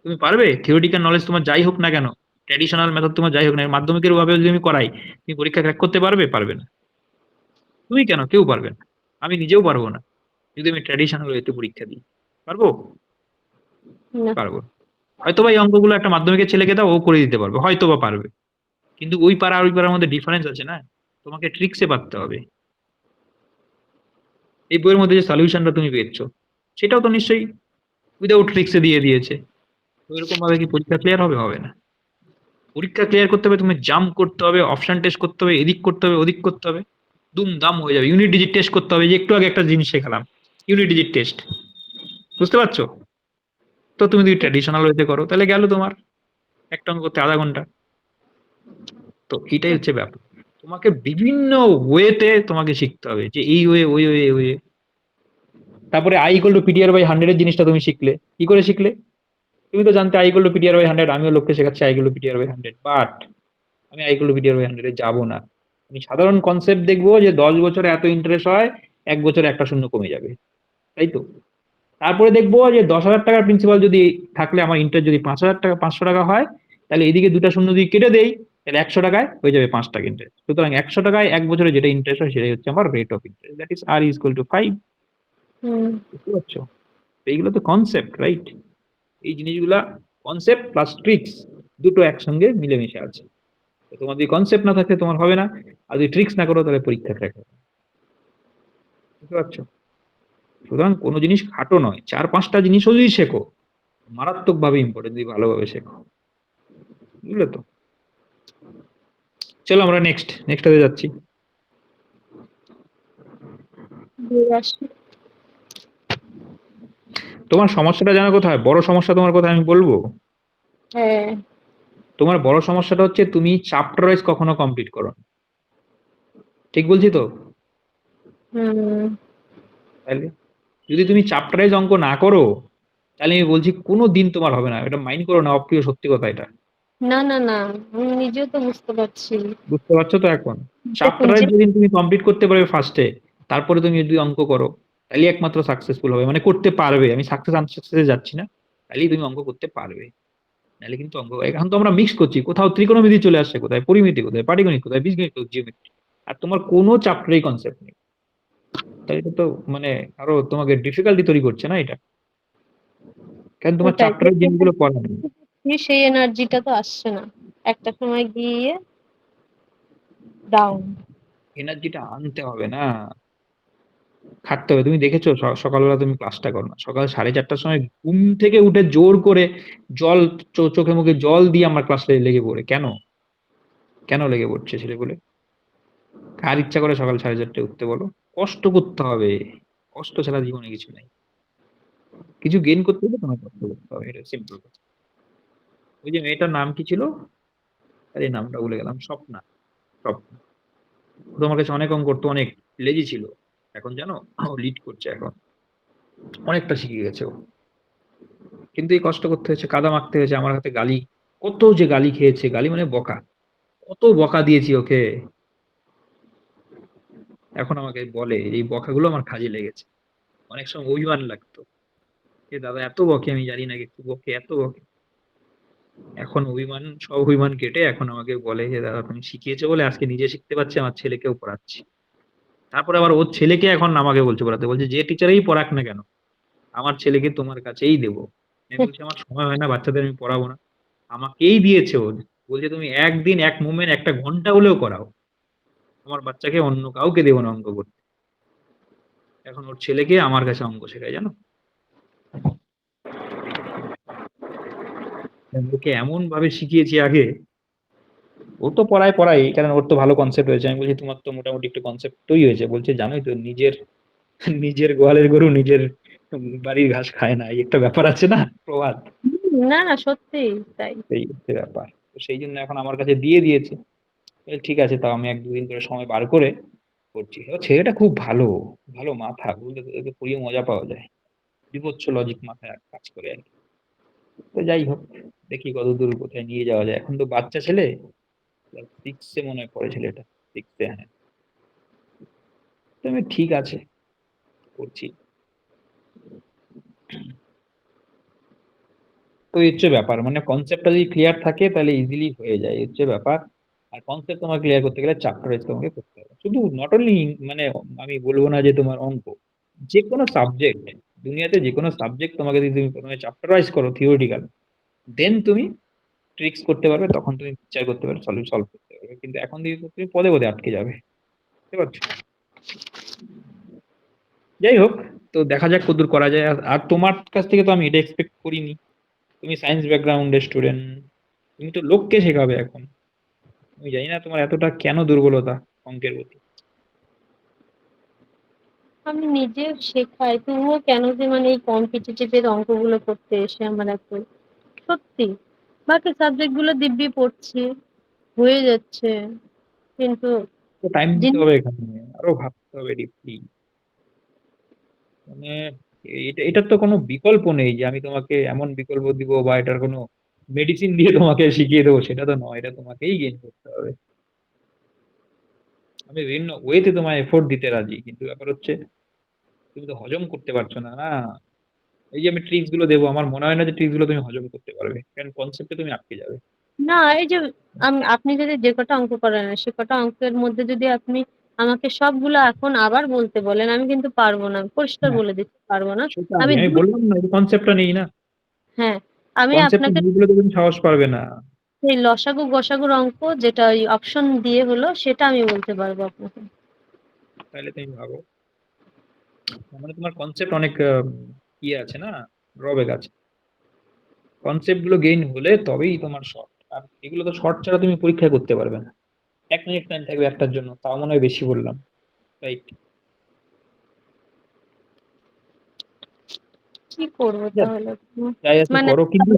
তুমি পারবে? থিওরিটিক্যাল নলেজ তোমার যাই হোক না কেন, ট্র্যাডিশনাল মেথড তোমার যাই হোক না, মাধ্যমিকের ভাবে যদি আমি করাই, তুমি পরীক্ষা ক্র্যাক করতে পারবে? পারবে না। তুমি কেন, কেউ পারবে না। আমি নিজেও পারবো না যদি আমি ট্র্যাডিশনাল ওয়েতে পরীক্ষা দিই। পারবো? না, পারবো না। হয়তোবা এই অঙ্কগুলো একটা মাধ্যমিকের ছেলেকে দাও, ও করে দিতে পারবে, হয়তোবা পারবে। কিন্তু ওই পাড়া আর ওই পাড়ার মধ্যে ডিফারেন্স আছে না? তোমাকে ট্রিক্সে পারতে হবে। এই বইয়ের মধ্যে যে সলিউশনটা তুমি পেয়েছো, সেটাও তো নিশ্চয়ই উইদাউট ট্রিক্সে দিয়ে দিয়েছে। তো এরকম ভাবে কি পরীক্ষা ক্লিয়ার হবে? হবে না। পরীক্ষা ক্লিয়ার করতে হবে, তুমি জাম্প করতে হবে, অপশন টেস্ট করতে হবে, এদিক করতে হবে, ওদিক করতে হবে, দুমদাম হয়ে যাবে। ইউনিট ডিজিট টেস্ট করতে হবে, যে একটু আগে একটা জিনিস শেখালাম, ইউনিট ডিজিট টেস্ট। বুঝতে পারছো? তো তুমি যদি ট্র্যাডিশনাল ওয়েতে করো তাহলে গেল তোমার একটা অঙ্ক করতে আধা ঘন্টা। তো এটাই হচ্ছে ব্যাপার। তোমাকে বিভিন্ন ওয়েতে তোমাকে শিখতে হবে, যে এই ওয়ে, ওই ওয়ে, ওয়ে। তারপরে I equal to PDR by 100 এর জিনিসটা তুমি শিখলে। কি করে শিখলে? তুমি তো জানতে I equal to PDR by 100, আমিও লোককে শেখাচ্ছি I equal to PDR by 100, but আমি I equal to PDR by 100 এ যাবো না। আমি সাধারণ কনসেপ্ট দেখবো যে 10 বছরে এত ইন্টারেস্ট হয়, 1 বছরে একটা শূন্য কমে যাবে। তাই তো? তারপরে দেখবো যে 10,000 টাকার প্রিন্সিপাল যদি থাকলে আমার ইন্টারেস্ট যদি 5,000 টাকা 500 টাকা হয়, তাহলে এদিকে দুটা শূন্য দিয়ে কেটে দেই, তাহলে 100 টাকায় হয়ে যাবে 5 টাকা ইন্টারেস্ট। সুতরাং 100 টাকায় 1 বছরে যেটা ইন্টারেস্ট হয় সেটাই হচ্ছে আমার rate of interest. That is R is equal to 5। হুম। বুঝতে পারছো? তো এইগুলো তো কনসেপ্ট, রাইট? এই জিনিসগুলা কনসেপ্ট প্লাস ট্রিক্স দুটো একসঙ্গে মিলেমিশে আছে। তো তোমার যদি কনসেপ্ট না থাকে তোমার হবে না, আর যদি ট্রিক্স না করো তাহলে পরীক্ষা ক্র্যাক হবে। বুঝতে পারছো? সুতরাং কোনো জিনিস খাটো নয়, 4-5টা জিনিসও যদি শেখো মারাত্মক ভাবে ইম্পর্টেন্ট, যদি ভালোভাবে শেখো। বুঝলে তো? চলো আমরা নেক্সট হয়ে যাচ্ছি। বিরাশি। তোমার সমস্যাটা জানো কোথায়? বড় সমস্যা তোমার কথা আমি বলবো। হ্যাঁ। তোমার বড় সমস্যাটা হচ্ছে তুমি চ্যাপ্টার ওয়াইজ কখনো কমপ্লিট করো না। ঠিক বলছি তো? হুম। তাহলে যদি তুমি চ্যাপ্টার ওয়াইজ অঙ্ক না করো, তাহলে আমি বলছি কোনো দিন তোমার হবে না। এটা মাইন্ড করো না, অপ্রিয় সত্যি কথা এটা। না, না, না, আমি নিজেও তো বুঝতে পারছি। বুঝতে পারছো তো এখন? দেখুন চ্যাপ্টার যে ওয়াইজ যেদিন তুমি কমপ্লিট করতে পারবে ফার্স্টে, তারপরে তুমি যদি অঙ্ক করো, তাহলে একমাত্র সাকসেসফুল হবে, মানে করতে পারবে। আমি সাকসেস আনসাকসেসে যাচ্ছি না, তাহলেই তুমি অঙ্ক করতে পারবে। নাহলে কিন্তু অঙ্ক, এখন তো আমরা মিক্স করছি, কোথাও ত্রিকোণমিতি চলে আসছে, কোথায় পরিমিতি, কোথায় পাটিগণিত, কোথায় বীজগণিত, জিওমেট্রি, আর তোমার কোনো চ্যাপ্টারেই কনসেপ্ট নেই। তাই এটা তো মানে আরো তোমাকে ডিফিকাল্টি তৈরি করছে না এটা? কারণ তোমার ওটাই যে চ্যাপ্টারের জিনিসগুলো পড়া নেই। সেই এনার্জিটা তো আসছে না, একটা সময় গিয়ে ডাউন। এনার্জিটা আনতে হবে না, খাটতে হবে। তুমি দেখেছো সকালবেলা তুমি ক্লাসটা করো না, সকাল 4:30টার সময় ঘুম থেকে উঠে জোর করে জল, চোখে মুখে জল দিয়ে আমার ক্লাসে লেগে পড়ে। কেন? কেন লেগে পড়ছে ছেলেগুলো? কার ইচ্ছা করে সকাল 4:30টায় উঠতে বলো? কষ্ট করতে হবে। কষ্ট ছাড়া জীবনে কিছু নাই। কিছু গেইন করতে হলে তোমার কষ্ট করতে হবে, এটা সিম্পল কথা। ওই যে মেয়েটার নাম কি ছিল? আরে নামটা ভুলে গেলাম। স্বপ্না। স্বপ্না। ও তোমার কাছে অনেক অঙ্ক করতো, অনেক লেজি ছিল। এখন জানো ও লিড করছে এখন, অনেকটা শিখে গেছে ও। কিন্তু এই কষ্ট করতে হয়েছে, কাদা মাখতে হয়েছে, আমার হাতে গালি, কত যে গালি খেয়েছে, গালি মানে বকা, কত বকা দিয়েছি ওকে। এখন আমাকে বলে এই বকাগুলো আমার কাজে লেগেছে। অনেক সময় অভিমান লাগতো, এ দাদা এত বকে, আমি জানি না একটু বকে, এত বকে। এখন অভিমান, সব অভিমান কেটে এখন আমাকে বলে যে দাদা তুমি শিখিয়েছো বলে আজকে নিজে শিখতে পারছি, আমার ছেলেকেও পড়াচ্ছি। তারপরে আবার ওর ছেলেকে এখন আমাকে বলছে পড়াতে, বলছে যে টিচারই পড়াক না কেন আমার ছেলেকে তোমার কাছেই দেবো। আমি বলছি আমার সময় হয় না, বাচ্চাদের আমি পড়াবো না। আমাকেই দিয়েছে ও, বলছে তুমি একদিন এক মোমেন্ট একটা ঘন্টা হলেও করাও, আমার বাচ্চাকে অন্য কাউকে দেবো না অঙ্ক করতে। এখন ওর ছেলেকে আমার কাছে অঙ্ক শেখায়, জানো? ওকে এমন ভাবে শিখিয়েছি আগে, ও তো পড়ায় পড়াই, কারণ ওর তো ভালো কনসেপ্ট হয়েছে। আমি বলছি তোমার তো মোটামুটি একটু কনসেপ্ট তৈরি হয়েছে। বলছে জানোই তো, নিজের নিজের গোয়ালের গরু নিজের বাড়ির ঘাস খায় না, এই একটা ব্যাপার আছে না, প্রবাদ। না, না, সত্যি তাই। এই হচ্ছে ব্যাপার। তো সেই জন্য এখন আমার কাছে দিয়ে দিয়েছে। ঠিক আছে, তাও আমি 1-2 দিন করে সময় বার করে করছি। ও ছেলেটা খুব ভালো, ভালো মাথা, বুঝলে তো, একে পড়িয়ে মজা পাওয়া যায়। বিভৎস লজিক মাথায় কাজ করে আর কি। তো যাই হোক, দেখি কতদূর কোথায় নিয়ে যাওয়া যায়। এখন তো বাচ্চা ছেলে, 6-এ মনে হয় পড়ে ছেলেটা, 6-এ, হ্যাঁ। তো আমি ঠিক আছে, করছি। তো এই হচ্ছে ব্যাপার, মানে কনসেপ্টটা যদি ক্লিয়ার থাকে তাহলে ইজিলি হয়ে যায়, এই হচ্ছে ব্যাপার। আর কনসেপ্ট তোমার ক্লিয়ার করতে গেলে চ্যাপ্টার ওয়াইজ তোমাকে করতে হবে। শুধু নট অনলি, মানে আমি বলবো না যে তোমার অঙ্ক, যে কোনো সাবজেক্ট, দুনিয়াতে যে কোনো সাবজেক্ট তোমাকে যদি তুমি প্রথমে চ্যাপ্টার ওয়াইজ করো থিওরিটিক্যাল, দেন তুমি ট্রিক্স করতে পারবে, তখন তুমি বিচার করতে পারবে, সলভ করতে পারবে। কিন্তু এখন যদি তুমি পদে পদে আটকে যাবে। বুঝতে পারছো? যাই হোক, তো দেখা যাক কতদূর করা যায়। আর তোমার কাছ থেকে তো আমি এটা এক্সপেক্ট করিনি, তুমি সায়েন্স ব্যাকগ্রাউন্ডের স্টুডেন্ট, তুমি তো লোককে শেখাবে এখন। আমি জানি না তোমার এতটা কেন দুর্বলতা অঙ্কের প্রতি। আমি নিজে শেখাই, তবুও কেন যে মানে এই কম্পিটিটিভ এর অঙ্কগুলো করতে এসে আমার এত, সত্যি বাকি সাবজেক্ট গুলো দিব্যি পড়ছি, হয়ে যাচ্ছে, কিন্তু তো টাইম দিতে জিনিস। হবে এখানে, আরো ভাবতে হবে ডিপলি। মানে এটার তো কোনো বিকল্প নেই যে আমি তোমাকে এমন বিকল্প দিব বা এটার কোনো মেডিসিন দিয়ে তোমাকে শিখিয়ে দেবো, সেটা তো নয়। এটা তোমাকেই গেইন করতে হবে। আমি বিভিন্ন ওয়েতে তোমায় এফোর্ট দিতে রাজি, কিন্তু ব্যাপার হচ্ছে তুমি তো হজম করতে পারছো না না। এই যে আমি ট্রিক্স গুলো দেবো, আমার মনে হয় না যে ট্রিক্স গুলো তুমি হজম করতে পারবে, কারণ কনসেপ্টে তুমি আটকে যাবে। না, এই যে আপনি যদি যে কটা অঙ্ক করেন সে কটা অঙ্কের মধ্যে যদি আপনি আমাকে সবগুলো এখন আবার বলতে বলেন, আমি কিন্তু পারবো না, পরিষ্কার হ্যাঁ, বলে দিতে পারবো না। সেটা আমি আমি দ্রুত, বললাম না, কনসেপ্টটা নেই না। হ্যাঁ, আমি কনসেপ্ট আপনাকে বলে তো তুমি সাহস পারবে না। সেই লসাগু গসাগুর অঙ্ক যেটা ওই অপশন দিয়ে হলো সেটা আমি বলতে পারবো আপনাকে। তাহলে তুমি ভাবো, মানে তোমার কনসেপ্ট অনেক ইয়ে আছে না, ড্রব্যাক আছে। কনসেপ্ট গুলো গেইন হলে তবেই তোমার শর্ট, আর এগুলো তো শর্ট ছাড়া তুমি পরীক্ষায় করতে পারবে না। 1 মিনিট টাইম থাকবে একটার জন্য, তাও মনে হয় বেশি বললাম, রাইট? কি করবো তাহলে? যাই আছে মানে করো কিন্তু।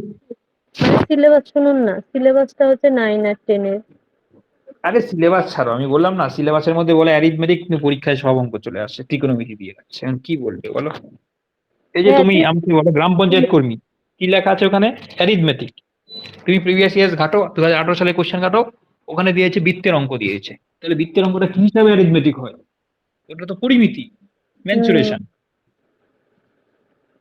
মানে সিলেবাস শুনুন না, সিলেবাসটা হচ্ছে 9 আর 10 এর। আরে সিলেবাস ছাড়ো, আমি বললাম না সিলেবাসের মধ্যে বলে অ্যারিথমেটিক, কিন্তু পরীক্ষায় সব অঙ্ক চলে আসে, ত্রিকোণমিতি দিয়ে রাখছে, এখন কি বলবে বলো? এই যে হ্যাঁ তুমি ঠিক। আমাকে বলো গ্রাম পঞ্চায়েত কর্মী, কি লেখা আছে ওখানে? অ্যারিথমেটিক। তুমি প্রিভিয়াস ইয়ার্স ঘাটো, 2018 সালে কোশ্চেন ঘাটো, ওখানে দিয়েছে বৃত্তের অঙ্ক দিয়েছে। তাহলে বৃত্তের অঙ্কটা কি হিসাবে অ্যারিথমেটিক হয়? ওটা তো পরিমিতি, হুম। মেনসুরেশন।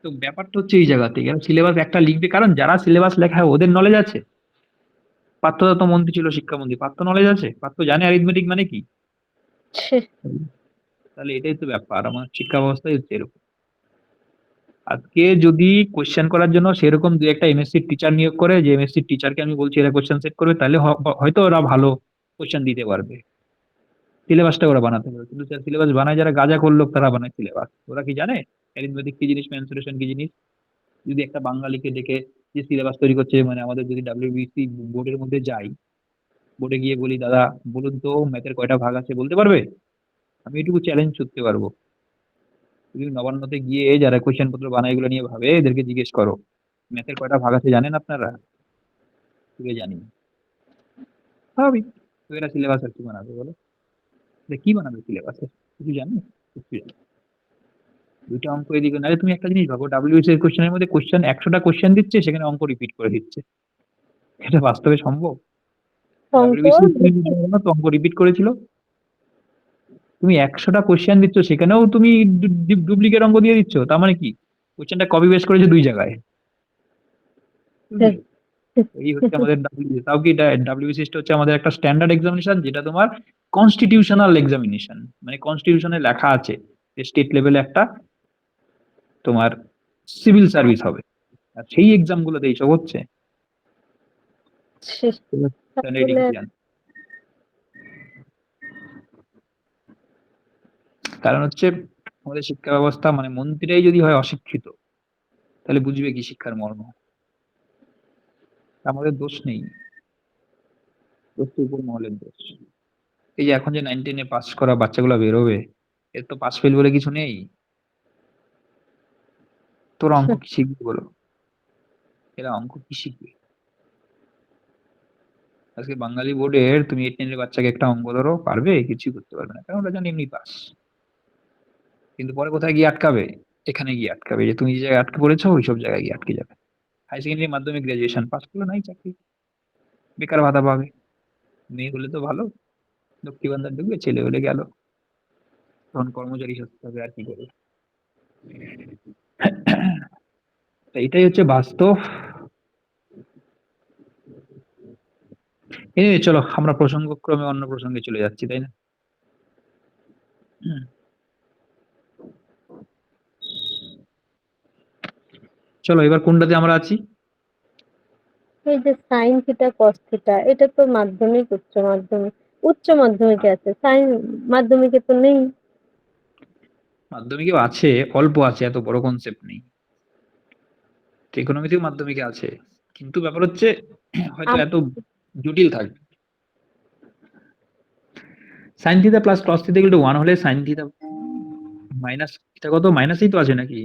তো ব্যাপারটা হচ্ছে এই জায়গা থেকে সিলেবাস একটা লিখবে, কারণ যারা সিলেবাস লেখা হয় ওদের নলেজ আছে। পার্থ তো মন্ত্রী ছিল শিক্ষামন্ত্রী, পার্থ নলেজ আছে, পার্থ জানে অ্যারিথমেটিক মানে কি। ছি, তাহলে এটাই তো ব্যাপার, আমার শিক্ষা ব্যবস্থায় হচ্ছে এরকম। আজকে যদি কোশ্চেন করার জন্য সেরকম দু একটা এমএসসি টিচার নিয়োগ করে, যে এমএসসি টিচারকে আমি বলছি এরা কোশ্চেন সেট করবে, তাহলে হয়তো ওরা ভালো কোশ্চেন দিতে পারবে, সিলেবাসটা ওরা বানাতে পারবে। কিন্তু সিলেবাস বানায় যারা গাঁজা করলো, তারা বানায় সিলেবাস, ওরা কি জানে অ্যারিথমেটিক কি জিনিস, মেনসুরেশন কি জিনিস? যদি একটা বাঙালিকে দেখে যে সিলেবাস তৈরি করছে, মানে আমাদের যদি ডাব্লিউবিসি বোর্ডের মধ্যে যাই, বোর্ডে গিয়ে বলি দাদা বলুন তো ম্যাথের কয়টা ভাগ আছে, বলতে পারবে? আমি এটুকু চ্যালেঞ্জ করতে পারবো। তুমি নবান্নতে গিয়ে যারা কোশ্চেন পত্র বানায় এগুলো নিয়ে ভাবে, এদেরকে জিজ্ঞেস করো ম্যাথের কয়টা ভাগ আছে জানেন আপনারা? তুই জানি না। স্বাভাবিক। তো এরা সিলেবাস আর কি বানাবে বলো? কি বানাবে সিলেবাসে? কিছু জানো? কিছু জানো না। দুইটা অঙ্ক এদিকে, নাহলে তুমি একটা জিনিস ভাবো, ডাব্লিউএস এর কোশ্চেনের মধ্যে কোশ্চেন 100টা কোশ্চেন দিচ্ছে, সেখানে অঙ্ক রিপিট করে দিচ্ছে। এটা বাস্তবে সম্ভব? অঙ্ক ডাব্লিউবিসি দেখি। তো অঙ্ক রিপিট করেছিল। তুমি 100টা কোশ্চেন দিচ্ছ, সেখানেও তুমি ডুপ্লিকেট অঙ্ক দিয়ে দিচ্ছ, তার মানে কি? কোশ্চেনটা কপি পেস্ট করেছে দুই জায়গায়, বুঝলে? এই হচ্ছে আমাদের ডাব্লিউবিসি। তাও কি ডাব্লিউবিসি হচ্ছে আমাদের একটা স্ট্যান্ডার্ড এক্সামিনেশন, যেটা তোমার কনস্টিটিউশনাল এক্সামিনেশন, মানে কনস্টিটিউশনে লেখা আছে স্টেট লেভেলে একটা তোমার সিভিল সার্ভিস হবে, আর সেই এক্সাম গুলোতে এইসব হচ্ছে। ছি, স্ট্যান্ডার্ড আসলে এক্সাম। কারণ হচ্ছে আমাদের শিক্ষা ব্যবস্থা, মানে মন্ত্রীরাই যদি হয় অশিক্ষিত, তাহলে বুঝবে কি শিক্ষার মর্ম। আমাদের দোষ নেই, দোষ তো উপর মহলের দোষ। এই যে এখন যে 9-10 এ পাস করা বাচ্চাগুলো বেরোবে, এর তো পাস ফেল বলে কিছু নেই। তোরা অঙ্ক কি শিখবে বলো? এরা অঙ্ক কি শিখবে? আজকে বাঙালি বোর্ডের তুমি 8-10 এর বাচ্চাকে একটা অঙ্ক ধরো, পারবে? কিছুই করতে পারবে না, কারণ ওরা জানে এমনি পাস। কিন্তু পরে কোথায় গিয়ে আটকাবে? এখানে গিয়ে আটকাবে, যে তুমি যে জায়গায় আটকে পড়েছো ওই সব জায়গায় গিয়ে আটকে যাবে। হাই সেকেন্ডারি, মাধ্যমিক, গ্রাজুয়েশন পাস করলে নাই চাকরি, বেকার ভাতা পাবে। মেয়ে হলে তো ভালো, লক্ষ্মী ভান্ডার ঢুকবে, ছেলে হলে গেল, তখন কর্মচারী হতে হবে, আর কি করবে? তো এটাই হচ্ছে বাস্তব। চলো আমরা প্রসঙ্গক্রমে অন্য প্রসঙ্গে চলে যাচ্ছি, তাই না? হুম। চলো এবার কোনটাতে আমরা আছি? এই যে সাইন থিটা কস থিটা, এটা তো মাধ্যমিক, উচ্চ মাধ্যমিক, উচ্চ মাধ্যমিকে আছে, সাইন মাধ্যমিকে তো নেই। মাধ্যমিকেও আছে, অল্প আছে, এত বড় কনসেপ্ট নেই। ইকোনমিতেও মাধ্যমিকে আছে, কিন্তু ব্যাপার হচ্ছে হয়তো আম- এত জটিল থাকবে। Sine theta plus cos theta equal to 1 হলে সাইন থিটা মাইনাস থিটা কত, মাইনাসই তো আছে নাকি?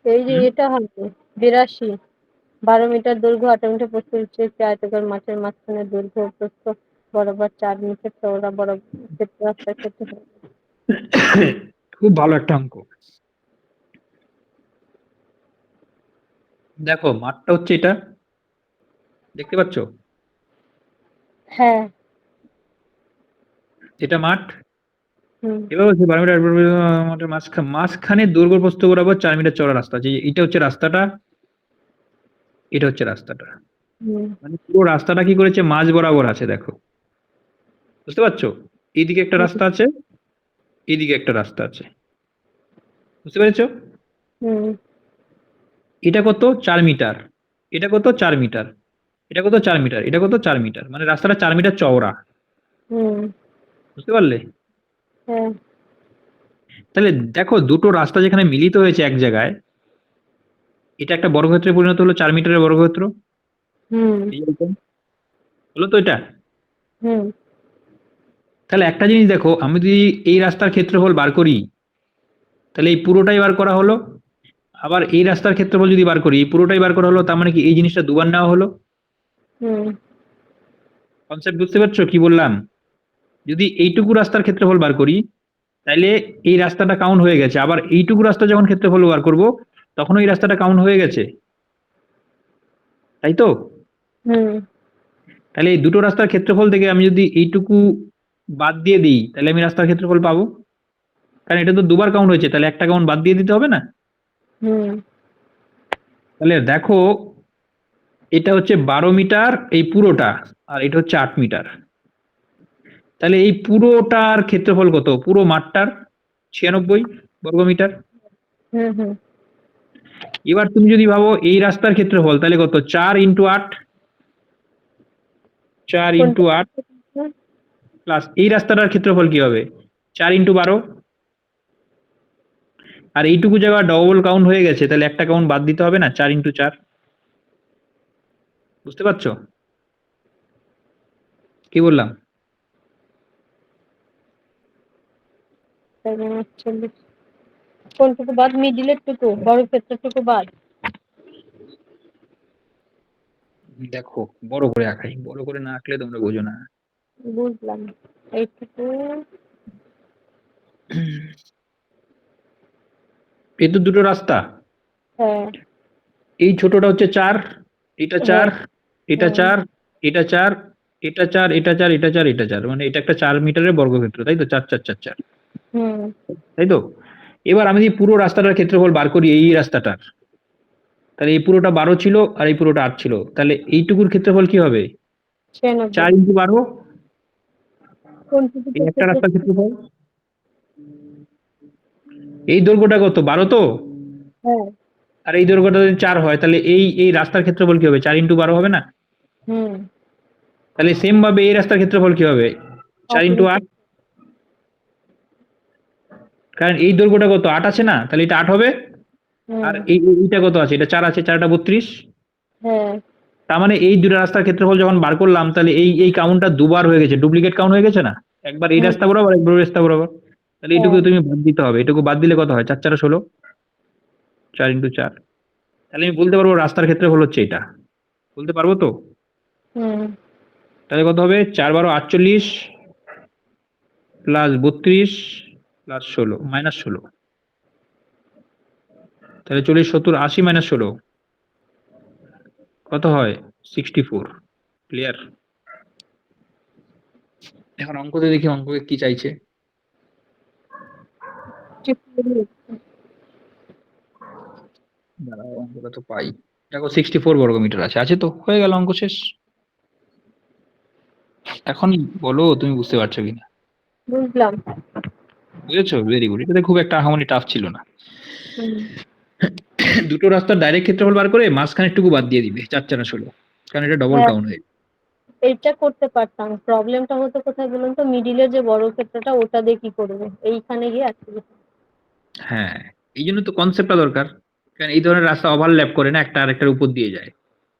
এই যে হুম। এটা হবে 82, 12 মিটার দৈর্ঘ্য, 8 মিটার প্রস্থ, একটি আয়তাকার মাঠের মাঝখানে দৈর্ঘ্য ও প্রস্থ বরাবর 4 মিটার চওড়া বড় ক্ষেত্র রাস্তার ক্ষেত্রে হবে। খুব ভালো একটা অঙ্ক। দেখো মাঠটা হচ্ছে এটা, দেখতে পাচ্ছ? হ্যাঁ। এটা মাঠ, হুম এবার হচ্ছে 12 মিটার মাঝখানে দৈর্ঘ্য প্রস্থ বরাবর 4 মিটার চওড়া রাস্তা আছে, এটা হচ্ছে রাস্তাটা, এটা হচ্ছে রাস্তাটা। হুম মানে পুরো রাস্তাটা কি করেছে, মাঝ বরাবর আছে দেখো, বুঝতে পারছো? এইদিকে একটা হুম রাস্তা আছে, এইদিকে একটা রাস্তা আছে, বুঝতে পেরেছো? হুম এটা কত, 4 মিটার, এটা কত 4 মিটার, এটা কত 4 মিটার, এটা কত 4 মিটার, মানে রাস্তাটা 4 মিটার চওড়া, হুম বুঝতে পারলে? হ্যাঁ তাহলে দেখো দুটো রাস্তা যেখানে মিলিত হয়েছে এক জায়গায়, এটা একটা বর্গক্ষেত্রে পরিণত হলো, 4 মিটারের বর্গক্ষেত্র, হুম এই যে এরকম। হলো তো এটা? হুম তাহলে একটা জিনিস দেখো, আমি যদি এই রাস্তার ক্ষেত্রফল বার করি, তাহলে এই পুরোটাই বার করা হলো, আবার এই রাস্তার ক্ষেত্রফল যদি বার করি, এই পুরোটাই বার করা হলো, তার মানে কি এই জিনিসটা দুবার নেওয়া হলো। হুম কনসেপ্ট বুঝতে পারছো কি বললাম? যদি এইটুকু রাস্তার ক্ষেত্রফল বার করি, তাইলে এই রাস্তাটা কাউন্ট হয়ে গেছে, আবার এইটুকু রাস্তা যখন ক্ষেত্রফল বার করব, তখন ওই রাস্তাটা কাউন্ট হয়ে গেছে, তাই তো? হুম তাহলে এই দুটো রাস্তার ক্ষেত্রফল থেকে আমি যদি এইটুকু বাদ দিয়ে দিই, তাহলে আমি রাস্তার ক্ষেত্রফল পাবো, কারণ এটা তো দুবার কাউন্ট হয়েছে, তাহলে একটা কাউন্ট বাদ দিয়ে দিতে হবে না? হুম তাহলে দেখো, এটা হচ্ছে 12 মিটার এই পুরোটা, আর এটা হচ্ছে 8 মিটার, তাহলে এই পুরোটার ক্ষেত্রফল কত, পুরো মাঠটার? 96 বর্গমিটার। হুম হুম এবার তুমি যদি ভাবো এই রাস্তার ক্ষেত্রফল, তাহলে কত, 4 × 8, 4 কোনটা? ইন্টু আট প্লাস এই রাস্তাটার ক্ষেত্রফল কি হবে, 4 × 12, আর এইটুকু জায়গা ডবল কাউন্ট হয়ে গেছে, তাহলে একটা কাউন্ট বাদ দিতে হবে না, 4 × 4, বুঝতে পারছো কি বললাম? 48 কোনটুকু বাদ? মিডিলের টুকু, বড় ক্ষেত্রটুকু বাদ? দেখো বড় করে আঁকাই, বড় করে না আঁকলে তোমরা বোঝো না। বুঝলাম। এইটুকু। এই তো দুটো রাস্তা, হ্যাঁ এই ছোটটা হচ্ছে 4, এটা হ্যাঁ 4, এটা হ্যাঁ 4, এটা 4, এটা 4, এটা 4, এটা 4, এটা 4, মানে এটা একটা 4 মিটারের বর্গক্ষেত্র, তাই তো? 4 4 4 4, হুম তাই তো? এবার আমি যদি পুরো রাস্তাটার ক্ষেত্রফল বার করি, এই রাস্তাটার, তাহলে এই পুরোটা 12 ছিল আর এই পুরোটা 8 ছিল, তাহলে এইটুকুর ক্ষেত্রফল কি হবে, 96। 4 × 12, কোনটুকু এই একটা ক্ষেত্র? রাস্তার ক্ষেত্রফল। এই দৈর্ঘ্যটা কত, 12 তো, হ্যাঁ আর এই দৈর্ঘ্যটা যদি 4 হয়, তাহলে এই এই রাস্তার ক্ষেত্রফল কি হবে, 4 × 12 হবে না? হুম তাহলে সেম ভাবে এই রাস্তার ক্ষেত্রফল কি হবে, 4 × 8, কারণ এই দৈর্ঘ্যটা কত, 8 আছে না, তাহলে এটা 8 হবে, আর হুম এইটা কত আছে, এটা 4 আছে, 4টা 32, হ্যাঁ তার মানে এই দুটো রাস্তার ক্ষেত্রফল যখন বার করলাম, তাহলে এই এই কাউন্টটা দুবার হয়ে গেছে, ডুপ্লিকেট কাউন্ট হয়ে গেছে না, একবার এই হুম রাস্তা বরাবর, একবার ওই রাস্তা বরাবর, তাহলে এইটুকু হ্যাঁ তুমি বাদ দিতে হবে, এটুকু বাদ দিলে কত হয়, 4 × 4 = 16, 4 × 4, তাহলে আমি বলতে পারবো রাস্তার ক্ষেত্রফল হচ্ছে এটা, বলতে পারবো তো? হুম তাহলে কত হবে, 4 × 12 = 48, প্লাস 32, প্লাস 16, -16, তাহলে 40 70 80 -16 কত হয়, 64। ক্লিয়ার? এখন অঙ্কতে দেখি অঙ্কে কি চাইছে। দাঁড়াও অঙ্কটা তো পাই, দেখো 64 বর্গমিটার আছে, আছে তো, হয়ে গেল, অঙ্ক শেষ। এখন বলো তুমি বুঝতে পারছো কিনা। বুঝলাম। বুঝেছো, ভেরি গুড, এটাতে খুব একটা আহামরি টাফ ছিল না। হুম দুটো রাস্তার ডাইরেক্ট ক্ষেত্রফল বার করে মাঝখানেরটুকু বাদ দিয়ে দিবে, 4 × 4 = 16, কারণ এটা ডবল হ্যাঁ, কাউন্ট হয়ে। এইটা করতে পারতাম। প্রবলেমটা হতো কোথায় বলুন তো? মিডিলের যে বড় ক্ষেত্রটা, ওটা দিয়ে কি করবো? এইখানে গিয়ে আটকে যেতাম। হ্যাঁ, এই জন্য তো কনসেপ্টটা দরকার, কারণ এই ধরনের রাস্তা ওভারল্যাপ করে না, একটা আরেকটার উপর দিয়ে যায়,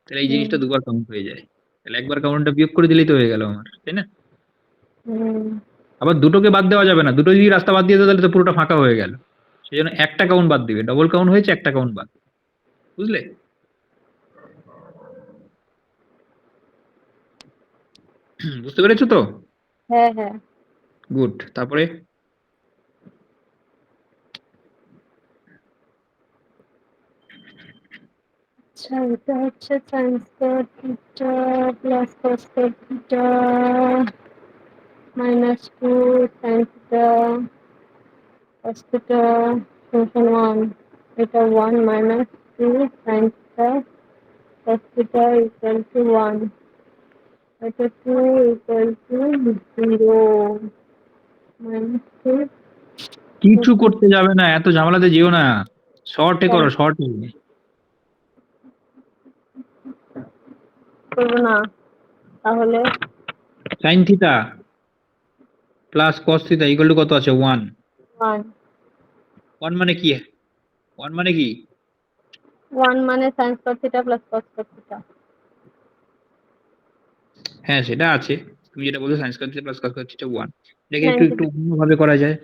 তাহলে এই হুম জিনিসটা দুবার কাউন্ট হয়ে যায়, তাহলে একবার কাউন্টটা বিয়োগ করে দিলেই তো হয়ে গেল আমার, তাই না? হুম আবার দুটোকে বাদ দেওয়া যাবে না, দুটো যদি রাস্তা বাদ দিয়ে দেয় তাহলে তো পুরোটা ফাঁকা হয়ে গেল, সেই জন্য একটা কাউন্ট বাদ দিবে, ডবল কাউন্ট হয়েছে, একটা কাউন্ট বাদ, বুঝলে? বুঝতে পেরেছো তো? হ্যাঁ হ্যাঁ। গুড, তারপরে? আচ্ছা, এটা হচ্ছে sine square theta plus cos square theta. minus 2 sin theta cos theta function 1. এটা 1 minus 2 sin theta cos theta equal to 1. এটা 2 equal to 0 minus 2 কিছু করতে যাবে না, এত ঝামেলাতে যেও না, শর্টে করো, শর্টে। করবো না তাহলে sine theta plus cos theta equal to কত আছে? 1। 1 1 মানে কি? 1 মানে কি? 1 মানে sin cos theta plus cos theta হ্যাঁ সেটা আছে, তুমি যেটা বলছো sine square theta plus cos theta 1। এটাকে একটু 90 একটু অন্যভাবে করা যায়।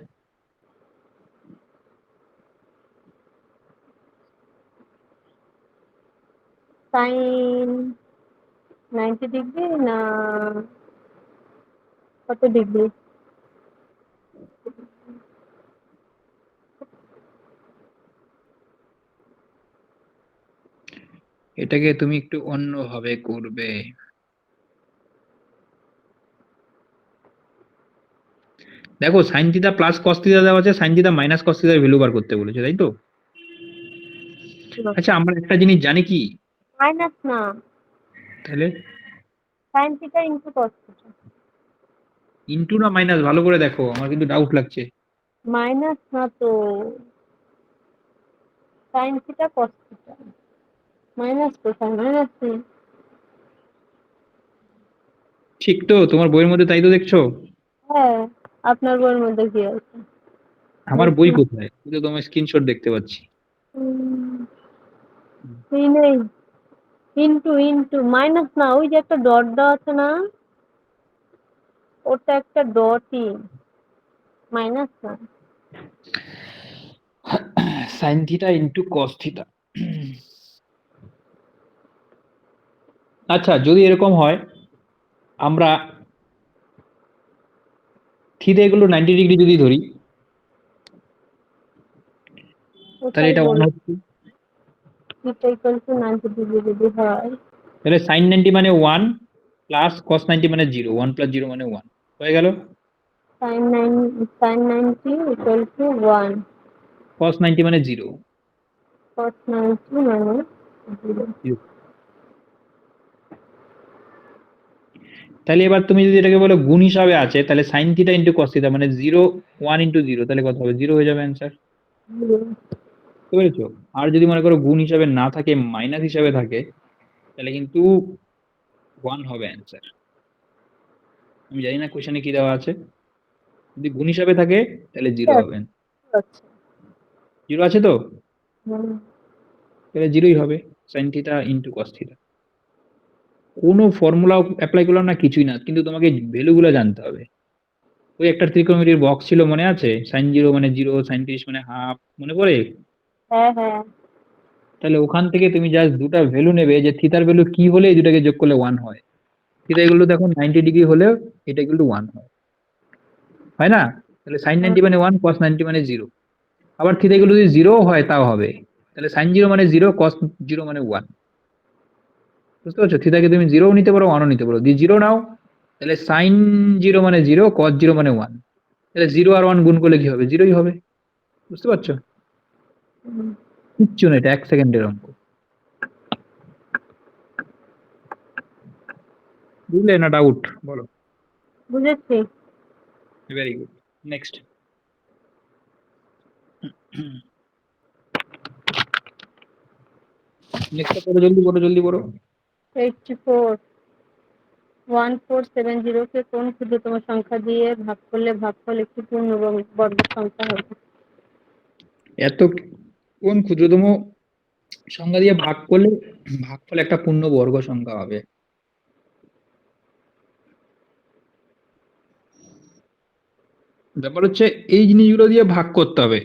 sin 90 ডিগ্রি না কত ডিগ্রি? এটাকে তুমি একটু অন্যভাবে করবে। দেখো sine theta plus cos theta দেওয়া আছে, সাইন থিটা মাইনাস কস থিটার ভ্যালু বার করতে বলেছে, তাই তো? আচ্ছা আমরা একটা জিনিস জানি কি? মাইনাস না, তাহলে sin theta into cos theta। Into না মাইনাস, ভালো করে দেখো, আমার কিন্তু ডাউট লাগছে। মাইনাস না তো, sin theta cos theta minus কোথায়? মাইনাস নেই। ঠিক তো? তোমার বইয়ের মধ্যে তাই তো দেখছো? হ্যাঁ, আপনার বইয়ের মধ্যে কি আছে আমার দেখি? বই কোথায়? আমি তো তোমার স্ক্রিনশট দেখতে পাচ্ছি। এই নেই, ইনটু ইনটু মাইনাস না, ওই যে একটা ডট দেওয়া আছে না, ওটা একটা ডটই, মাইনাস না। Sine theta into cos theta. আচ্ছা যদি এরকম হয়, আমরা থিটা এগুলো 90 ডিগ্রি যদি ধরি, তাহলে ওটাই এটা 1 বল, হচ্ছে। থিটা ইকুয়াল টু 90 ডিগ্রি যদি হয়, তাহলে সাইন 90 মানে 1 প্লাস কস 90 মানে 0, 1 প্লাস 0 মানে 1 হয়ে গেল। sin 90 ইকুয়াল টু 1, কস 90 মানে 0। cos 90 মানে 0। তাহলে এবার তুমি যদি এটাকে বলো গুণ হিসাবে আছে, তাহলে sine theta into cos theta মানে 0 1 ইনটু 0, তাহলে কত হবে? 0 হয়ে যাবে অ্যান্সার। বুঝতে পেরেছো? আর যদি মনে করো গুণ হিসাবে না থাকে, মাইনাস হিসাবে থাকে, তাহলে কিন্তু 1 হবে অ্যান্সার। আমি জানি না কোশ্চেনে কি দেওয়া আছে। যদি গুণ হিসাবে থাকে তাহলে 0 হবে। আচ্ছা 0 আছে তো? হুম, তাহলে 0ই হবে, sine theta into cos theta. কোনো ফর্মুলা অ্যাপ্লাই করলাম না, কিছুই না, কিন্তু তোমাকে ভ্যালু গুলো জানতে হবে। ওই একটা ত্রিকোণমিতির বক্স ছিল মনে আছে? সাইন 0 মানে 0, সাইন 30 মানে হাফ, মনে পড়ে? হ্যাঁ হ্যাঁ। তাহলে ওখান থেকে তুমি জাস্ট দুটা ভ্যালু নেবে, যে থিটার ভ্যালু কি হলে এই দুটাকে যোগ করলে 1 হয়। থিটা এগুলো দেখো 90 ডিগ্রি হলেও এটা কিন্তু 1 হয়, হয় না? তাহলে সাইন 90 মানে 1, কস 90 মানে 0। আবার থিটা এগুলো যদি 0 হয় তাও হবে। তাহলে সাইন 0 মানে 0, কস 0 মানে 1। বুঝতে পারছো? থিটাকে তুমি 0ও নিতে পারো, 1ও নিতে পারো। যদি 0 নাও তাহলে সাইন 0 মানে 0, কস 0 মানে 1। তাহলে 0 আর 1 গুণ করলে কি হবে? 0ই হবে। বুঝতে পারছো? হুম, কিচ্ছু না, এটা 1 সেকেন্ডের অঙ্ক। বুঝলে না? ডাউট বলো। বুঝেছি। Very good. নেক্সট। নেক্সটটা পড়ো, জলদি পড়ো, জলদি পড়ো। 84 1470 কে কোন ক্ষুদ্রতম সংখ্যা দিয়ে ভাগ করলে ভাগফল একটি পূর্ণবর্গ সংখ্যা হবে? এত কোন ক্ষুদ্রতম সংখ্যা দিয়ে ভাগ করলে ভাগফল একটা পূর্ণ বর্গ সংখ্যা হবে? ব্যাপার হচ্ছে এই জিনিসগুলো দিয়ে ভাগ করতে হবে,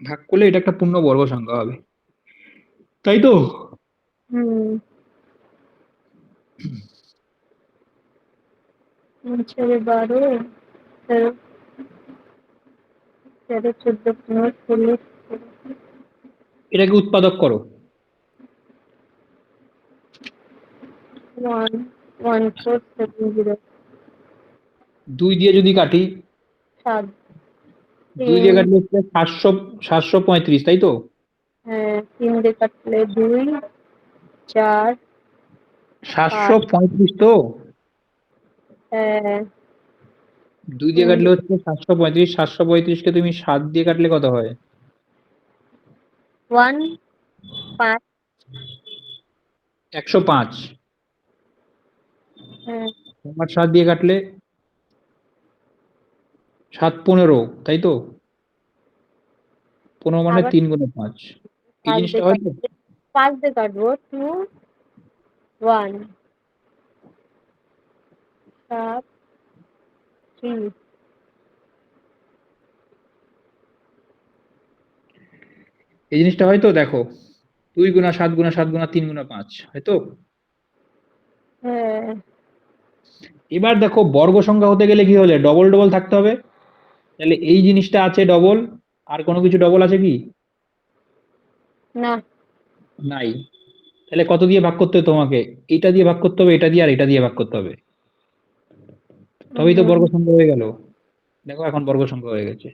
ভাগ করলে এটা একটা পূর্ণ বর্গ সংখ্যা হবে, তাই তো? হুম, 12 13 14 15 16 এটাকে উৎপাদক করো। 1 1470 2 দিয়ে যদি কাটি, 7, 2 দিয়ে 3, কাটলে হচ্ছে 735, তাই তো? হ্যাঁ 3 দিয়ে কাটলে 2, 4, 5, 735 তো? হ্যাঁ 2 দিয়ে 3 কাটলে দিয়ে হচ্ছে 735, 735 কে তুমি 7 দিয়ে কাটলে কত হয়? 1, 5, 105। হ্যাঁ তোমার 7 দিয়ে কাটলে 715, তাই তো? 15 মানে আবার 3 গুণে 5। এই 5 জিনিসটা দিয়ে হয় তো? কাটলে 5 দিয়ে কাটবো 2, 1, 7, 3, এই জিনিসটা হয় তো? দেখো, 2 গুণা 7 গুণা 7 গুণা 3 গুণা 5, হয়তো? হ্যাঁ এবার দেখো, বর্গ সংখ্যা হতে গেলে কি হলে ডবল ডবল থাকতে হবে। তাহলে এই জিনিসটা আছে ডবল, আর কোনো কিছু ডবল আছে কি? না নাই। তাহলে কত দিয়ে ভাগ করতে হবে তোমাকে? এটা দিয়ে ভাগ করতে হবে, এটা দিয়ে, আর এটা দিয়ে ভাগ করতে হবে। তবেই তো বর্গ উম, সংখ্যা হয়ে গেল। দেখো এখন বর্গ সংখ্যা হয়ে গেছে।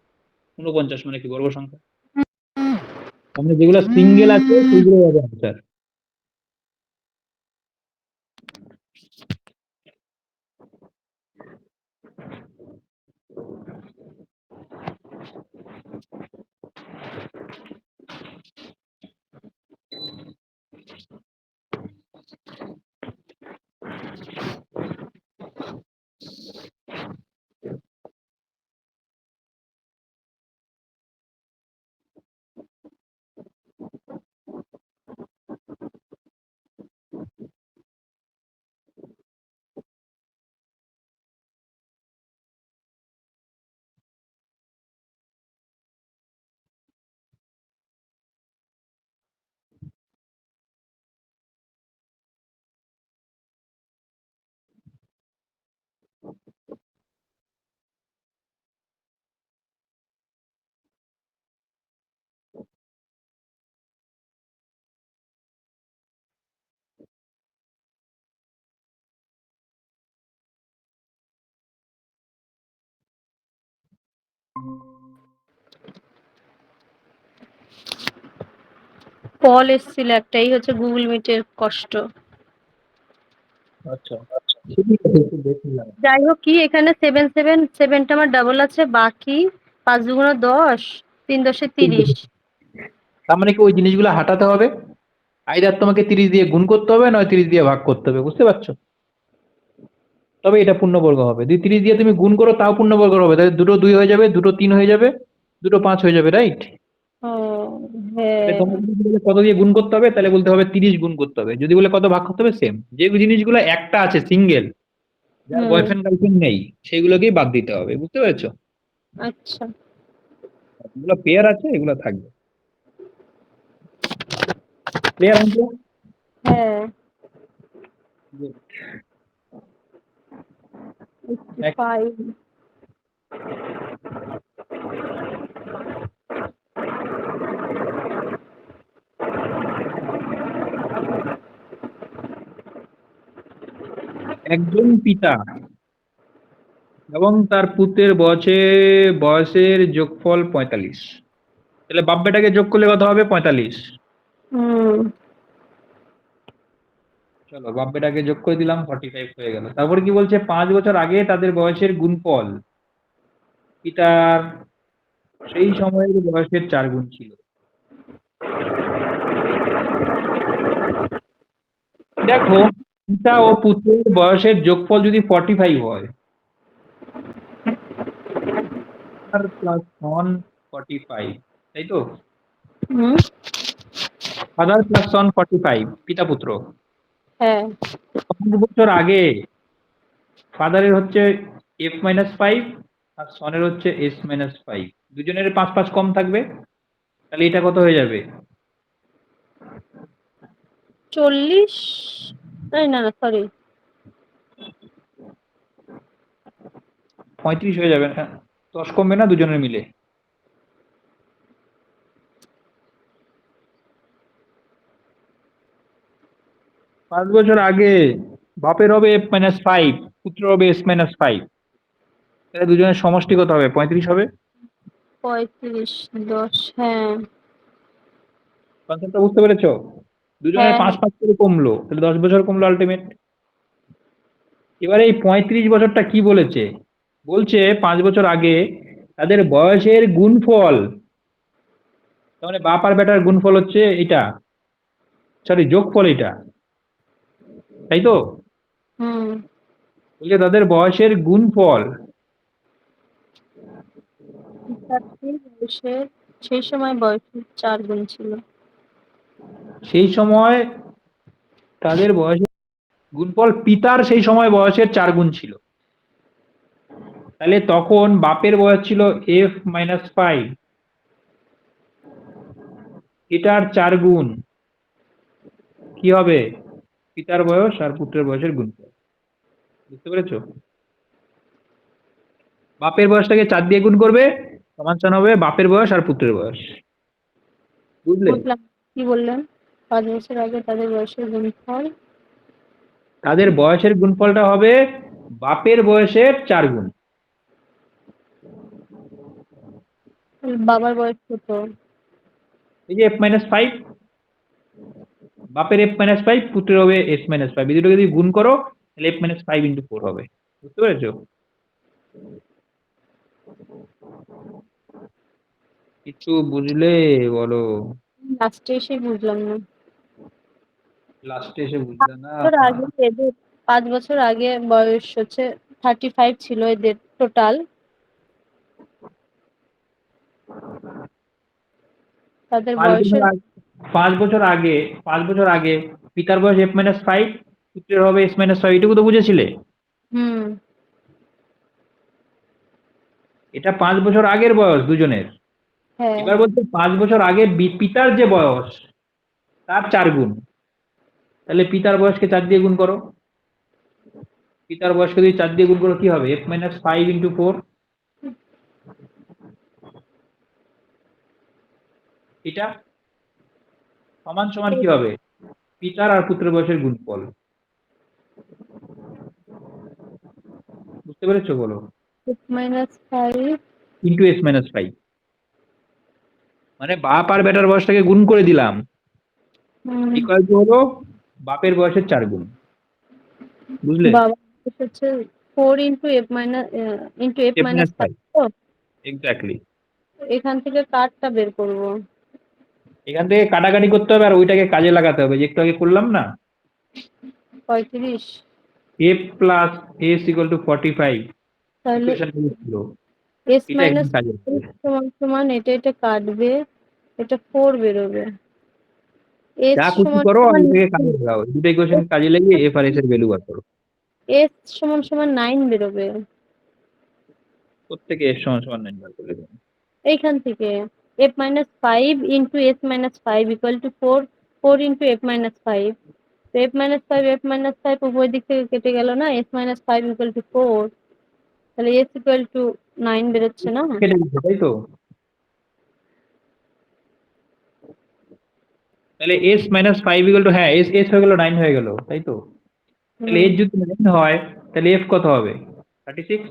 49 মানে কি বর্গ সংখ্যা? মানে যেগুলো সিঙ্গেল আছে সেইগুলো হবে আনসার। কল এসেছিল একটা, এই হচ্ছে গুগল মিটের কষ্ট। আচ্ছা, ঠিক আছে, একটু দেখে নিলাম। যাই হোক, কি এখানে 7 টা আমার ডাবল আছে, বাকি 5 দুগুণে 10, 3 10 30। তার মানে কি ওই জিনিসগুলো হাঁটাতে হবে? আইদার তোমাকে 30 দিয়ে গুণ করতে হবে, নয় 30 দিয়ে ভাগ করতে হবে, বুঝতে পারছো? তবে এটা পূর্ণবর্গ হবে। যদি 30 দিয়ে তুমি গুণ করো তাও পূর্ণবর্গ হবে। তাহলে দুটো 2 হয়ে যাবে, দুটো 3 হয়ে যাবে, দুটো 5 হয়ে যাবে, রাইট? ও তাহলে হ্যাঁ তোমাকে যদি বলে কত দিয়ে গুণ করতে হবে, তাহলে বলতে হবে 30 গুণ করতে হবে। যদি বলে কত ভাগ করতে হবে, সেম। যে জিনিসগুলো একটা আছে সিঙ্গেল, যার হুম বয়ফ্রেন্ড গার্লফ্রেন্ড নেই, সেইগুলোকেই বাদ দিতে হবে, বুঝতে পেরেছো? আচ্ছা যেগুলো পেয়ার আছে এগুলো থাকবে। ক্লিয়ার অঙ্ক? হ্যাঁ Good. 85 একজন পিতা এবং তার পুত্রের বয়সের যোগফল 45। তাহলে বাপ বেটাকে যোগ করলে কত হবে? 45। হুম চলো বাপ বেটাকে যোগ করে দিলাম, 45 হয়ে গেল। তারপরে কি বলছে? 5 বছর আগে তাদের বয়সের গুণফল পিতার সেই সময়ের বয়সের 4 গুণ ছিল। দেখো, পিতা ও পুত্রের বয়সের যোগফল যদি 45 হয়, প্লাস সন 45, তাই তো? হুম ফাদার প্লাস সন 45, পিতা পুত্র। হ্যাঁ 5 বছর আগে ফাদারের হচ্ছে f-5, আর সনের হচ্ছে s-5। দুজনের 5 5 কম থাকবে। তাহলে এটা কত হয়ে যাবে? 40, এই না না সরি 35 হয়ে যাবে না? 10 কমবে না দুজনের মিলে? 5 বছর আগে বাপের হবে f-5, পুত্র হবে s-5। তাহলে দুজনের সমষ্টি কত হবে? 35 হবে। 35 10, হ্যাঁ কনসেপ্টটা বুঝতে পেরেছো? দুজনের হ্যাঁ 5 হ্যাঁ 5 করে কমলো, তাহলে 10 বছর কমলো আলটিমেট। এবারে এই 35 বছরটা কি বলেছে? বলছে 5 বছর আগে তাদের বয়সের গুণফল, তার মানে বাপ আর বেটার গুণফল হচ্ছে এটা, সরি যোগফল এটা, তাই তো? হুম। বলছে তাদের বয়সের গুণফল, তাদের বয়সের সেই সময় বয়সের 4 গুণ ছিল। সেই সময় তাদের বয়সের গুণফল পিতার সেই সময় বয়সের 4 গুণ ছিল। তাহলে তখন বাপের বয়স ছিল f-5, এটার 4 গুণ, কি হবে? পিতার বয়স আর পুত্রের বয়সের গুণফল। বুঝতে পেরেছো? বাপের বয়সটাকে 4 দিয়ে গুণ করবে, সমান সমান হবে বাপের বয়স আর পুত্রের বয়স। বুঝলে? বুঝলাম। কি বললেন? 5 বছর আগে তাদের বয়সের গুণফল। তাদের বয়সের গুণফলটা হবে বাপের বয়সের 4 গুণ। বাবার বয়স কত? এই যে f-5, বাপের f-5, পুত্রের হবে s-5, এই দুটোকে যদি গুণ করো তাহলে f-5 ইন্টু 4 হবে। বুঝতে পেরেছো? কিছু বুঝলে বলো। লাস্টে এসে বুঝলাম না। লাস্টে এসে 5 বুঝলে না? বছর আগে এদের 5 বছর আগে বয়স হচ্ছে 35 ছিল এদের টোটাল। তাদের 5 বছর বয়সের আগে, 5 বছর আগে, 5 বছর আগে পিতার বয়স f-5, পুত্রের হবে s-5, এটুকু তো বুঝেছিলে। হুম। এটা 5 বছর আগের বয়স দুজনের। হ্যাঁ। এবার বলছে 5 বছর আগে পিতার যে বয়স তার 4 গুণ। তাহলে পিতার বয়সকে 4 দিয়ে গুণ করো। পিতার বয়সকে যদি 4 দিয়ে গুণ করো কি হবে? f-5 ইন্টু 4, এটা সমান সমান কি হবে? পিতার আর পুত্রের বয়সের গুণফল। বুঝতে পেরেছো বলো? -5। ইন্টু s-5, মানে বাপ আর বেটার বয়সটাকে গুণ করে দিলাম, হুম। ইকুয়াল টু হলো বাপের বয়সের 4 গুণ। বুঝলে? বাবার বয়স হচ্ছে 4 into F minus into F minus f-5, 5। তো এক্স্যাক্টলি। এখান থেকে কারটা বের করব? এখান থেকে কাটাকাটি করতে হবে আর ওইটাকে কাজে লাগাতে হবে, যে একটু আগে করলাম না, 35। f plus s equal to 45, তাহলে ইকুয়েশন ছিল, এস এটা এখানে মাইনাস কাজে লাগবে। সমান সমান এটা এটা কাটবে, এটা 4 বেরোবে। এস যা খুশি সমান করো আর সমান এটাকে কাজে লাগাও, দুটো ইকুয়েশন কাজে লাগিয়ে f আর s এর ভ্যালু বার করো। এস সমান সমান 9 বেরোবে প্রত্যেকে f সমান সমান 9 বার করে দেবেন। এইখান থেকে। F minus 5 into S minus 5 equal to 4, 4 into F minus 5। তো এফ মাইনাস 5 উভয় দিক থেকে কেটে গেল না, এস মাইনাস 5 ইকুয়াল টু 4। তাহলে এস ইকুয়াল টু 9 বেরোচ্ছে না? কেটে দিচ্ছে, তাই তো? তাহলে s-5 ইকুয়াল টু, হ্যাঁ s হয়ে গেল 9 হয়ে গেল, তাই তো? তাহলে হুম। s যদি 9 হয় তাহলে f কত হবে? 36।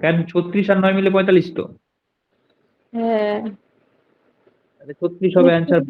কারণ 36 আর 9 মিলে 45 তো। হ্যাঁ। তাহলে 36 হবে অ্যান্সার।